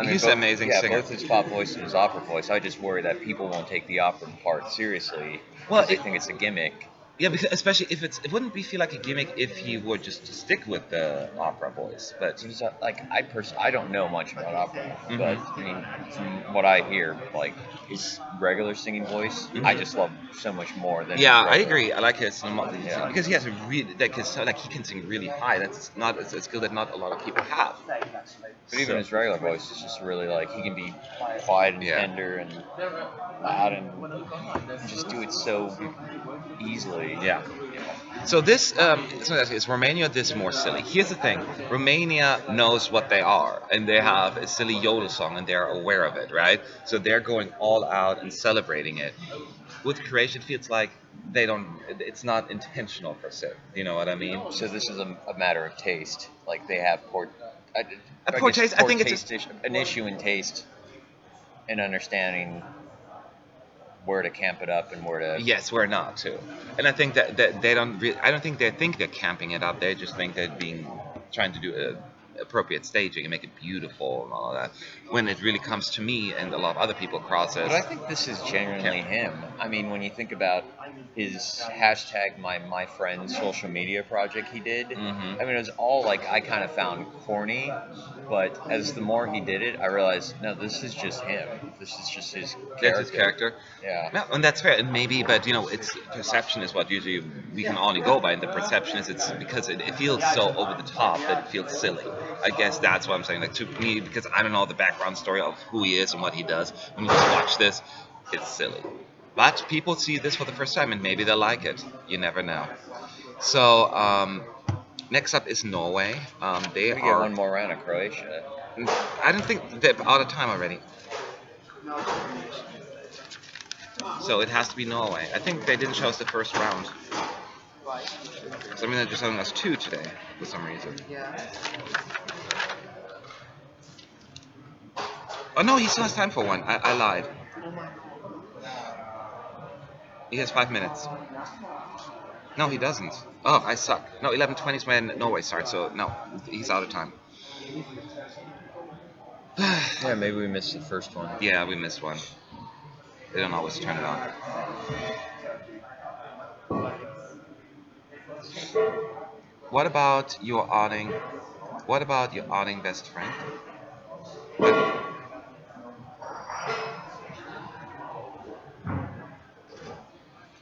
he's an amazing
yeah,
singer.
both his pop voice and his opera voice. I just worry that people won't take the opera part seriously
Well,
because they think it's a gimmick.
Yeah, because especially if it wouldn't be feel like a gimmick if he would just stick with the opera voice. But
He's like I don't know much about opera,
Mhm.
but I mean from what I hear, like his regular singing voice, I just love so much more than.
yeah,
his
I
regular.
agree. I like his
Yeah.
because he has a really like he can sing really high. That's not a skill that not a lot of people have.
But even
So-
his regular voice is just really like he can be quiet and
Yeah.
tender and loud and just do it so easily.
Yeah. So this is Romania. This more silly. Here's the thing: Romania knows what they are, and they have a silly yodel song, and they're aware of it, right? So they're going all out and celebrating it. With Croatia, it feels like they don't. It's not intentional per se. You know what I mean?
So this is a matter of taste. Like they have poor.
Poor taste. I think it's
an issue in taste and understanding where to camp it up and where to.
Yes, we're not too. And I think that they don't. I don't think they think they're camping it up. They just think they're trying to do appropriate staging and make it beautiful and all that. When it really comes to me and a lot of other people across it.
But I think this is genuinely him. I mean, when you think about his hashtag my friend social media project he did,
Mhm.
I mean, it was all like I kind of found corny, but as the more he did it, I realized no, this is just him. This is just his character.
That's his character.
Yeah.
No, and that's fair. And maybe, but it's perception is what usually we can only go by. And the perception is it's because it feels so over the top that it feels silly. I guess that's what I'm saying. Like to me, because I don't know the background story of who he is and what he does. When you just watch this, it's silly. But people see this for the first time and maybe they'll like it. You never know. So next up is Norway. They
We get
are.
one more round of Croatia.
I don't think they're out of time already. So it has to be Norway. I think they didn't show us the first round. So I mean, they're just showing us 2 today for some reason. Oh no, he still has time for one. I lied. He has 5 minutes. No, he doesn't. Oh, I suck. No, 11:20 is when Norway starts. So no, he's out of time.
Yeah, maybe we missed the first one.
Yeah, we missed one. They don't always turn it on. What about your outing? What about your outing best friend?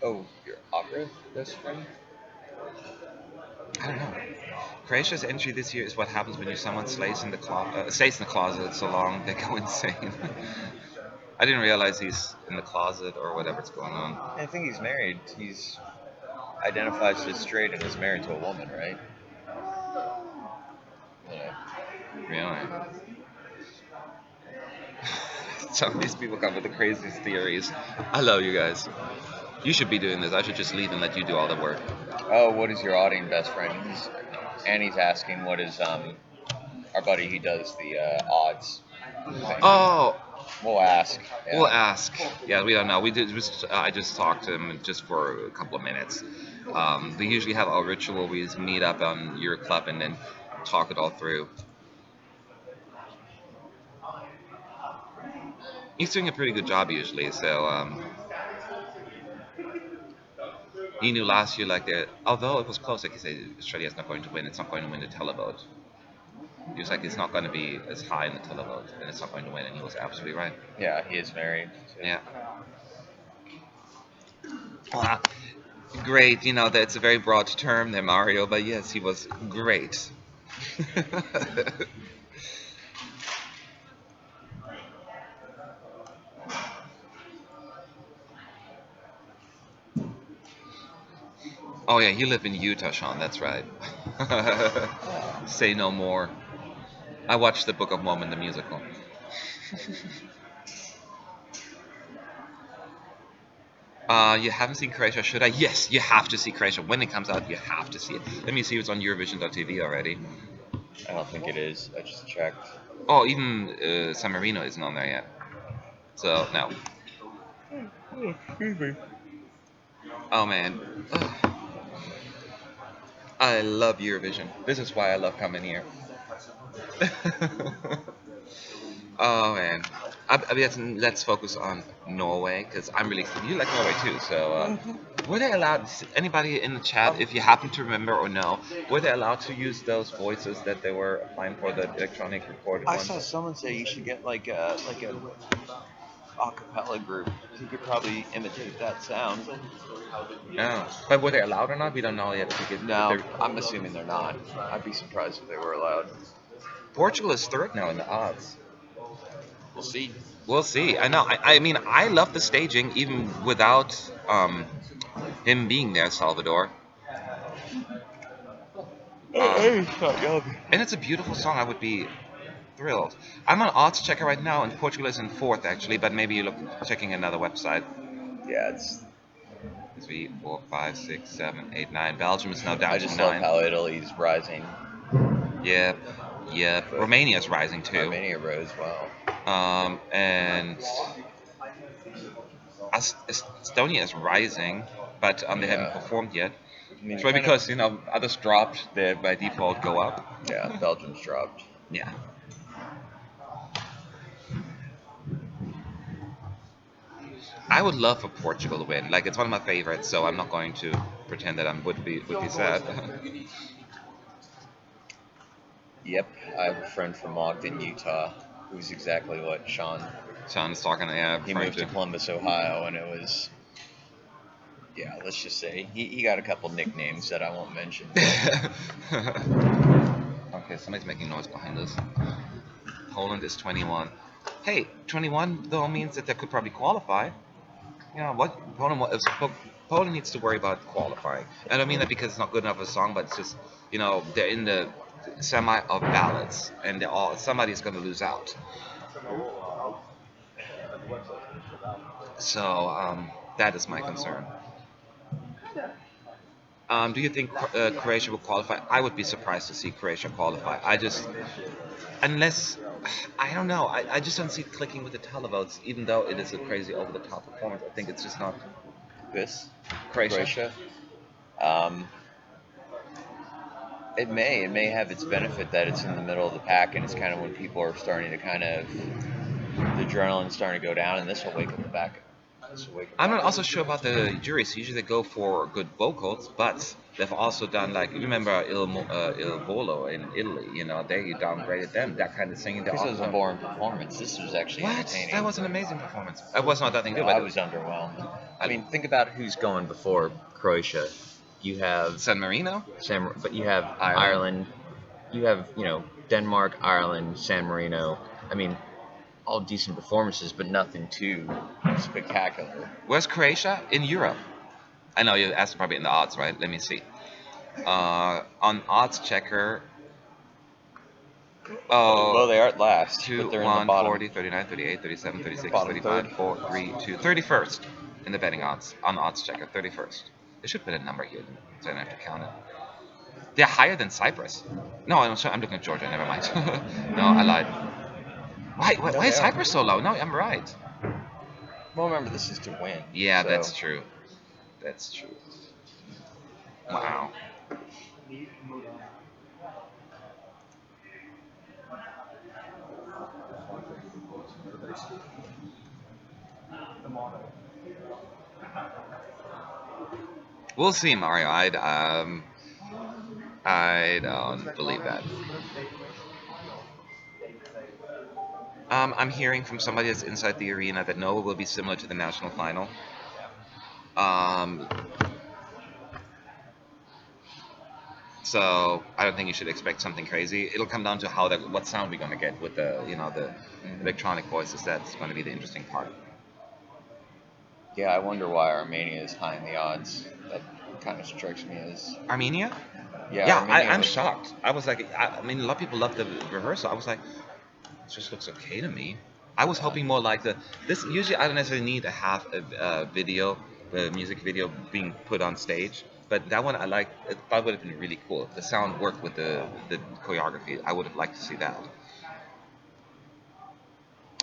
Oh, your opera best friend?
I don't know. Croatia's entry this year is what happens when someone stays in the closet so long they go insane. I didn't realize he's in the closet or whatever's going on.
I think he's married. He's identifies as straight and is married to a woman, right? Yeah.
Really? Some of these people come with the craziest theories. I love you guys. You should be doing this. I should just leave and let you do all the work.
Oh, what is your auditing best friend? Annie's asking what is our buddy. He does the odds. Thing.
Oh,
We'll ask. Yeah.
we'll ask. Yeah, we don't know. We did. I just talked to him just for a couple of minutes. We usually have our ritual. We just meet up on your club and then talk it all through. He's doing a pretty good job usually. So he knew last year, like that. Although it was close, like he said, Australia's not going to win. It's not going to win the televote. He was like, it's not going to be as high in the televote, and it's not going to win. And he was absolutely right.
Yeah, he is married. So.
Yeah. Great. You know, that's a very broad term there, Mario. But yes, he was great. Oh yeah, you live in Utah, Sean. That's right. Say no more. I watched the Book of Mormon, the musical. You haven't seen Croatia, should I? Yes, you have to see Croatia. When it comes out, you have to see it. Let me see if it's on Eurovision.tv already.
I don't think it is. I just checked.
Oh, even San Marino isn't on there yet. So, no. Oh, man. Ugh. I love Eurovision. This is why I love coming here. Oh, man. Let's focus on Norway, because I'm really... You like Norway, too, so... Were they allowed... Anybody in the chat, if you happen to remember or know, were they allowed to use those voices that they were applying for the electronic recorded
I
ones?
saw someone say you should get like a acapella group. You could probably imitate that sound.
No. But were they allowed or not? We don't know yet.
No, I'm assuming they're not. I'd be surprised if they were allowed.
Portugal is third now in the odds.
We'll see.
We'll see. I know. I mean, I love the staging even without him being there, Salvador. And it's a beautiful song. I would be thrilled. I'm on odds checker right now, and Portugal is in fourth actually. But maybe you're checking another website.
Yeah, it's
3, 4, 5, 6, 7, 8, 9. Belgium is now down
I
to
just
9.
love how Italy's rising.
Yep. Romania's rising too.
Romania rose well.
And Estonia is rising, but they haven't performed yet. It's right because others dropped, they by default go up.
Yeah, Belgium's dropped.
Yeah. I would love for Portugal to win. Like, it's one of my favorites, so I'm not going to pretend that I would be sad.
Yep, I have a friend from Ogden, Utah, who's exactly what Sean
is talking. Yeah,
he moved to Columbus, Ohio, and it was. Yeah, let's just say he got a couple nicknames that I won't mention.
Okay, somebody's making noise behind us. Poland is 21. Hey, 21 though means that they could probably qualify. You know what? Poland needs to worry about qualifying. I don't mean that because it's not good enough of a song, but it's just they're in the semi of ballots, and somebody's going to lose out. So that is my concern. Do you think Croatia will qualify? I would be surprised to see Croatia qualify. Unless, I don't know. I just don't see it clicking with the televotes, even though it is a crazy over-the-top performance. I think it's just not.
This?
Croatia?
It may have its benefit that it's in the middle of the pack, and it's kind of when people are starting to the adrenaline's starting to go down, and this will wake up the back.
I'm not also sure about the juries. Usually they go for good vocals, but they've also done, like, remember Il Volo in Italy, they downgraded them, that kind of singing.
This was a boring performance. This was actually entertaining.
That was an amazing performance. It was not nothing good.
I was underwhelmed. I mean, think about who's going before Croatia. You have
San Marino,
but you have Ireland, you have, Denmark, Ireland, San Marino. I mean, all decent performances, but nothing too spectacular.
Where's Croatia? In Europe. I know you asked probably in the odds, right? Let me see. On odds checker,
Well, they are at last,
2,
but they're in the
1,
bottom.
40, 39, 38, 37, 36,
Bottom
35,
third.
4, 3, 2, 31st in the betting odds on odds checker. 31st. They should put a number here so I don't have to count it. They're higher than Cyprus. No, I'm looking at Georgia. Never mind. No, I lied. Why is Cyprus so low? No, I'm right.
Well, remember, this is to win.
Yeah,
so.
that's true. That's true. Wow. We'll see, Mario. I don't believe that. I'm hearing from somebody that's inside the arena that Noah will be similar to the national final. So I don't think you should expect something crazy. It'll come down to what sound we're gonna get with the electronic voices. That's going to be the interesting part.
Yeah, I wonder why Armenia is high in the odds. That kind of strikes me as.
Armenia?
Yeah, Armenia
I'm
was-
shocked. I was like, I mean, a lot of people love the rehearsal. I was like, it just looks okay to me. I was hoping more like this. Usually, I don't necessarily need to have a video, a music video being put on stage. But that one, I thought would have been really cool. If the sound worked with the choreography. I would have liked to see that.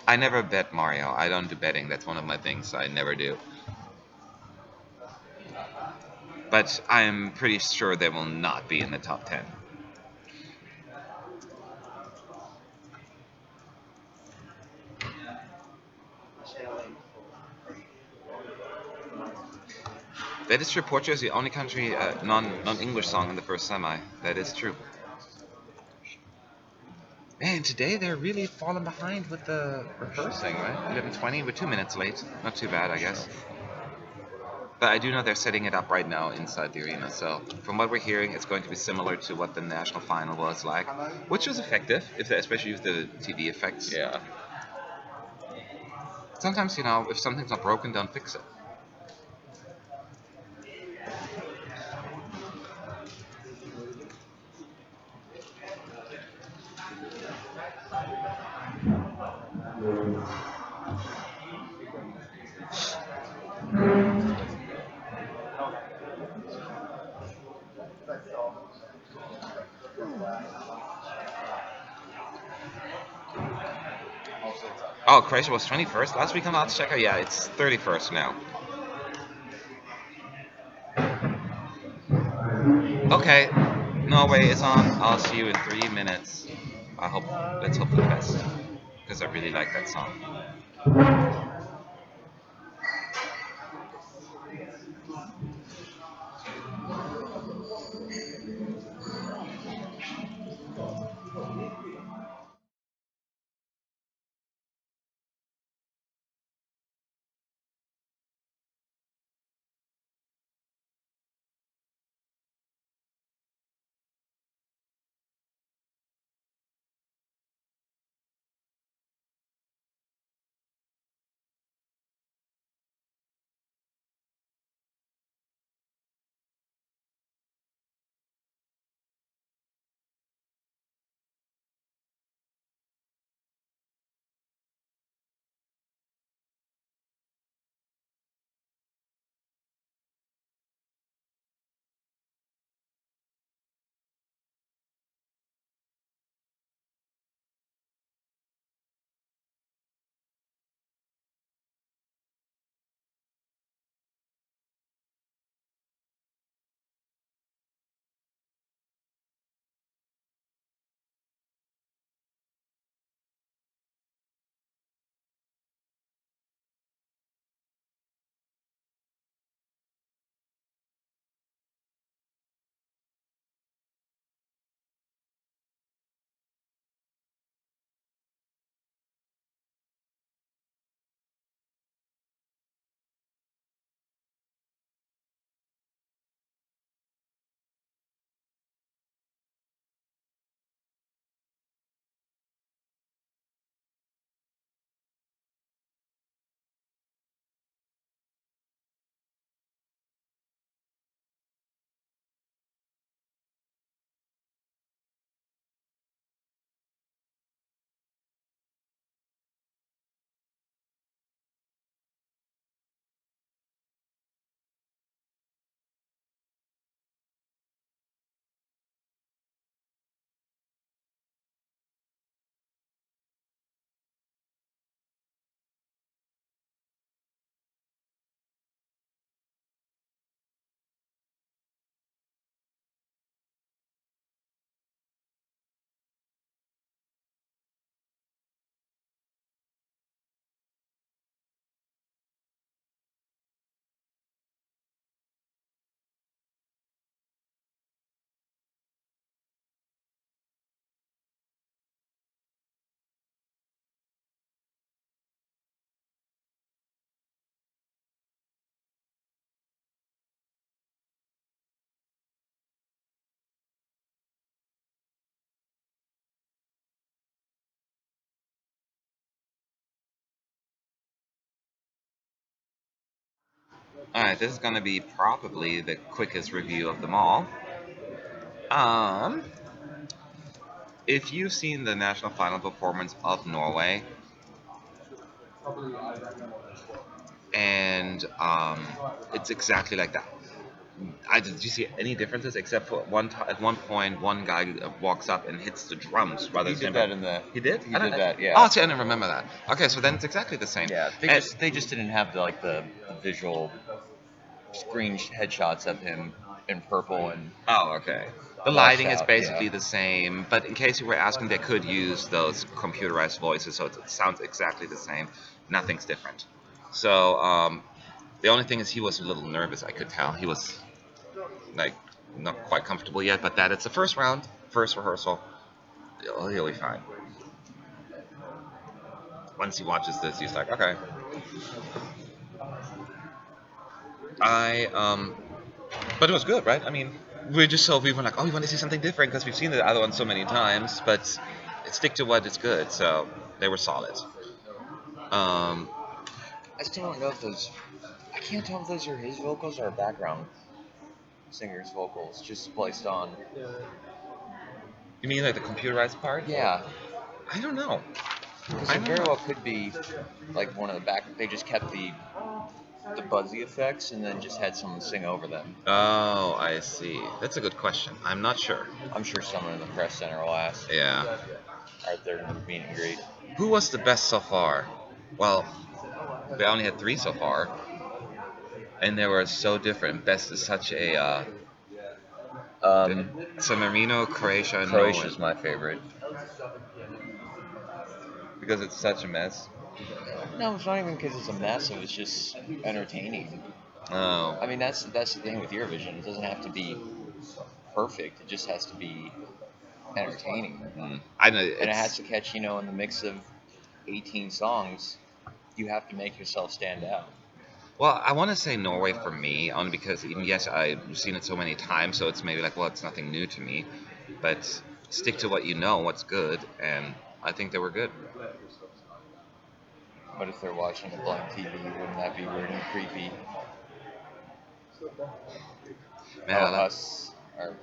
I never bet Mario. I don't do betting. That's one of my things. I never do. But I'm pretty sure they will not be in the top 10. That is true. Portugal is the only country non-English song in the first semi. That is true. Man, today they're really falling behind with the rehearsing, right? 11:20. We're 2 minutes late. Not too bad, I guess. But I do know they're setting it up right now inside the arena. So from what we're hearing, it's going to be similar to what the national final was like, which was effective, especially with the TV effects.
Yeah.
Sometimes, if something's not broken, don't fix it. Oh, Croatia was 21st last week on Odds Checker? Yeah, it's 31st now. Okay, Norway is on. I'll see you in 3 minutes. Let's hope for the best, because I really like that song. Alright, this is gonna be probably the quickest review of them all. Um, if you've seen the national final performance of Norway, and it's exactly like that. Did you see any differences except for at one point one guy walks up and hits the drums rather
He
than
did that in the.
he did
He did that,
Oh,
yeah.
see, I didn't remember that. Okay, so then it's exactly the same.
Yeah,
And-
they just didn't have the visual screen headshots of him in purple and
Oh, okay. The
washed
lighting is
out,
basically
yeah.
the same, but in case you were asking, they could use those computerized voices, so it sounds exactly the same. Nothing's different. So the only thing is he was a little nervous. I could tell he was like not quite comfortable yet. But that it's the first round, first rehearsal. He'll be fine. Once he watches this, he's like, okay. But it was good, right? I mean, we were like, oh, we want to see something different because we've seen the other one so many times, but stick to what is good. So they were solid. Um,
I still don't know if those. I can't tell if those are his vocals or background singer's vocals just spliced on.
you mean like the computerized part?
Yeah,
I don't know.
because
I
it
don't
very
know.
well could be like one of the back. They just kept the buzzy effects and then just had someone sing over them.
Oh, I see. That's a good question. I'm not sure.
I'm sure someone in the press center will ask.
Yeah.
Right there in the meet and greet.
Who was the best so far? Well, we only had 3 so far, and they were so different. Best is such a so Marino, Croatia, and
Croatia's
Norway,
my favorite.
because it's such a mess.
No, it's not even because it's a mess. It was just entertaining.
Oh,
I mean, that's the thing with Eurovision. It doesn't have to be perfect. It just has to be entertaining.
I know.
And it has
It's,
to catch, in the mix of 18 songs, you have to make yourself stand out.
well, I want to say Norway for me, only because yes, I've seen it so many times, so it's maybe like, well, it's nothing new to me, but stick to what you know, what's good, and I think they were good.
But if they're watching a blank TV, wouldn't that be weird and creepy?
Man,
Oh,
I love-
us. Or,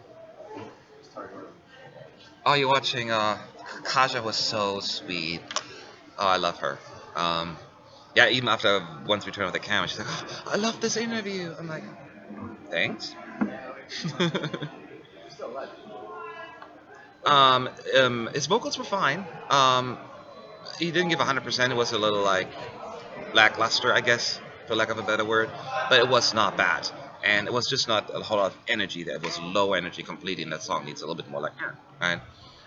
Oh, you're watching. Kaja was so sweet. Oh, I love her. Yeah, even after once we turned off the camera, she's like, oh, I love this interview. I'm like, thanks. His vocals were fine. He didn't give 100%. It was a little like lackluster, I guess, for lack of a better word. But it was not bad, and it was just not a whole lot of energy there. It was low energy completely, and that song needs a little bit more like, right?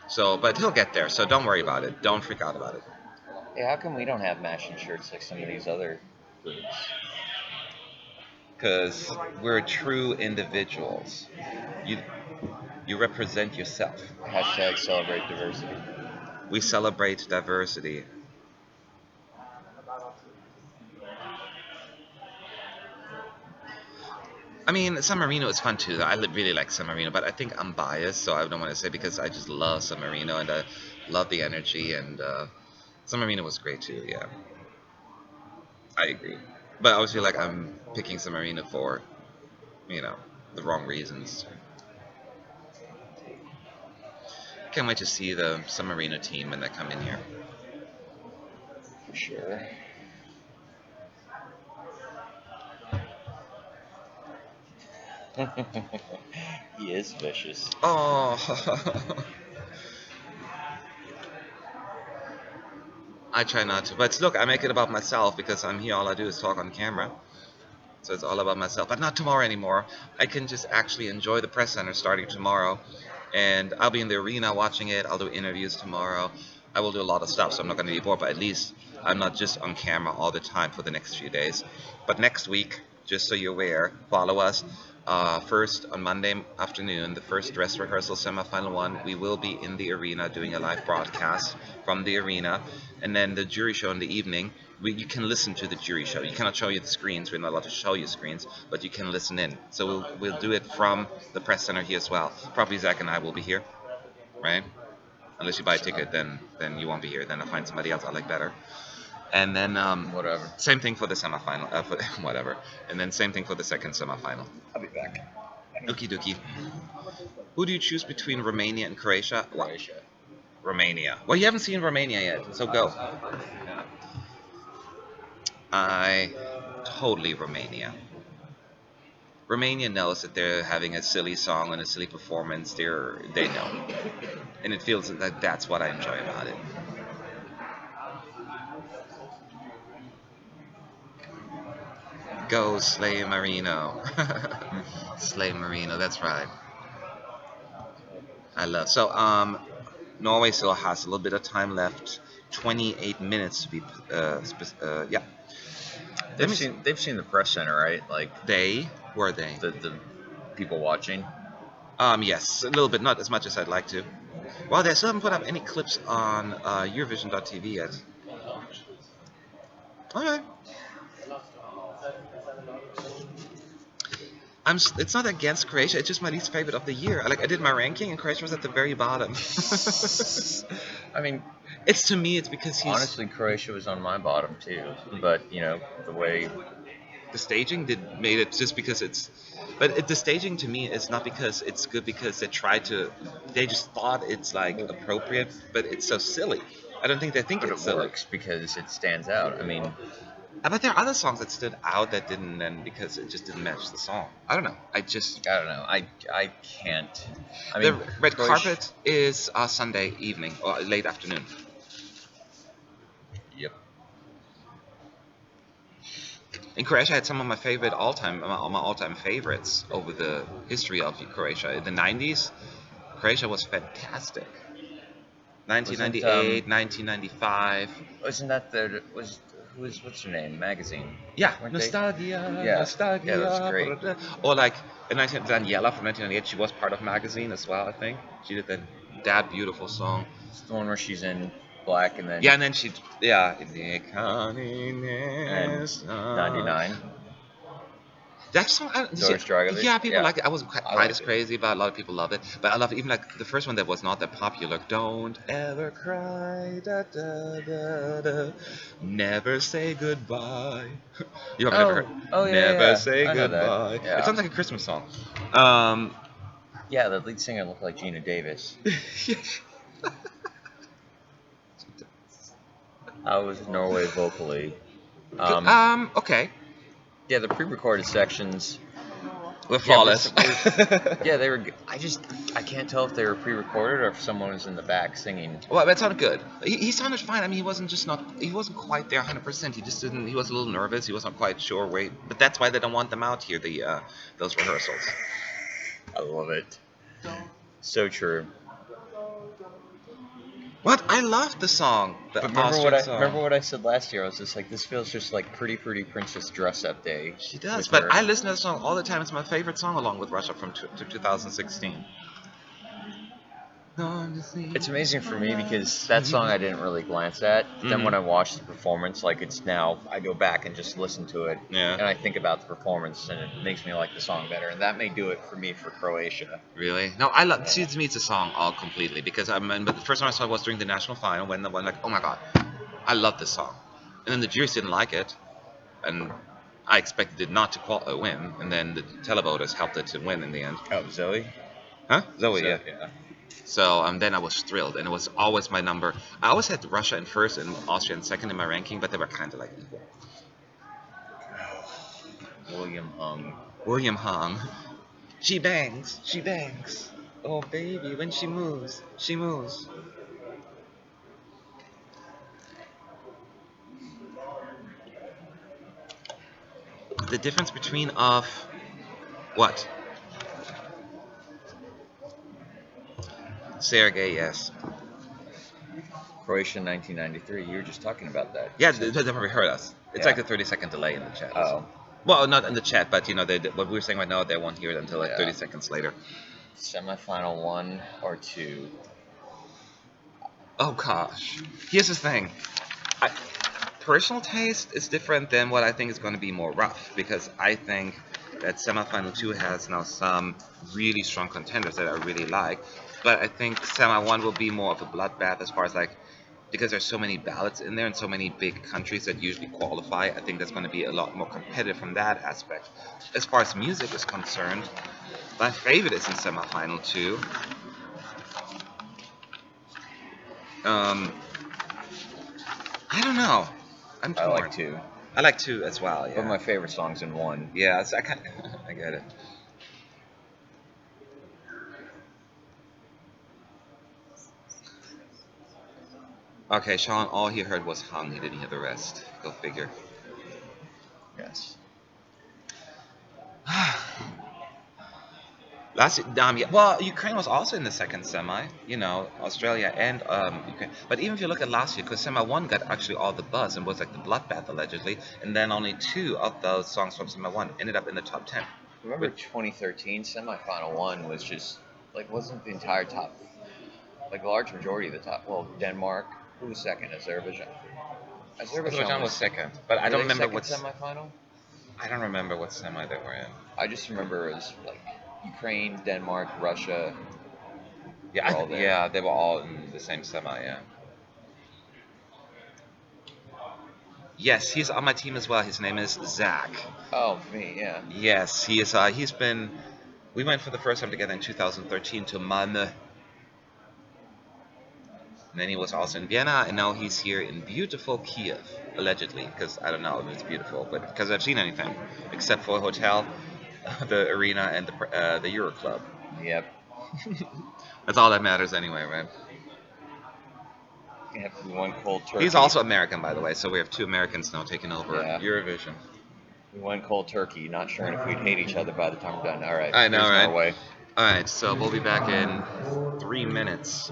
So, but he'll get there. So don't worry about it. Don't freak out about it.
hey, how come we don't have matching shirts like some of these other groups?
Because we're true individuals. You you represent yourself.
Hashtag celebrate diversity.
We celebrate diversity. I mean, San Marino is fun too. I really like San Marino, but I think I'm biased, so I don't want to say because I just love San Marino and I love the energy, and San Marino was great too. Yeah, I agree. But obviously, like I'm picking San Marino for, you know, the wrong reasons. Can't wait to see the San Marino team when they come in here.
For sure. He is vicious.
Oh. I try not to, but look, I make it about myself because I'm here. All I do is talk on camera, so it's all about myself. But not tomorrow anymore. I can just actually enjoy the press center starting tomorrow, and I'll be in the arena watching it. I'll do interviews tomorrow. I will do a lot of stuff, so I'm not going to be bored. But at least I'm not just on camera all the time for the next few days. But next week, just so you're aware, follow us. First, on Monday afternoon, the first dress rehearsal semifinal one, we will be in the arena doing a live broadcast from the arena. And then the jury show in the evening, you can listen to the jury show. You cannot show you the screens. We're not allowed to show you screens, but you can listen in. So we'll do it from the press center here as well. Probably Zach and I will be here, right? Unless you buy a ticket, then you won't be here. Then I'll find somebody else I like better. And then
Whatever.
same thing for the semifinal. Whatever. And then same thing for the second semifinal.
I'll be back.
Okie dokie. Who do you choose between Romania and Croatia? Well,
Croatia.
Romania. Well, you haven't seen Romania yet, so go. I totally Romania. Romania knows that they're having a silly song and a silly performance. They know, and it feels like that's what I enjoy about it. Go slay Marino. Slay Marino. That's right. I love Norway still has a little bit of time left. 28 minutes to be yeah.
They've seen the press center, right? Like
They were they.
the people watching.
Yes, a little bit, not as much as I'd like to. Well, they still haven't put up any clips on Eurovision.tv yet. Okay. It's not against Croatia. It's just my least favorite of the year. I did my ranking, and Croatia was at the very bottom.
I mean,
it's to me, it's because he's
honestly, Croatia was on my bottom too. But the way
the staging made it just because it's. But the staging to me is not because it's good, because they just thought it's like appropriate, but it's so silly. I don't think they think
but
it's
it
silly.
works because it stands out. I mean,
But there are other songs that stood out that didn't, then because it just didn't match the song. I don't know.
I don't know. I can't. I
The
mean,
red
Croatia-
carpet is Sunday evening or late afternoon.
Yep.
In Croatia, I had some of my favorite my all-time favorites over the history of Croatia. In the 90s, Croatia was fantastic. 1998, 1995.
Wasn't that what's her name? Magazine.
Yeah,
Weren't they?
Nostalgia,
Yeah.
Nostalgia.
Yeah, that's great.
Or like Daniela from 1998, she was part of Magazine as well, I think. She did that beautiful song.
It's the one where she's in black and then
Yeah, and then in the
and 99.
That song,
Doris Dragovic?
yeah, people
Yeah.
like it. I wasn't quite
liked
as
it.
crazy, but a lot of people love it. But I love even like the first one that was not that popular. Don't ever cry, da da da da. Never say goodbye. You have never heard.
Oh, yeah,
Never
yeah.
say
I know that.
goodbye.
Yeah.
It sounds like a Christmas song.
Yeah, the lead singer looked like Gina Davis. How was Norway vocally?
Okay.
Yeah, the pre-recorded sections.
We're flawless.
Yeah, they were. I can't tell if they were pre-recorded or if someone was in the back singing.
Well, that sounded good. He sounded fine. I mean, he wasn't quite there 100%. He just didn't. He was a little nervous. He wasn't quite sure. But that's why they don't want them out here. Those rehearsals.
I love it. So true.
What? I loved the song.
But remember what I said last year? I was just like, this feels just like Pretty Princess dress-up day.
She does.
with
But
her.
I listen to the song all the time. It's my favorite song, along with Russia from 2016.
It's amazing for me because that song I didn't really glance at. Then when I watched the performance, like it's now, I go back and just listen to it,
Yeah.
and I think about the performance, and it makes me like the song better. And that may do it for me for Croatia.
Really? No, I love. See, to me, it's a song all completely because but the first time I saw it was during the national final when the one like, oh my god, I love this song, and then the jurors didn't like it, and I expected it not to win, and then the televoters helped it to win in the end.
Oh, Zoe?
Huh? Zoe, yeah.
Yeah.
So then I was thrilled, and it was always my number. I always had Russia in first and Austria in second in my ranking, but they were kind of like equal. William Hung. She bangs, she bangs. Oh baby, when she moves, she moves. The difference between what? Sergey, yes.
Croatia 1993. You were just talking about that.
Yeah, they never heard us. It's
Yeah.
like a 30-second delay in the chat.
Oh.
Well, not in the chat, but what we were saying right now, they won't hear it until like
Yeah.
30 seconds later.
Semifinal 1 or 2.
Oh gosh. Here's the thing. Personal taste is different than what I think is going to be more rough, because I think that semifinal 2 has now some really strong contenders that I really like, but I think semi 1 will be more of a bloodbath as far as like because there's so many ballots in there and so many big countries that usually qualify. I think that's going to be a lot more competitive from that aspect. As far as music is concerned, my favorite is in semifinal 2. I don't know. I'm
I
torn.
like 2.
I like 2 as well. Yeah.
But my favorite song's in 1.
Yeah, I kind I get it. Okay, Sean, all he heard was hung. He didn't hear the rest. Go figure.
Yes.
Yeah, well, Ukraine was also in the second semi. Australia and Ukraine. But even if you look at last year, because semi 1 got actually all the buzz and was like the bloodbath allegedly, and then only 2 of those songs from semi 1 ended up in the top 10.
Remember 2013 semifinal 1 was just like wasn't the entire top, like a large majority of the top. Well, Denmark. Who was second? Azerbaijan.
Azerbaijan was second, but I
Were
don't
they
remember
second
what
semifinal.
I don't remember what semi they were in.
I just remember it was like Ukraine, Denmark, Russia.
Yeah,
were all there.
yeah, they were all in the same semi. Yeah. Yes, he's on my team as well. His name is Zach.
Oh, me, yeah.
Yes, he is. He's been. We went for the first time together in 2013 to Malmö. And then he was also in Vienna, and now he's here in beautiful Kiev, allegedly, because I don't know if it's beautiful, but because I've seen anything except for a hotel, the arena, and the Euro Club.
Yep.
That's all that matters anyway, right?
Yep. We went cold turkey.
He's also American, by the way, so we have 2 Americans now taking over Eurovision.
We went cold turkey, not sure if we'd hate each other by the time we're done. All right.
I know,
here's
right?
Norway.
All right, so we'll be back in 3 minutes.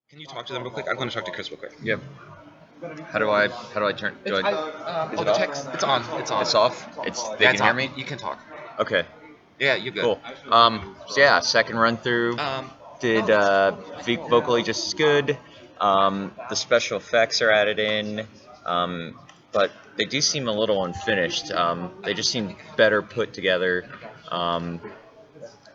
Can you talk to them real quick? I'm going to talk to Chris real quick.
Yep. How do I turn? Is it
The
off?
text. It's on. It's on.
It's off. They
Yeah,
can
it's
hear
on.
me.
You can talk.
Okay.
Yeah, you're good.
Cool. So yeah, second run through. Did vocally just as good. The special effects are added in, but they do seem a little unfinished. They just seem better put together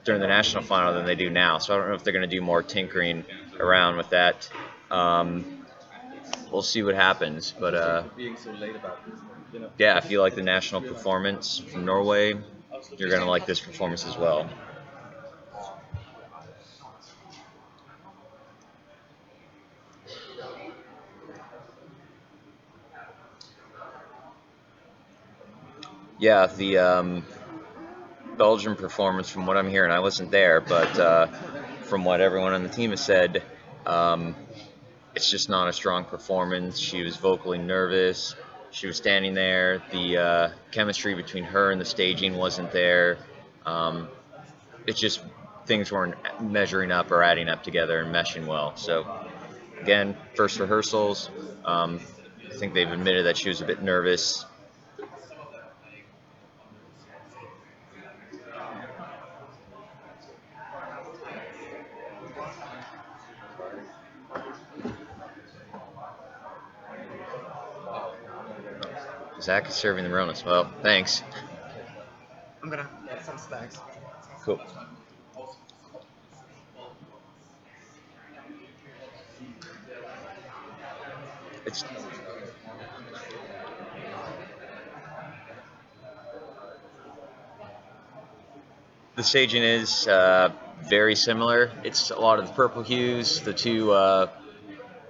during the national final than they do now. So I don't know if they're going to do more tinkering around with that. We'll see what happens. But
Being so late about this, you know.
yeah, if you like the national performance from Norway, you're going to like this performance as well. Yeah, the Belgian performance, from what I'm hearing, I wasn't there, but from what everyone on the team has said, it's just not a strong performance. She was vocally nervous. She was standing there. The chemistry between her and the staging wasn't there. It's just things weren't measuring up or adding up together and meshing well. So again, first rehearsals. I think they've admitted that she was a bit nervous. Zach is serving the Maronas. Well, thanks.
I'm gonna get some snacks.
Cool. It's the staging is very similar. It's a lot of the purple hues, the two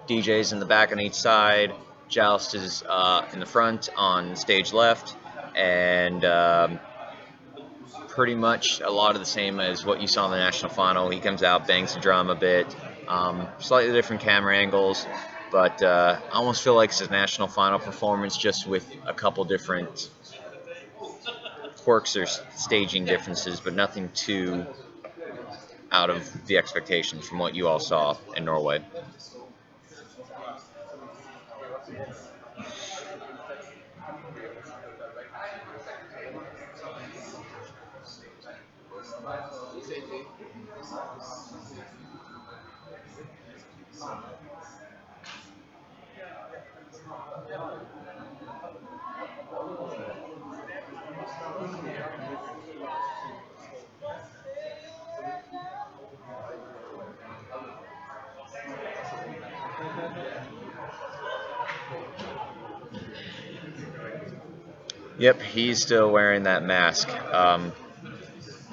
DJs in the back on each side. Joust is in the front on stage left, and pretty much a lot of the same as what you saw in the national final. He comes out, bangs the drum a bit, slightly different camera angles, but I almost feel like it's a national final performance just with a couple different quirks or staging differences, but nothing too out of the expectations from what you all saw in Norway. Yep, he's still wearing that mask.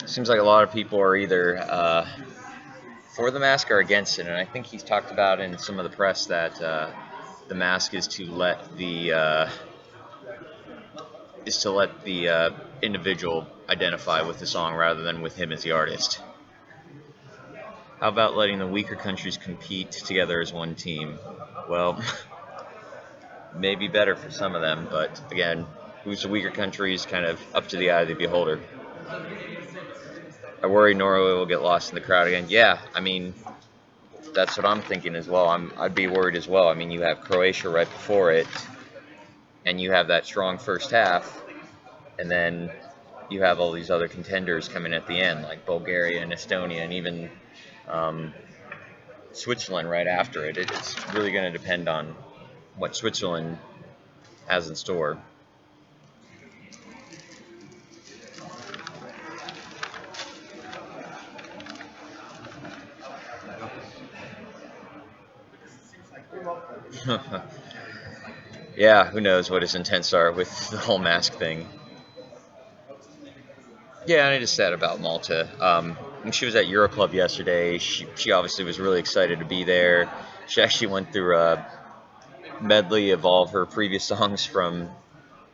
Seems like a lot of people are either for the mask or against it, and I think he's talked about in some of the press that the mask is to let the individual identify with the song rather than with him as the artist. How about letting the weaker countries compete together as one team? Well, maybe better for some of them, but again, who's the weaker country is kind of up to the eye of the beholder. I worry Norway will get lost in the crowd again. Yeah, I mean, that's what I'm thinking as well. I'd be worried as well. I mean, you have Croatia right before it, and you have that strong first half, and then you have all these other contenders coming at the end, like Bulgaria and Estonia, and even Switzerland right after it. It's really going to depend on what Switzerland has in store. Yeah, who knows what his intents are with the whole mask thing. Yeah, and I just said about Malta. When she was at Euroclub yesterday, she obviously was really excited to be there. She actually went through a medley of all of her previous songs from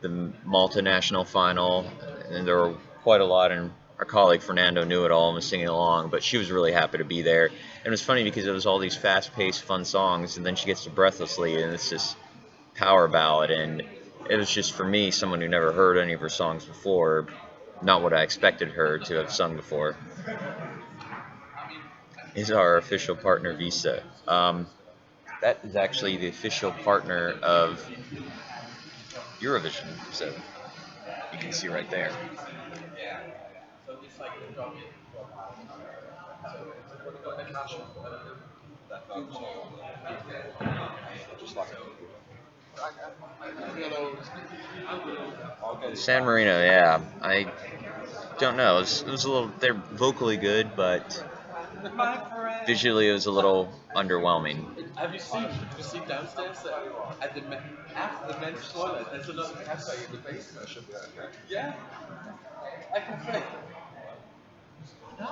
the Malta national final, and there were quite a lot, and our colleague Fernando knew it all and was singing along, but she was really happy to be there. And it was funny because it was all these fast-paced, fun songs, and then she gets to Breathlessly, and it's this power ballad, and it was just, for me, someone who never heard any of her songs before, not what I expected her to have sung before. Is our official partner Visa. That is actually the official partner of Eurovision, so you can see right there. San Marino, yeah. I don't know. It was a little. They're vocally good, but visually it was a little underwhelming.
Have you seen downstairs at after the men's toilet? There's another cafe in the basement. Yeah, I can say,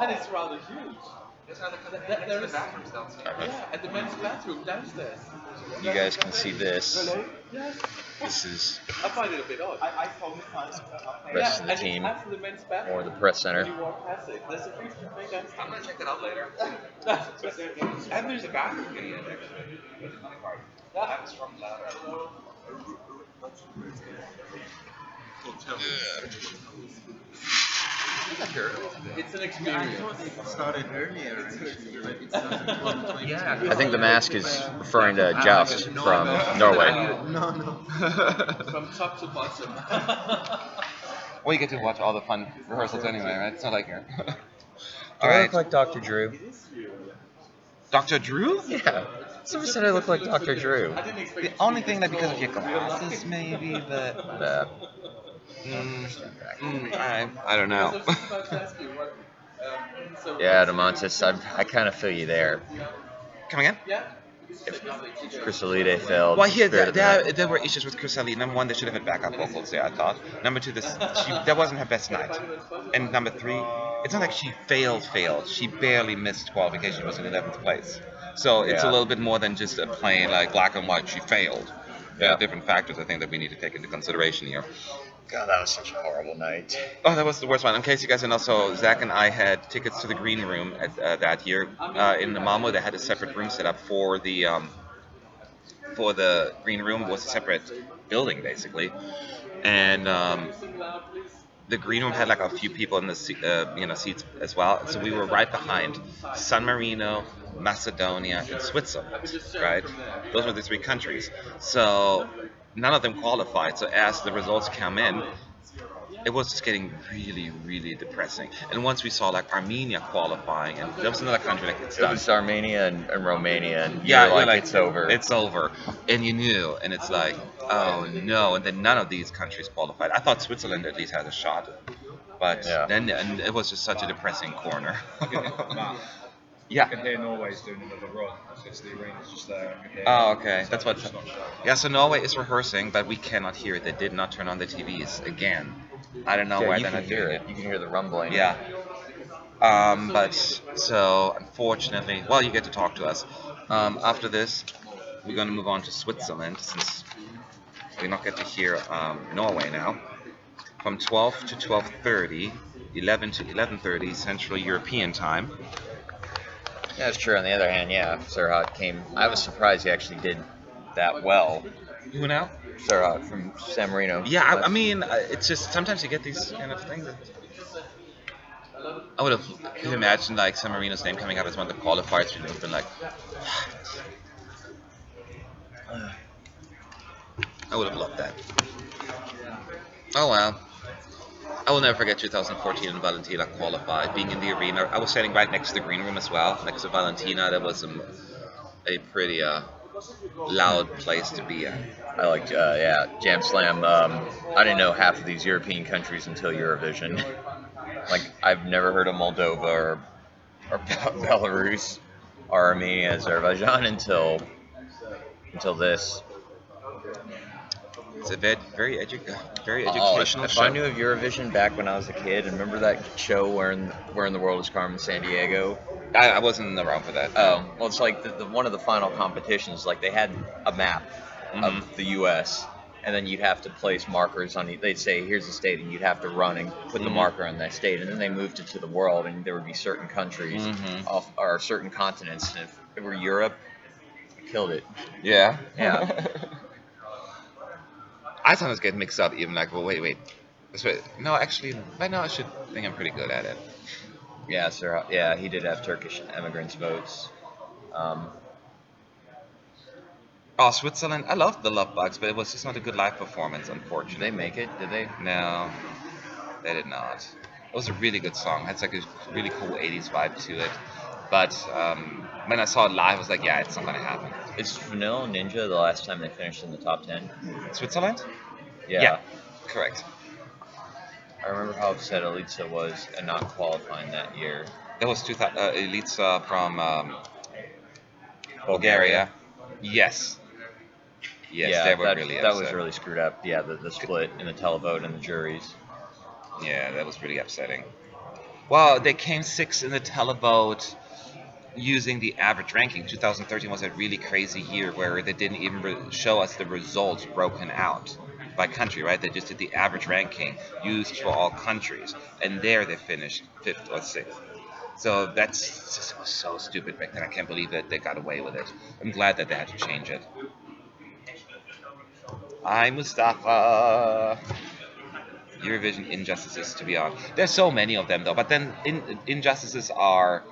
and it's rather huge. There is yeah, at the men's bathroom downstairs.
You guys can see this.
Really? Yes.
This is
I find it a bit odd.
the rest of the
and
team,
it's after the men's bathroom.
or the press center.
When you walk past it, there's a huge cafe downstairs. I'm gonna check it out later.
And there's a bathroom in it, actually. But the funny part, that was from
It's an experience.
Started earlier, actually. Like it's started 1:22.
I think the mask is referring to Joust from Norway.
No.
From top to bottom.
Well, you get to watch all the fun rehearsals anyway, right? It's not like here.
Do
All
I
right.
look like Dr. Drew?
Dr. Drew?
Yeah. Someone said I look like Dr. Drew.
The only thing that because of your glasses, maybe, but I don't know.
Yeah, Demontis, I kind of feel you there.
Come again?
If Chrysalide failed,
Well, here
Spirit of the Night-
there were issues with Chrysalie. Number one, they should have had backup vocals there, I thought. Number two, that wasn't her best night. And number three, it's not like she failed. She barely missed qualification. She was in 11th place. So it's a
Yeah.
little bit more than just a plain like black and white. She failed. There
Yeah.
are different factors I think that we need to take into consideration here.
God, that was such a horrible night.
Oh, that was the worst one. In case you guys didn't know, so Zach and I had tickets to the green room at, that year. In the Malmo, they had a separate room set up for the green room. It was a separate building, basically. And the green room had like a few people in the seats as well. So we were right behind San Marino, Macedonia, and Switzerland, right? Those were the three countries. So none of them qualified. So as the results come in, it was just getting really, really depressing. And once we saw like Armenia qualifying, and there was another country like it's
It
done.
was Armenia and Romania, and
Yeah,
you're
you're
like, it's over.
It's over, and you knew, and it's like, oh no, and then none of these countries qualified. I thought Switzerland at least had a shot, but
Yeah.
then and it was just such a depressing corner.
Matt,
Yeah.
I can hear Norway's doing another run. It's the arena's just there. I can hear
Oh,
it.
okay.
So
That's what.
it's not shut down.
Yeah. So Norway is rehearsing, but we cannot hear it. They did not turn on the TVs again. I don't know
Yeah,
why
you
they're
can
not
hear
doing
it. You can hear the rumbling.
Yeah. But so unfortunately, well, you get to talk to us. After this, we're going to move on to Switzerland since we not get to hear Norway now. From 12 to 12:30, 11 to 11:30 Central European time.
Yeah, that's true. On the other hand, yeah, Serhat came. I was surprised he actually did that well.
Who now?
Serhat from San Marino.
Yeah, I mean, it's just sometimes you get these kind of things. I would have imagined like San Marino's name coming up as one of the qualifiers. We would have been like, I would have loved that. Oh well. I will never forget 2014 when Valentina qualified. Being in the arena, I was standing right next to the green room as well, next to Valentina. That was a pretty loud place to be in.
I liked, Jam Slam. I didn't know half of these European countries until Eurovision. Like, I've never heard of Moldova or Belarus or Armenia, Azerbaijan until this.
It's a very
Oh,
educational
if
show.
I knew of Eurovision back when I was a kid, and remember that show where in the World is Carmen San Diego?
I wasn't around for that.
Oh, well, it's like the one of the final competitions. Like they had a map of the U.S. and then you'd have to place markers on it. They'd say, "Here's the state," and you'd have to run and put the marker on that state. And then they moved it to the world, and there would be certain countries off or certain continents. And if it were Europe, it killed it.
Yeah.
Yeah.
I sometimes get mixed up, even like, well, wait. No, actually, by now I should think I'm pretty good at it.
Yeah, sir. Yeah, he did have Turkish immigrants' votes.
Oh, Switzerland. I loved the Love Bugs, but it was just not a good live performance,
Did
unfortunately.
they make it? Did they?
No, they did not. It was a really good song. It had like a really cool 80s vibe to it. But when I saw it live, I was like, yeah, it's not going to happen.
Is Vanilla Ninja the last time they finished in the top 10?
Switzerland?
Yeah.
Correct.
I remember how upset Elitsa was at not qualifying that year.
That was Elitsa from Bulgaria. Yes. Yes,
yeah,
they were
that,
really
that
upset.
was really screwed up. Yeah, the split in the televote and the juries.
Yeah, that was really upsetting. Well, they came sixth in the televote using the average ranking. 2013 was a really crazy year where they didn't even show us the results broken out by country, right? They just did the average ranking used for all countries, and there they finished fifth or sixth. So that's just so stupid back then. I can't believe that they got away with it. I'm glad that they had to change it. I'm Mustafa. Eurovision injustices to be honest. There's so many of them though, but then injustices are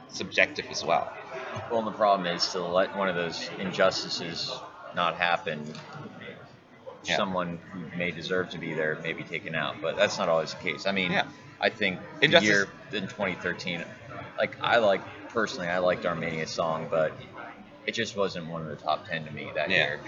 subjective as well.
Well, and the problem is to let one of those injustices not happen.
Yeah.
Someone who may deserve to be there may be taken out, but that's not always the case. I mean,
Yeah.
I think the
Injustice-
year in 2013, like personally, I liked Armenia's song, but it just wasn't one of the top 10 to me that
Yeah.
year.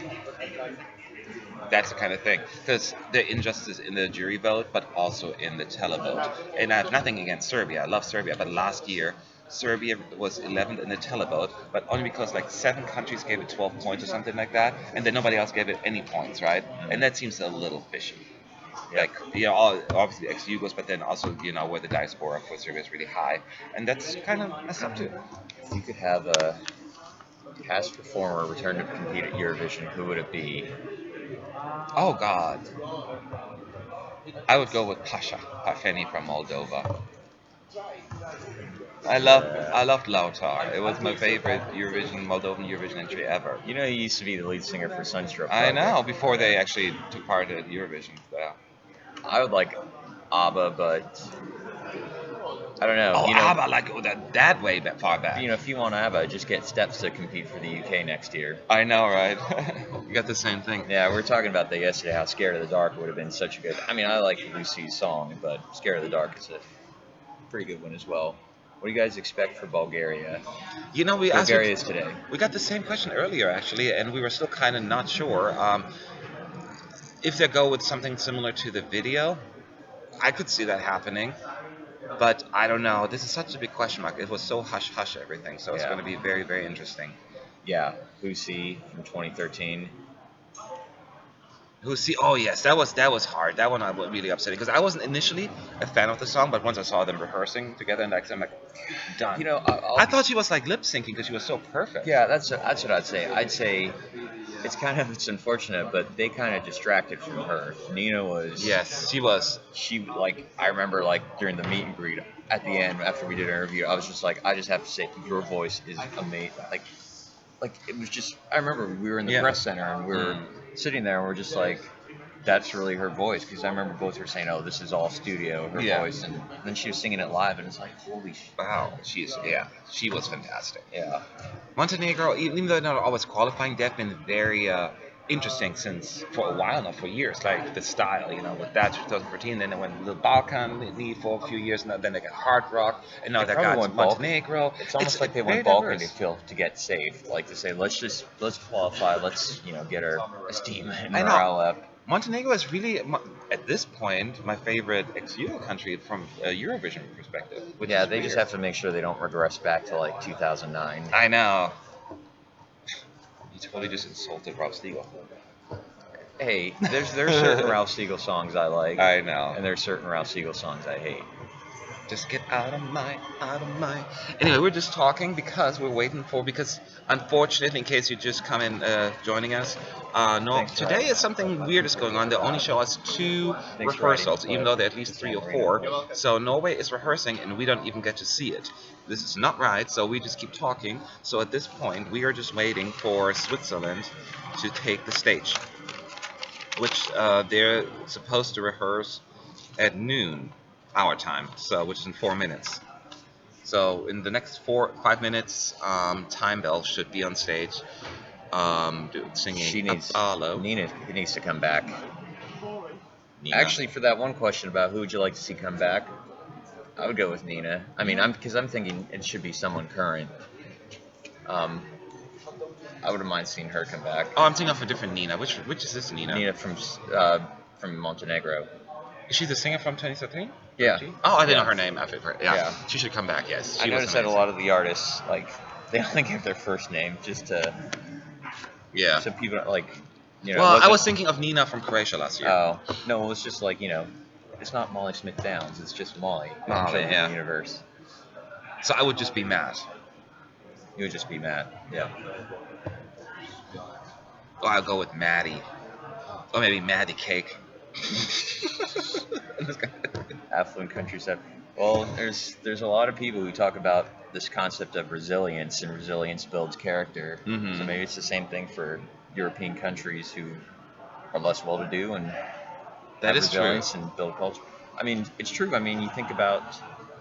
That's the kind of thing. Because the injustice in the jury vote, but also in the televote. And I have nothing against Serbia. I love Serbia. But last year, Serbia was 11th in the televote, but only because like 7 countries gave it 12 points or something like that, and then nobody else gave it any points, right? And that seems a little fishy.
Yeah.
Like, obviously ex-Yugos, but then also, where the diaspora for Serbia is really high. And that's kind of messed up too.
If you could have a past performer return to compete at Eurovision, who would it be?
Oh, God. I would go with Pasha Parfeni from Moldova. I loved Lautar. It was my favorite Moldovan Eurovision entry ever.
You know, he used to be the lead singer for Sunstroke.
I know, before they actually took part at Eurovision. Yeah.
I would like ABBA, but I don't know.
Oh, ABBA, like that way far back.
If you want ABBA, just get Steps to compete for the UK next year.
I know, right? You got the same thing.
Yeah, we were talking about that yesterday, how Scared of the Dark would have been such a good... I mean, I like Lucy's song, but Scared of the Dark is a pretty good one as well. What do you guys expect for Bulgaria?
Bulgaria's
today.
We got the same question earlier, actually, and we were still kind of not sure. If they go with something similar to the video, I could see that happening. But I don't know. This is such a big question mark. It was so hush-hush everything, so it's going to be very, very interesting.
Yeah, Lucy from 2013.
Oh yes, that was hard. That one I was really upsetting because I wasn't initially a fan of the song, but once I saw them rehearsing together, and I'm like, done. I thought she was like lip syncing because she was so perfect.
Yeah, that's what I'd say. I'd say it's unfortunate, but they kind of distracted from her. Nina was.
Yes, she was.
She I remember during the meet and greet at the end after we did an interview, I was just like, I just have to say, your voice is amazing. Like it was just. I remember we were in the press center and we were sitting there and we're just like, that's really her voice, because I remember both her saying, oh, this is all studio, her voice, and then she was singing it live and it's like, holy shit.
Wow, she was fantastic.
Yeah.
Montenegro, even though they're not always qualifying, they've been very interesting for a while now, for years, like the style, with that 2014, then they went a little Balkan need for a few years, and then they got hard rock, and now they got Montenegro.
It's almost like they went Balkan to get safe, like to say, let's qualify, let's get our esteem and morale up.
Montenegro is really, at this point, my favorite ex-Euro country from a Eurovision perspective.
They just have to make sure they don't regress back to 2009.
I know. You totally just insulted Ralph Siegel.
Hey, there's certain Ralph Siegel songs I like.
I know.
And there's certain Ralph Siegel songs I hate.
Just get out of my. Anyway, we're just talking because we're waiting because unfortunately, in case you just come in joining us, today is something weird is going on. They only show us 2 rehearsals, even though there are at least 3 or 4. So Norway is rehearsing, and we don't even get to see it. This is not right, so we just keep talking. So at this point, we are just waiting for Switzerland to take the stage, which they're supposed to rehearse at noon. Our time, which is in 4 minutes. So in the next 5 minutes, Time Bell should be on stage. Singing
She needs
Apollo.
Nina needs to come back.
Nina.
Actually, for that one question about who would you like to see come back, I would go with Nina. I mean, I'm thinking it should be someone current. I wouldn't mind seeing her come back.
Oh, I'm thinking of a different Nina. Which is this Nina?
Nina from Montenegro.
Is she the singer from 2013?
Yeah.
Oh, I didn't
Yeah.
know her name. I forgot. Yeah.
Yeah.
She should come back. Yes.
I
She was
noticed that a
amazing.
lot of the artists they only give their first name just to
Yeah.
so people like
Well, I
wasn't-
was thinking of Nina from Croatia last year.
Oh no, it was just like it's not Molly Smith Downs. It's just Molly.
Molly,
from
yeah.
the universe.
So I would just be mad.
You would just be mad. Yeah.
Or I'll go with Maddie. Or maybe Maddie Cake.
Affluent countryside. Well, there's a lot of people who talk about this concept of resilience, and resilience builds character.
Mhm.
So maybe it's the same thing for European countries who are less well-to-do and
That
have
is true.
resilience and build culture. I mean, it's true. I mean, you think about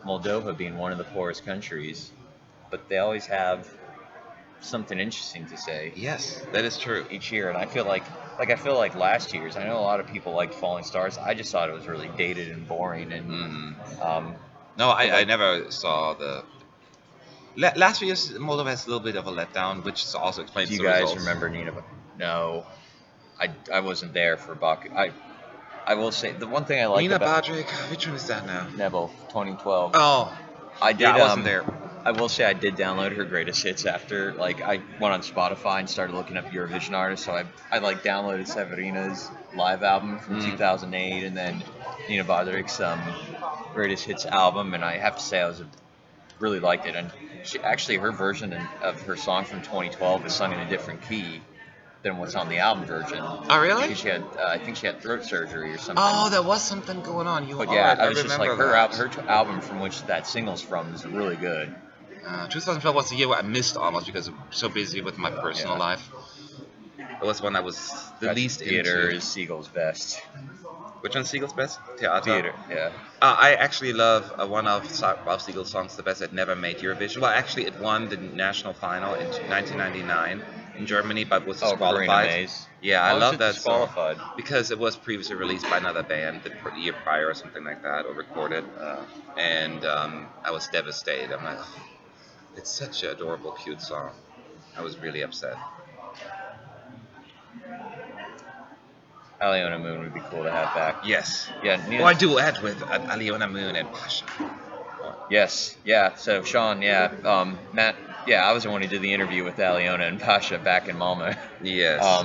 Moldova being one of the poorest countries, but they always have something interesting to say
Yes, that is true.
each year, and I feel like last year's. I know a lot of people liked Falling Stars. I just thought it was really dated and boring, and
Mhm. No, I never saw the. Last year's Moldova has a little bit of a letdown, which also explains
do you
the
guys
results.
remember Nina? No, I wasn't there for Baku. I will say the one thing I like
Nina
about
Badrick, which one is that now?
Neville 2012.
Oh,
I did.
yeah, I wasn't there.
I will say I did download her greatest hits after, like, I went on Spotify and started looking up Eurovision artists. So I like downloaded Severina's live album from 2008, and then Nina Badrick's greatest hits album. And I have to say really liked it. And her version of her song from 2012 is sung in a different key than what's on the album version.
Oh, really?
Because I think she had throat surgery or something.
Oh, there was something going on.
But yeah, I was just like
remember
her album from which that single's from is really good.
2012 was the year where I missed almost because I'm so busy with my personal life. It was when I was the least
theater
into.
is Siegel's best.
Which one's Siegel's best? Theater.
Theater, yeah.
I actually love one of Siegel's songs the best. It never made Eurovision. Well, actually, it won the national final in 1999 in Germany, but was disqualified.
Karina Mays.
Yeah,
Why
I
was
love
it
that song
disqualified?
because it was previously released by another band the year prior or something like that, or recorded, and I was devastated. I'm like, oh, it's such an adorable, cute song. I was really upset.
Aliona Moon would be cool to have back.
Yes.
Yeah.
Oh, I duet with Aliona Moon and Pasha.
Yes. Yeah. So Sean, yeah. Matt. Yeah, I was the one who did the interview with Aliona and Pasha back in Malmo.
Yes.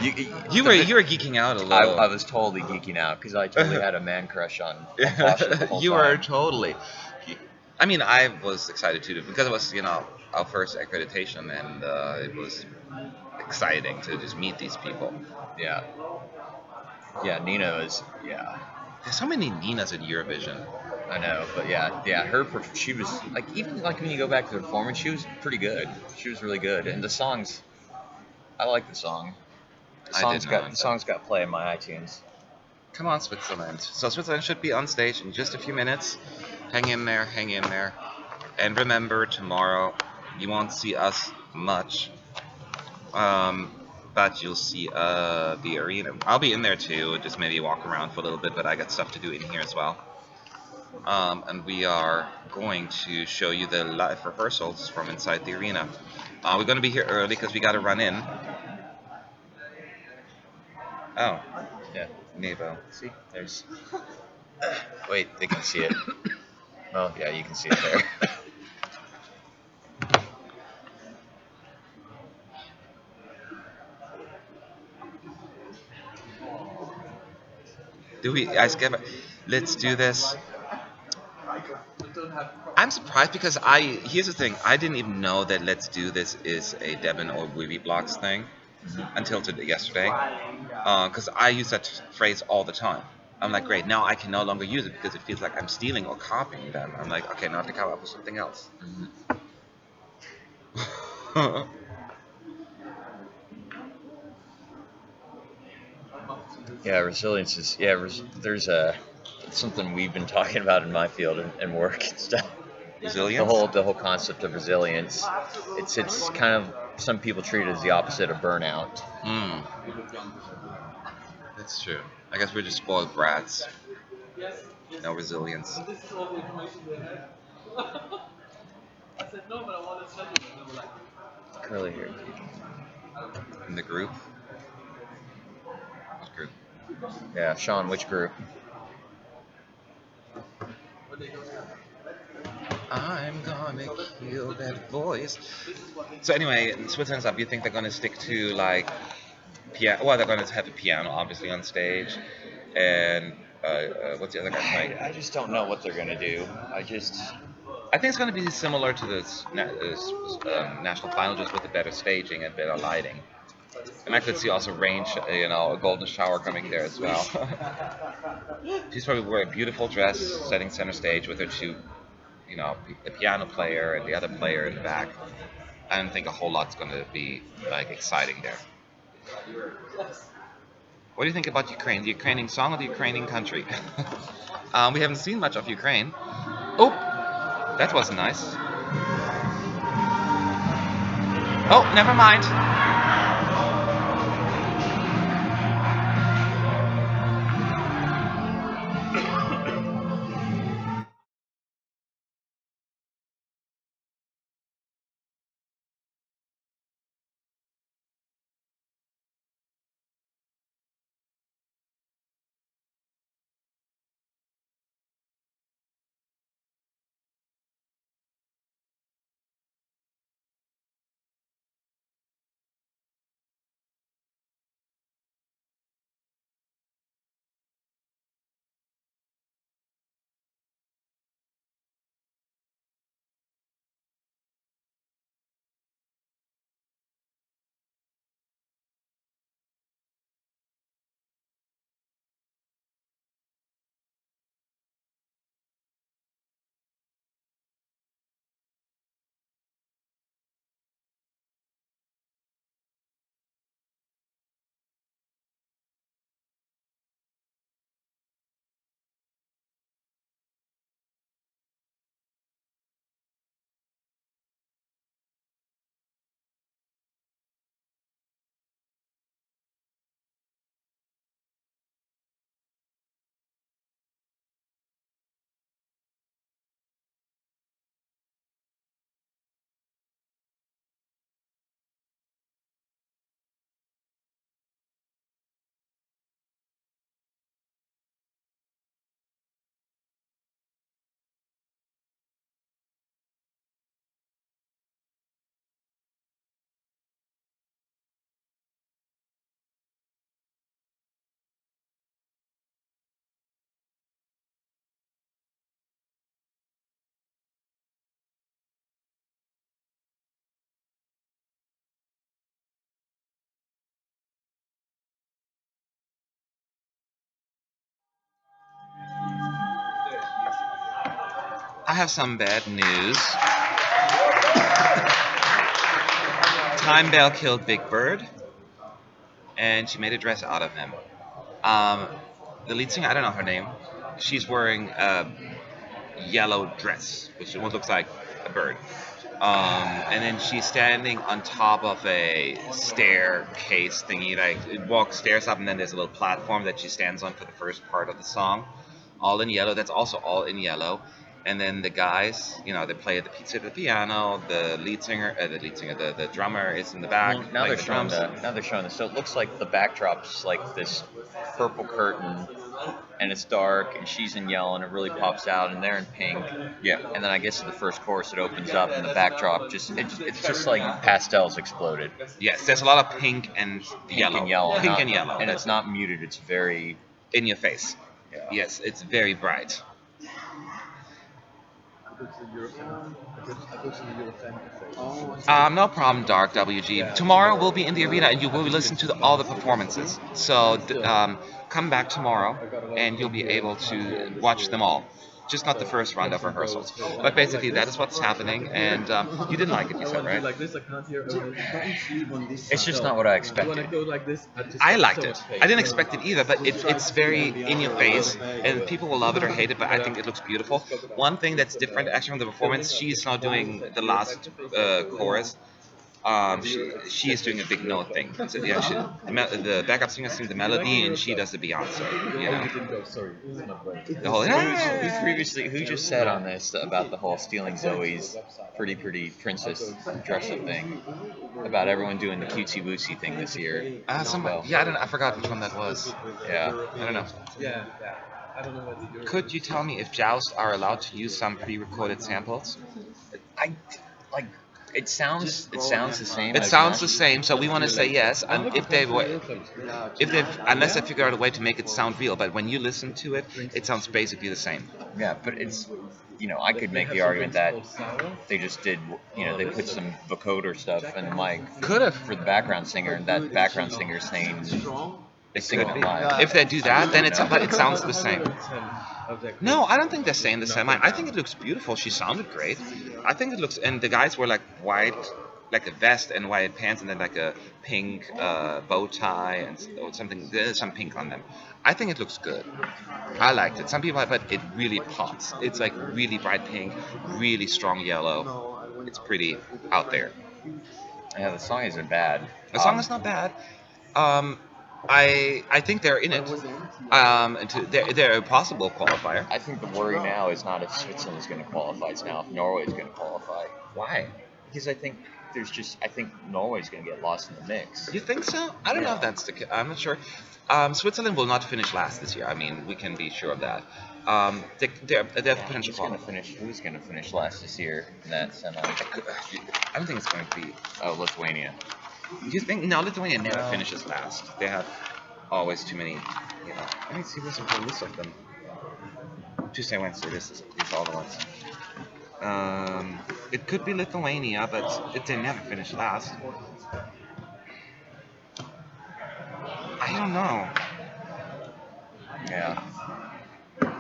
You
were geeking out a little.
I was totally geeking out because I totally had a man crush on Pasha the whole
You
time.
were totally. I mean, I was excited too because it was our first accreditation, and it was exciting to just meet these people.
Yeah. Yeah, Nina is. Yeah.
There's so many Ninas in Eurovision.
I know, but yeah, she was like, even like when you go back to the performance, she was pretty good. She was really good, and the songs, I like the song. The song's got play in my iTunes.
Come on, Switzerland. So Switzerland should be on stage in just a few minutes. Hang in there, and remember, tomorrow you won't see us much, but you'll see the arena. I'll be in there too, just maybe walk around for a little bit, but I got stuff to do in here as well. And we are going to show you the live rehearsals from inside the arena. We're going to be here early because we got to run in. Oh,
Yeah.
Nebo.
See, there's. Wait, they can see it. Well, yeah, you can see it there.
Let's do this. I'm surprised because here's the thing, I didn't even know that Let's Do This is a Devon or Weeby Blocks thing until yesterday, because I use that phrase all the time. I'm like, great, now I can no longer use it because it feels like I'm stealing or copying them. I'm like, okay, now I have to come up with something else.
Yeah, resilience is. Yeah, there's something we've been talking about in my field and work and stuff.
Resilience.
The whole concept of resilience. It's kind of, some people treat it as the opposite of burnout.
Mm, that's true. I guess we're just spoiled brats. No resilience.
This is all the information they had. I said no, but I want to tell you. And they were like,
Curly hair.
In the group. What group?
Yeah, Sean, which group?
I'm gonna kill that voice. So anyway, Switzerland's up. You think they're gonna stick to like piano? Well, they're gonna have a piano, obviously, on stage, and what's the other guy playing?
I just don't know what they're gonna do.
I think it's gonna be similar to this national final, just with a better staging and better lighting. And I could see also rain, a golden shower coming there as well. She's probably wearing a beautiful dress, setting center stage with her two, the piano player and the other player in the back. I don't think a whole lot's going to be like exciting there. What do you think about Ukraine? The Ukrainian song or the Ukrainian country? We haven't seen much of Ukraine. Oh, that wasn't nice. Oh, never mind. I have some bad news. Time Bell killed Big Bird, and she made a dress out of him. The lead singer, I don't know her name. She's wearing a yellow dress, which looks like a bird. And then she's standing on top of a staircase thingy, like it walks stairs up, and then there's a little platform that she stands on for the first part of the song, all in yellow. That's also all in yellow. And then the guys, they play at the piano. The drummer is in the back.
Well, now
playing
they're
the
showing
drums.
now they're showing this. So it looks like the backdrop's like this purple curtain, and it's dark, and she's in yellow, and it really pops out, and they're in pink.
Yeah.
And then I guess in the first chorus it opens up, and the backdrop it's just like pastels exploded.
Yes, there's a lot of pink and yellow.
And yellow.
Pink
not-
and yellow.
And it's not muted. It's very
in your face.
Yeah.
Yes, it's very bright. No problem, Dark WG. Tomorrow we'll be in the arena and you will listen to all the performances. So come back tomorrow and you'll be able to watch them all. just not the first round of rehearsals. But basically, that is what's happening, and you didn't like it, you said, right?
Like this, I can't hear.
It's just not what I expected.
Go like this.
I liked it. I didn't expect it either, but it's very in your face, and people will love it or hate it. But I think it looks beautiful. One thing that's different actually from the performance, she's now doing the last chorus. She is doing a big note thing. So, yeah, the backup singer sings the melody, and she does the Beyonce. You know,
Sorry, it's not right.
the whole.
Who just said on this about the whole stealing Zoe's pretty princess dress up thing? About everyone doing the cutesy wootsy thing this year.
Somebody, yeah, I don't know. I forgot which one that was.
Yeah.
I don't know.
Yeah. I don't know what to do.
Could you tell me if Joust are allowed to use some pre-recorded samples?
I like. It sounds the same.
It sounds the same, so we want to say yes. And if they unless they figure out a way to make it sound real, but when you listen to it, it sounds basically the same.
Yeah, but it's, I could make the argument that they just did, they put some vocoder stuff in the mic.
Could have.
For the background singer, and that background singer saying they sing it live.
If they do that, then it sounds the same. No, I don't think they're saying the same. I think it looks beautiful. She sounded great. I think it looks, and the guys were like white, like a vest and white pants, and then like a pink bow tie and something. There's some pink on them. I think it looks good. I liked it. Some people, but it really pops. It's like really bright pink, really strong yellow. It's pretty out there.
Yeah, the song isn't bad.
The song is not bad. I think they're in it. They're a possible qualifier.
I think the worry now is not if Switzerland is going to qualify, it's now if Norway is going to qualify.
Why?
Because I think Norway is going to get lost in the mix.
You think so? I don't know if that's the case. I'm not sure. Switzerland will not finish last this year. I mean, we can be sure of that. They have potential.
Who's going to finish last this year in that semi?
I don't think it's going to be.
Lithuania.
Do you think? No, Lithuania never finishes last. They have always too many. Let me see what's a whole list of them. Tuesday, Wednesday. These are all the ones. It could be Lithuania, but they never finish last. I don't know.
Yeah.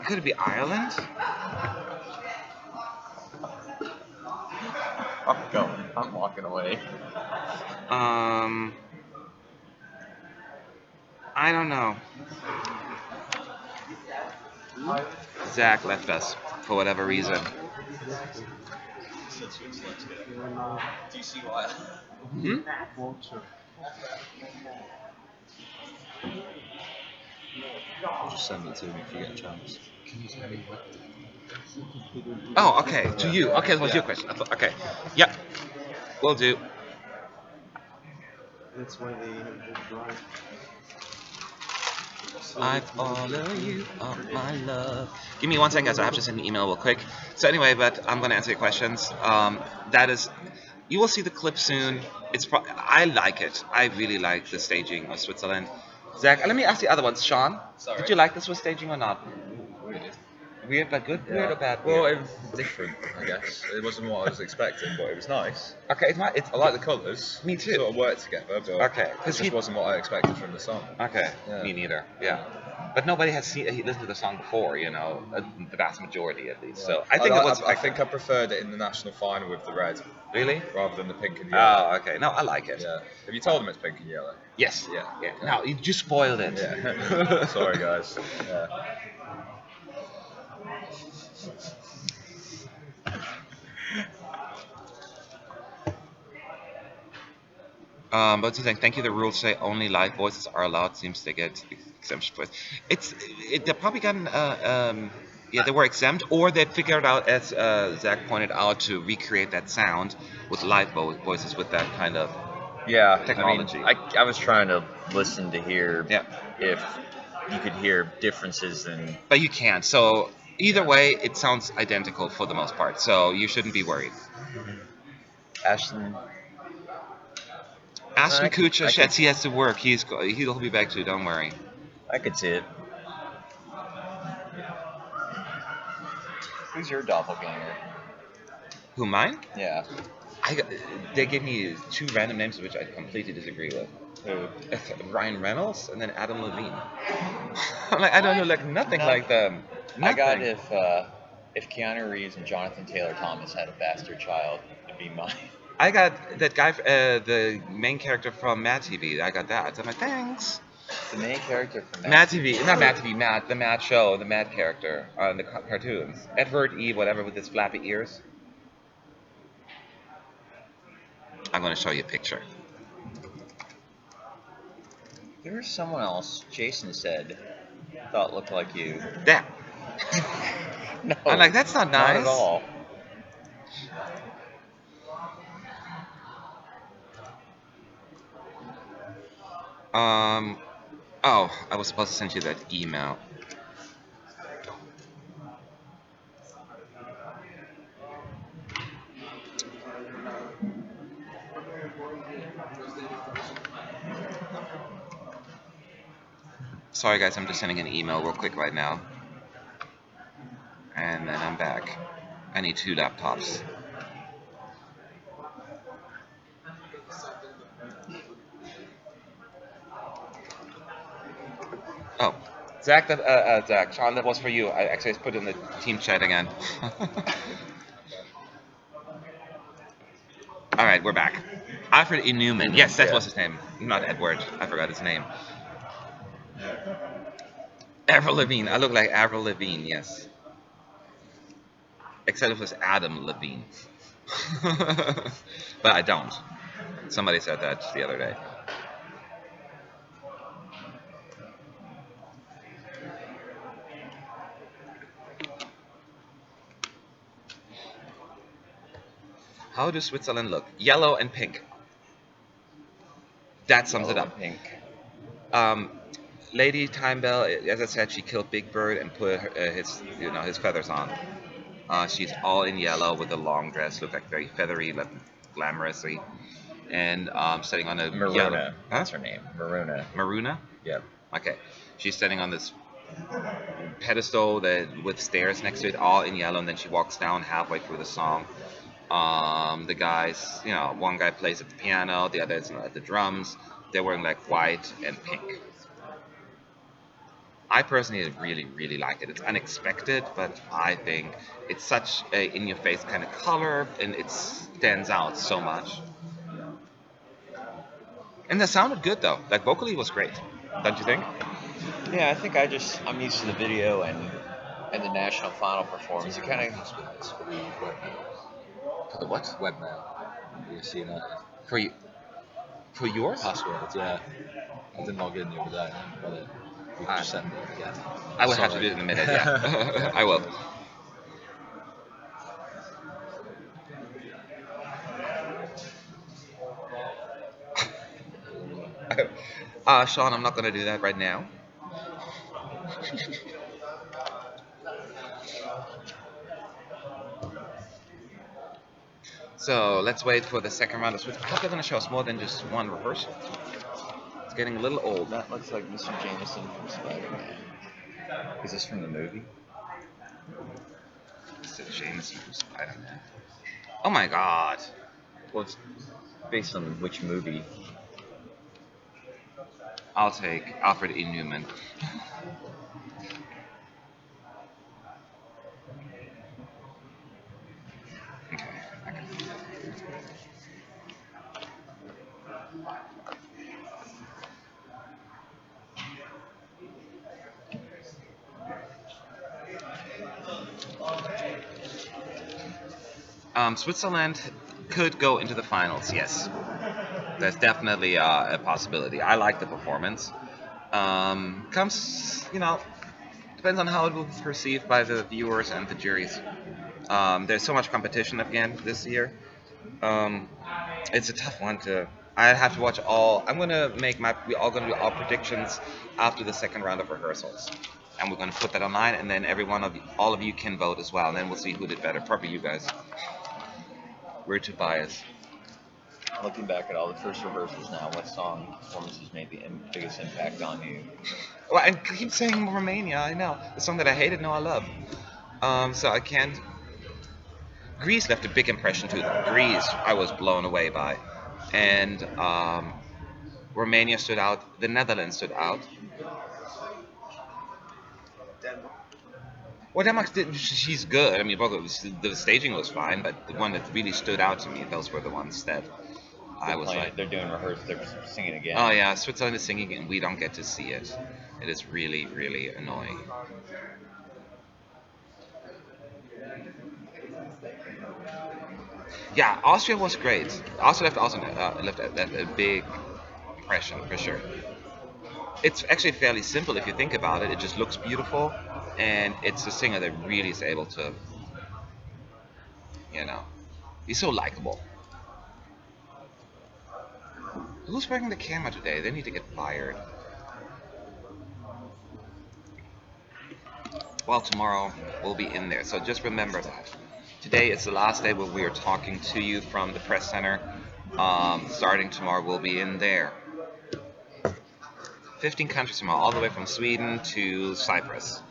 Could it be Ireland?
I'm going. I'm walking away.
I don't know. Zach left us for whatever reason.
Do you see why?
Just send it to me if you get a chance.
Oh, okay. To you. Okay, that was your question. Okay. Yep. Will do.
That's why they drive.
I follow you, oh my love. Give me 1 second, guys. I have to send an email real quick. So anyway, but I'm going to answer your questions. That is, you will see the clip soon. I like it. I really like the staging of Switzerland. Zach, let me ask the other ones. Sean, did you like the Swiss staging or not? Weird but good? Weird or bad?
Well, it was different, I guess. It wasn't what I was expecting, but it was nice.
Okay,
I like the colours.
Me too.
Sort of worked together, but
okay,
it just wasn't what I expected from the song.
Okay,
yeah.
Me neither. Yeah. But nobody has listened to the song before, the vast majority at least. Yeah. So I think
I preferred it in the national final with the red.
Really?
Rather than the pink and yellow.
Oh, okay. No, I like it.
Yeah. Have you told them it's pink and yellow?
Yes.
Yeah.
Now you just spoiled it.
Yeah. Sorry, guys. Yeah.
But to thank you. The rules say only live voices are allowed. Seems they get exemption for it. They're probably gotten they were exempt, or they figured out, as Zach pointed out, to recreate that sound with live voices with that kind of technology.
I mean, I was trying to listen to hear if you could hear differences in.
But you can't. So either way, it sounds identical for the most part. So you shouldn't be worried.
Ashton
Kutcher says he has to work. He'll be back too. Don't worry.
I could see it. Who's your doppelganger?
Who, mine?
Yeah.
They gave me 2 random names which I completely disagree with. Ryan Reynolds and then Adam Levine. I'm like, I don't know, like nothing like them. Nothing.
I got if
If Keanu Reeves and Jonathan Taylor Thomas had a bastard child, it'd be mine.
I got that guy, the main character from Mad TV. I got that. I'm like, thanks.
The main character from
Mad TV, not Mad TV, Mad, the Mad show, the Mad character on the cartoons. Edward E. whatever with his flappy ears. I'm going to show you a picture.
There was someone else, Jason said, thought looked like you.
That.
No,
I'm like, that's not nice.
Not at all.
Oh, I was supposed to send you that email. Sorry guys, I'm just sending an email real quick right now. And then I'm back. I need 2 laptops. Oh, Zach, Zach, Sean, that was for you. I actually put it in the team chat again. All right, we're back. Alfred E. Newman. Yes, that was his name. Not Edward. I forgot his name. Avril Lavigne. I look like Avril Lavigne, yes. Except it was Adam Levine. But I don't. Somebody said that the other day. How does Switzerland look? Yellow and pink. That sums it up.
Pink.
Lady Timebell, as I said, she killed Big Bird and put his feathers on. She's all in yellow with a long dress, look like very feathery, like glamorously, and sitting on a
Maruna.
yellow.
That's her name. Maruna.
Maruna?
Yep.
Okay. She's standing on this pedestal with stairs next to it, all in yellow, and then she walks down halfway through the song. The guys, one guy plays at the piano, the other is at the drums. They're wearing like white and pink. I personally really, really like it. It's unexpected, but I think it's such a in-your-face kind of color, and it stands out so much. And that sounded good though. Like vocally, it was great. Don't you think?
Yeah, I think I'm used to the video and the national final performance. It kind of.
For the what? Webmail. ESC United.
For yours?
Passwords, yeah. I didn't log in the other day. But you can just send it again.
I will have to do it in a minute, yeah. I will. Sean, I'm not going to do that right now. So let's wait for the second round of switch. I hope they're going to show us more than just one rehearsal. It's getting a little old.
That looks like Mr. Jameson from Spider-Man. Is this from the movie?
Mr. Jameson from Spider-Man. Oh my god.
Well, it's based on which movie?
I'll take Alfred E. Newman. Switzerland could go into the finals, yes. That's definitely a possibility. I like the performance. Depends on how it will be perceived by the viewers and the juries. There's so much competition again this year. It's a tough one to. I have to watch all. We're all gonna do all predictions after the second round of rehearsals, and we're gonna put that online, and then all of you can vote as well, and then we'll see who did better. Probably you guys. We're too biased.
Looking back at all the first rehearsals now, what song performances made the biggest impact on you?
Well, I keep saying Romania. I know the song that I hated. No, I love. So I can't. Greece left a big impression too. Greece, I was blown away by, and Romania stood out. The Netherlands stood out. Well, Denmark did. She's good. I mean, both of the staging was fine, but the one that really stood out to me, those were the ones that I was like,
They're doing rehearsal. They're singing again.
oh yeah, Switzerland is singing and we don't get to see it. It is really, really annoying. Yeah, Austria was great. Austria left a big impression for sure. It's actually fairly simple if you think about it. It just looks beautiful, and it's a singer that really is able to, you know, he's so likable. Who's working the camera today? They need to get fired. Well, tomorrow we'll be in there, so just remember that. Today is the last day where we are talking to you from the press center. Starting tomorrow, we'll be in there. 15 countries tomorrow, all the way from Sweden to Cyprus.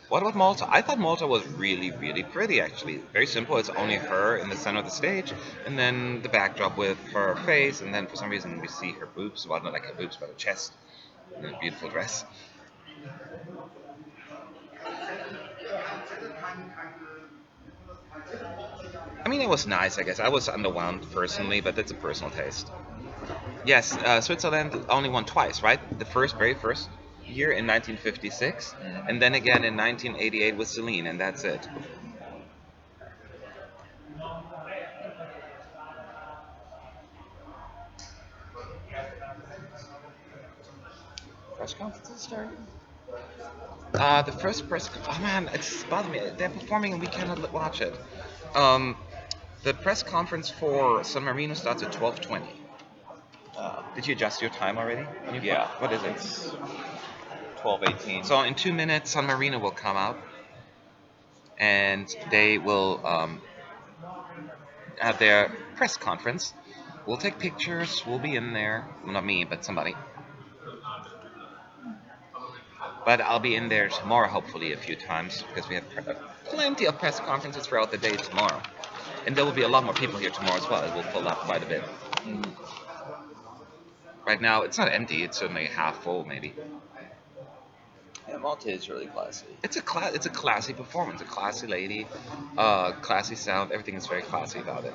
What about Malta? I thought Malta was really, really pretty, actually. Very simple. It's only her in the center of the stage, and then the backdrop with her face, and then for some reason we see her boobs. Well, not like her boobs, but her chest. In a beautiful dress. I mean, it was nice, I guess. I was underwhelmed personally, but that's a personal taste. Yes, Switzerland only won twice, right? The very first year in 1956, and then again in 1988 with Celine, and that's it.
Press conferences started.
The first press. Oh man, it's bothering me. They're performing and we cannot watch it. Um, the press conference for San Marino starts at 12:20. Did you adjust your time already?
Yeah.
What is it?
It's 12:18.
So in 2 minutes, San Marino will come out, and they will have their press conference. We'll take pictures. We'll be in there. Well, not me, but somebody. But I'll be in there tomorrow, hopefully, a few times, because we have plenty of press conferences throughout the day tomorrow. And there will be a lot more people here tomorrow as well. It will fill up quite a bit. Right now, it's not empty. It's certainly half full, maybe.
Yeah, Malta is really classy.
It's a classy performance. A classy lady, classy sound. Everything is very classy about it.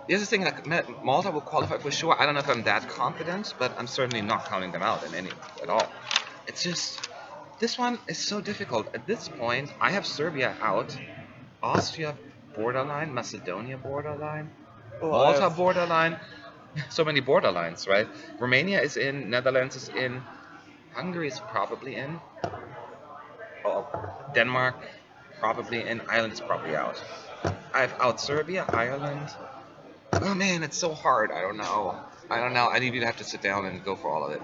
The other thing, like Malta will qualify for sure. I don't know if I'm that confident, but I'm certainly not counting them out in any at all. It's just this one is so difficult. At this point, I have Serbia out, Austria borderline, Macedonia borderline, Malta borderline. So many borderlines, right? Romania is in, Netherlands is in, Hungary is probably in. Denmark probably in. Ireland is probably out. I have out Serbia, Ireland. Oh man, it's so hard. I don't know. I need you to have to sit down and go for all of it.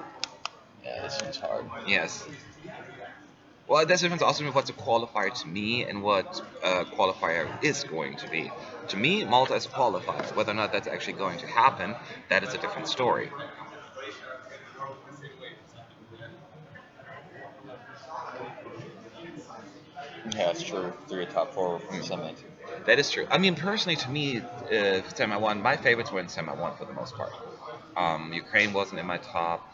Yeah, this one's hard.
Yes. Well, there's a difference also between what's a qualifier to me and what a qualifier is going to be. To me, Malta is a qualifier. Whether or not that's actually going to happen, that is a different story.
Yeah, it's true. 3 top 4 from the summit.
That is true. I mean, personally, to me, semi-1, my favorites were in semi-1 for the most part. Ukraine wasn't in my top.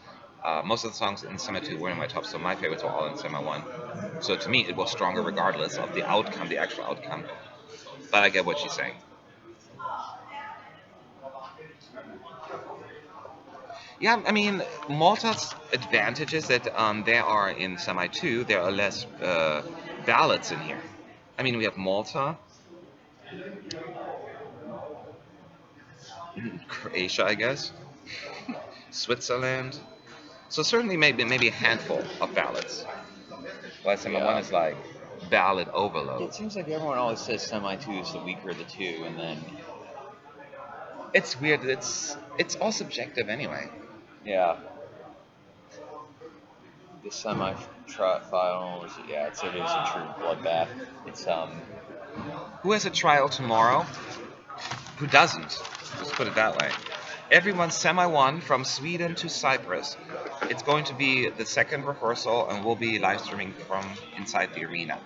Most of the songs in semi-2 were in my top, so my favorites were all in semi-1. So to me, it was stronger regardless of the outcome, the actual outcome. But I get what she's saying. Yeah, I mean, Malta's advantage is that there are in semi-2, there are less ballads in here. I mean, we have Malta, Croatia, I guess, Switzerland. So certainly maybe a handful of ballads. While semi-1 is like ballad overload.
It seems like everyone always says semi-2 is the weaker of the two, and then
It's weird. It's all subjective anyway.
yeah, the semi-finals. Yeah, it is a true bloodbath. It's
Who has a trial tomorrow? Who doesn't? Let's put it that way. Everyone's semi-1 from Sweden to Cyprus. It's going to be the second rehearsal, and we'll be live streaming from inside the arena.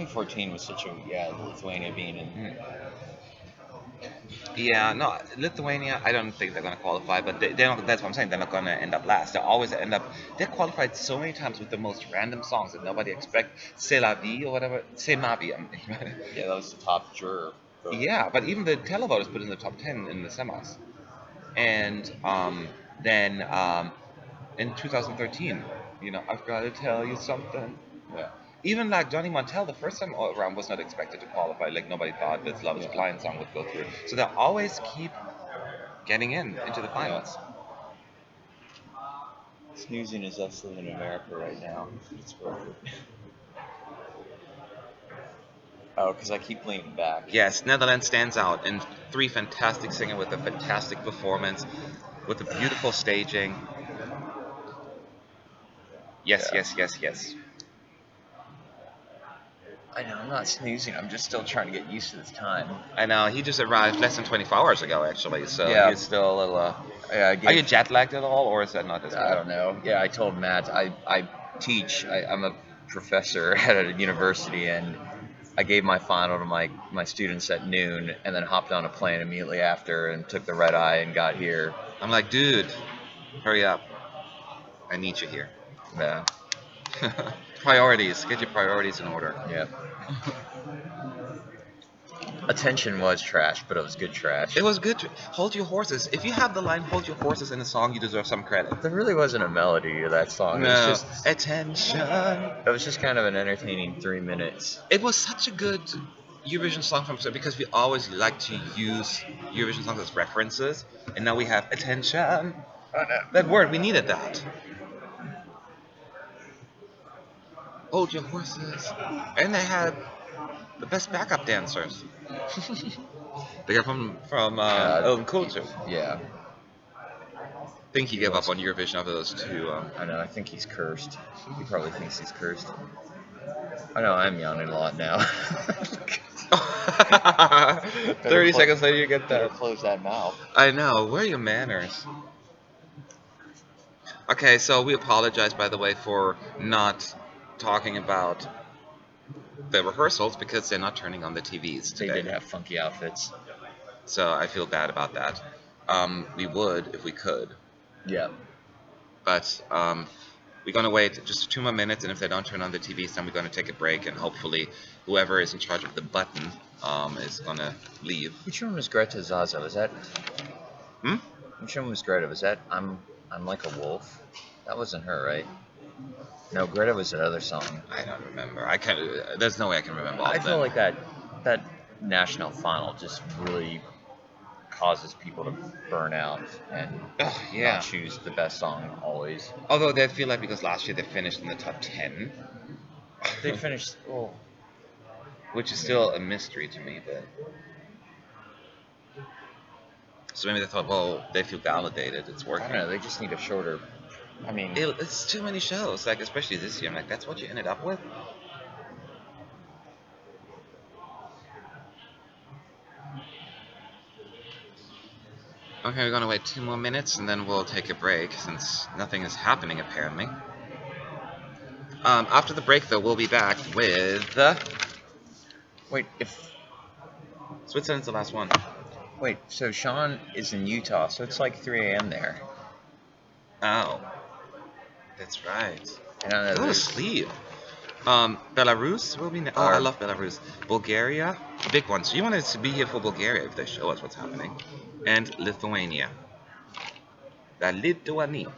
'14 was such a Lithuania being in.
Yeah, no, Lithuania. I don't think they're gonna qualify, but they're not. That's what I'm saying. They're not gonna end up last. They always end up. They're qualified so many times with the most random songs that nobody expect. C'est la vie or whatever. C'est ma vie.
Yeah, that was the top juror. vote.
Yeah, but even the televoters put in the top 10 in the semis. And then in 2013, I've got to tell you something.
Yeah.
Even like Johnny Montel, the first time around was not expected to qualify. Like nobody thought this Love Is Blind song would go through. So they always keep getting into the finals.
Snoozing is us living in America right now. It's worth it. Oh, because I keep leaning back.
Yes, Netherlands stands out, and 3 fantastic singers with a fantastic performance, with a beautiful staging. Yes,
Yeah.
yes.
I know, I'm not snoozing. I'm just still trying to get used to this time.
I know, he just arrived less than 24 hours ago, actually, so
Yeah.
he's still a little...
Yeah,
Are you jet lagged at all, or is that not as
I
bad?
don't know. Yeah, I told Matt I teach. I'm a professor at a university, and I gave my final to my students at noon, and then hopped on a plane immediately after and took the red eye and got here.
I'm like, dude, hurry up. I need you here.
Yeah.
Priorities. Get your priorities in order.
Yeah. Attention was trash, but it was good trash.
It was good. Hold your horses. If you have the line "Hold your horses" in a song, you deserve some credit.
There really wasn't a melody to that song.
No.
It was just
Attention.
It was just kind of an entertaining 3 minutes.
It was such a good Eurovision song because we always like to use Eurovision songs as references, and now we have attention. That word, we needed that. Hold your horses. And they had the best backup dancers. They got from Cool too.
Yeah.
I think he gave up on Eurovision after those 2.
I know. I think he's cursed. He probably thinks he's cursed. I know. I'm yawning a lot now.
30 seconds later, you get
Better
that.
close that mouth.
I know. Where are your manners? Okay, so we apologize, by the way, for not talking about the rehearsals because they're not turning on the TVs
They
today.
did have funky outfits.
So I feel bad about that. We would if we could,
Yeah.
but we're gonna wait just 2 more minutes, and if they don't turn on the TVs, then we're gonna take a break, and hopefully whoever is in charge of the button is gonna leave.
Which one was Greta Zaza? Was that?
Hmm?
Which one was Greta? Was that I'm Like a Wolf? That wasn't her, right? No, Greta was that other song.
I don't remember. I can't. There's no way I can remember all
I
of
feel
them.
like that national final just really causes people to burn out and
Yeah.
not choose the best song always.
Although they feel like because last year they finished in the top 10,
They finished. Well,
which is still a mystery to me, but. So maybe they thought, well, they feel validated. It's
I
working.
don't know. They just need a shorter. I mean,
It's too many shows, like especially this year. I'm like, that's what you ended up with. Okay, we're gonna wait 2 more minutes and then we'll take a break since nothing is happening apparently. After the break, though, we'll be back with
wait. If
Switzerland's the last one.
wait, so Sean is in Utah, so it's like 3 a.m. there.
Oh, that's right.
I don't know.
Go to
there's-
sleep. Belarus will be. Oh, I love Belarus. Bulgaria, big one. So you wanted to be here for Bulgaria if they show us what's happening, and Lithuania. La Lithuanie.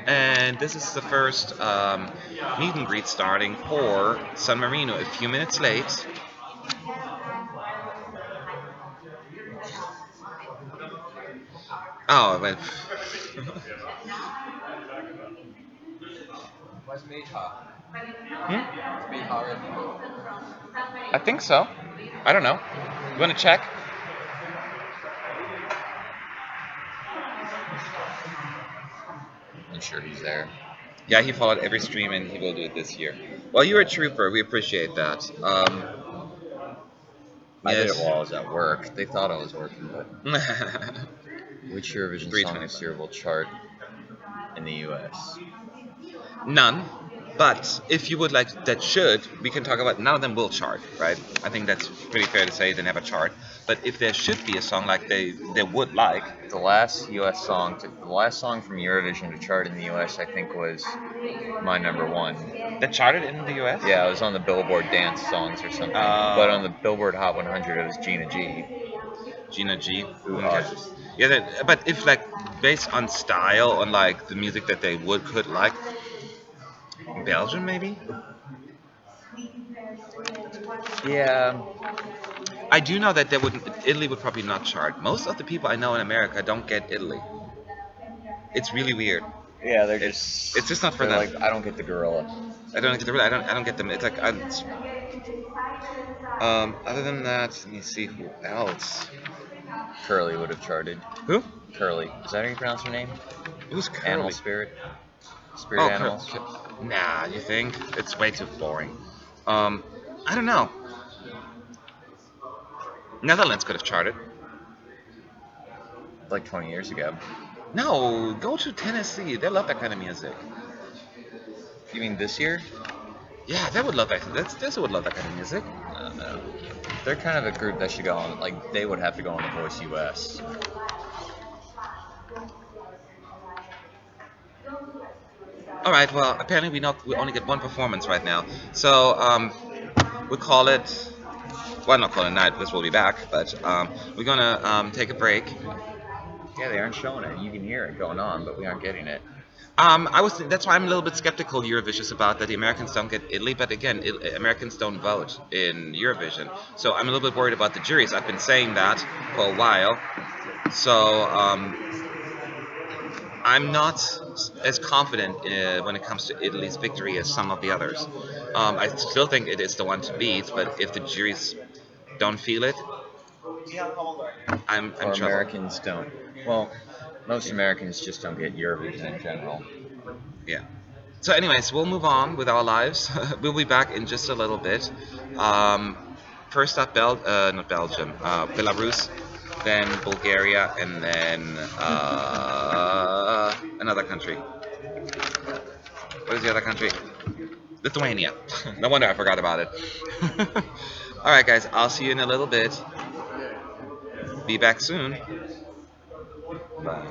And this is the first meet and greet starting for San Marino. A few minutes late. Oh, but
Where's Mihar?
hmm?
Mihar in
I think so. I don't know. You want to check?
I'm sure he's there.
Yeah, he followed every stream and he will do it this year. Well, you're a trooper. We appreciate that.
I did it
yes.
while I was at work. They thought I was working, but which Eurovision song
325.
this year will chart in the U.S.?
None. But if you would like that should, we can talk about none of them will chart, right? I think that's pretty fair to say they never chart. But if there should be a song like they would like,
The last U.S. song, the last song from Eurovision to chart in the U.S. I think was my number one.
that charted in the U.S.
Yeah, it was on the Billboard Dance Songs or something. But on the Billboard Hot 100, it was Gina G.
Gina G.
Who
Okay. Yeah, but if like based on style, on like the music that they could like, Belgium maybe.
Yeah,
I do know that Italy would probably not chart. Most of the people I know in America don't get Italy. It's really weird.
yeah, they're
It's
just
just not for
they're
them.
like, I don't get the gorilla.
I don't get the I don't get them. It's like other than that, let me see who else.
Curly would have charted.
Who?
Curly. Is that how you pronounce her name?
Who's Curly?
Animal Spirit. Spirit
Oh,
Animals.
Nah, you think it's way too boring. I don't know. Netherlands could have charted.
Like 20 years ago.
No, go to Tennessee. They love that kind of music.
You mean this year?
Yeah, they would love that. They would love that kind of music.
I don't know. They're kind of a group that should go on. Like they would have to go on The Voice US.
All right. Well, apparently we only get one performance right now. So we'll call it. Well, not call it a night because we'll be back. But we're gonna take a break.
Yeah, they aren't showing it. You can hear it going on, but we aren't getting it.
That's why I'm a little bit skeptical Eurovision about that the Americans don't get Italy, but again, Americans don't vote in Eurovision, so I'm a little bit worried about the juries. I've been saying that for a while, so I'm not as confident when it comes to Italy's victory as some of the others. I still think it is the one to beat, but if the juries don't feel it, I'm
Or
troubled.
Americans don't. Well, most Americans just don't get Eurovision in general.
Yeah. So, anyways, we'll move on with our lives. We'll be back in just a little bit. First up, not Belgium, Belarus, then Bulgaria, and then another country. What is the other country? Lithuania. No wonder I forgot about it. All right, guys. I'll see you in a little bit. Be back soon. Bye.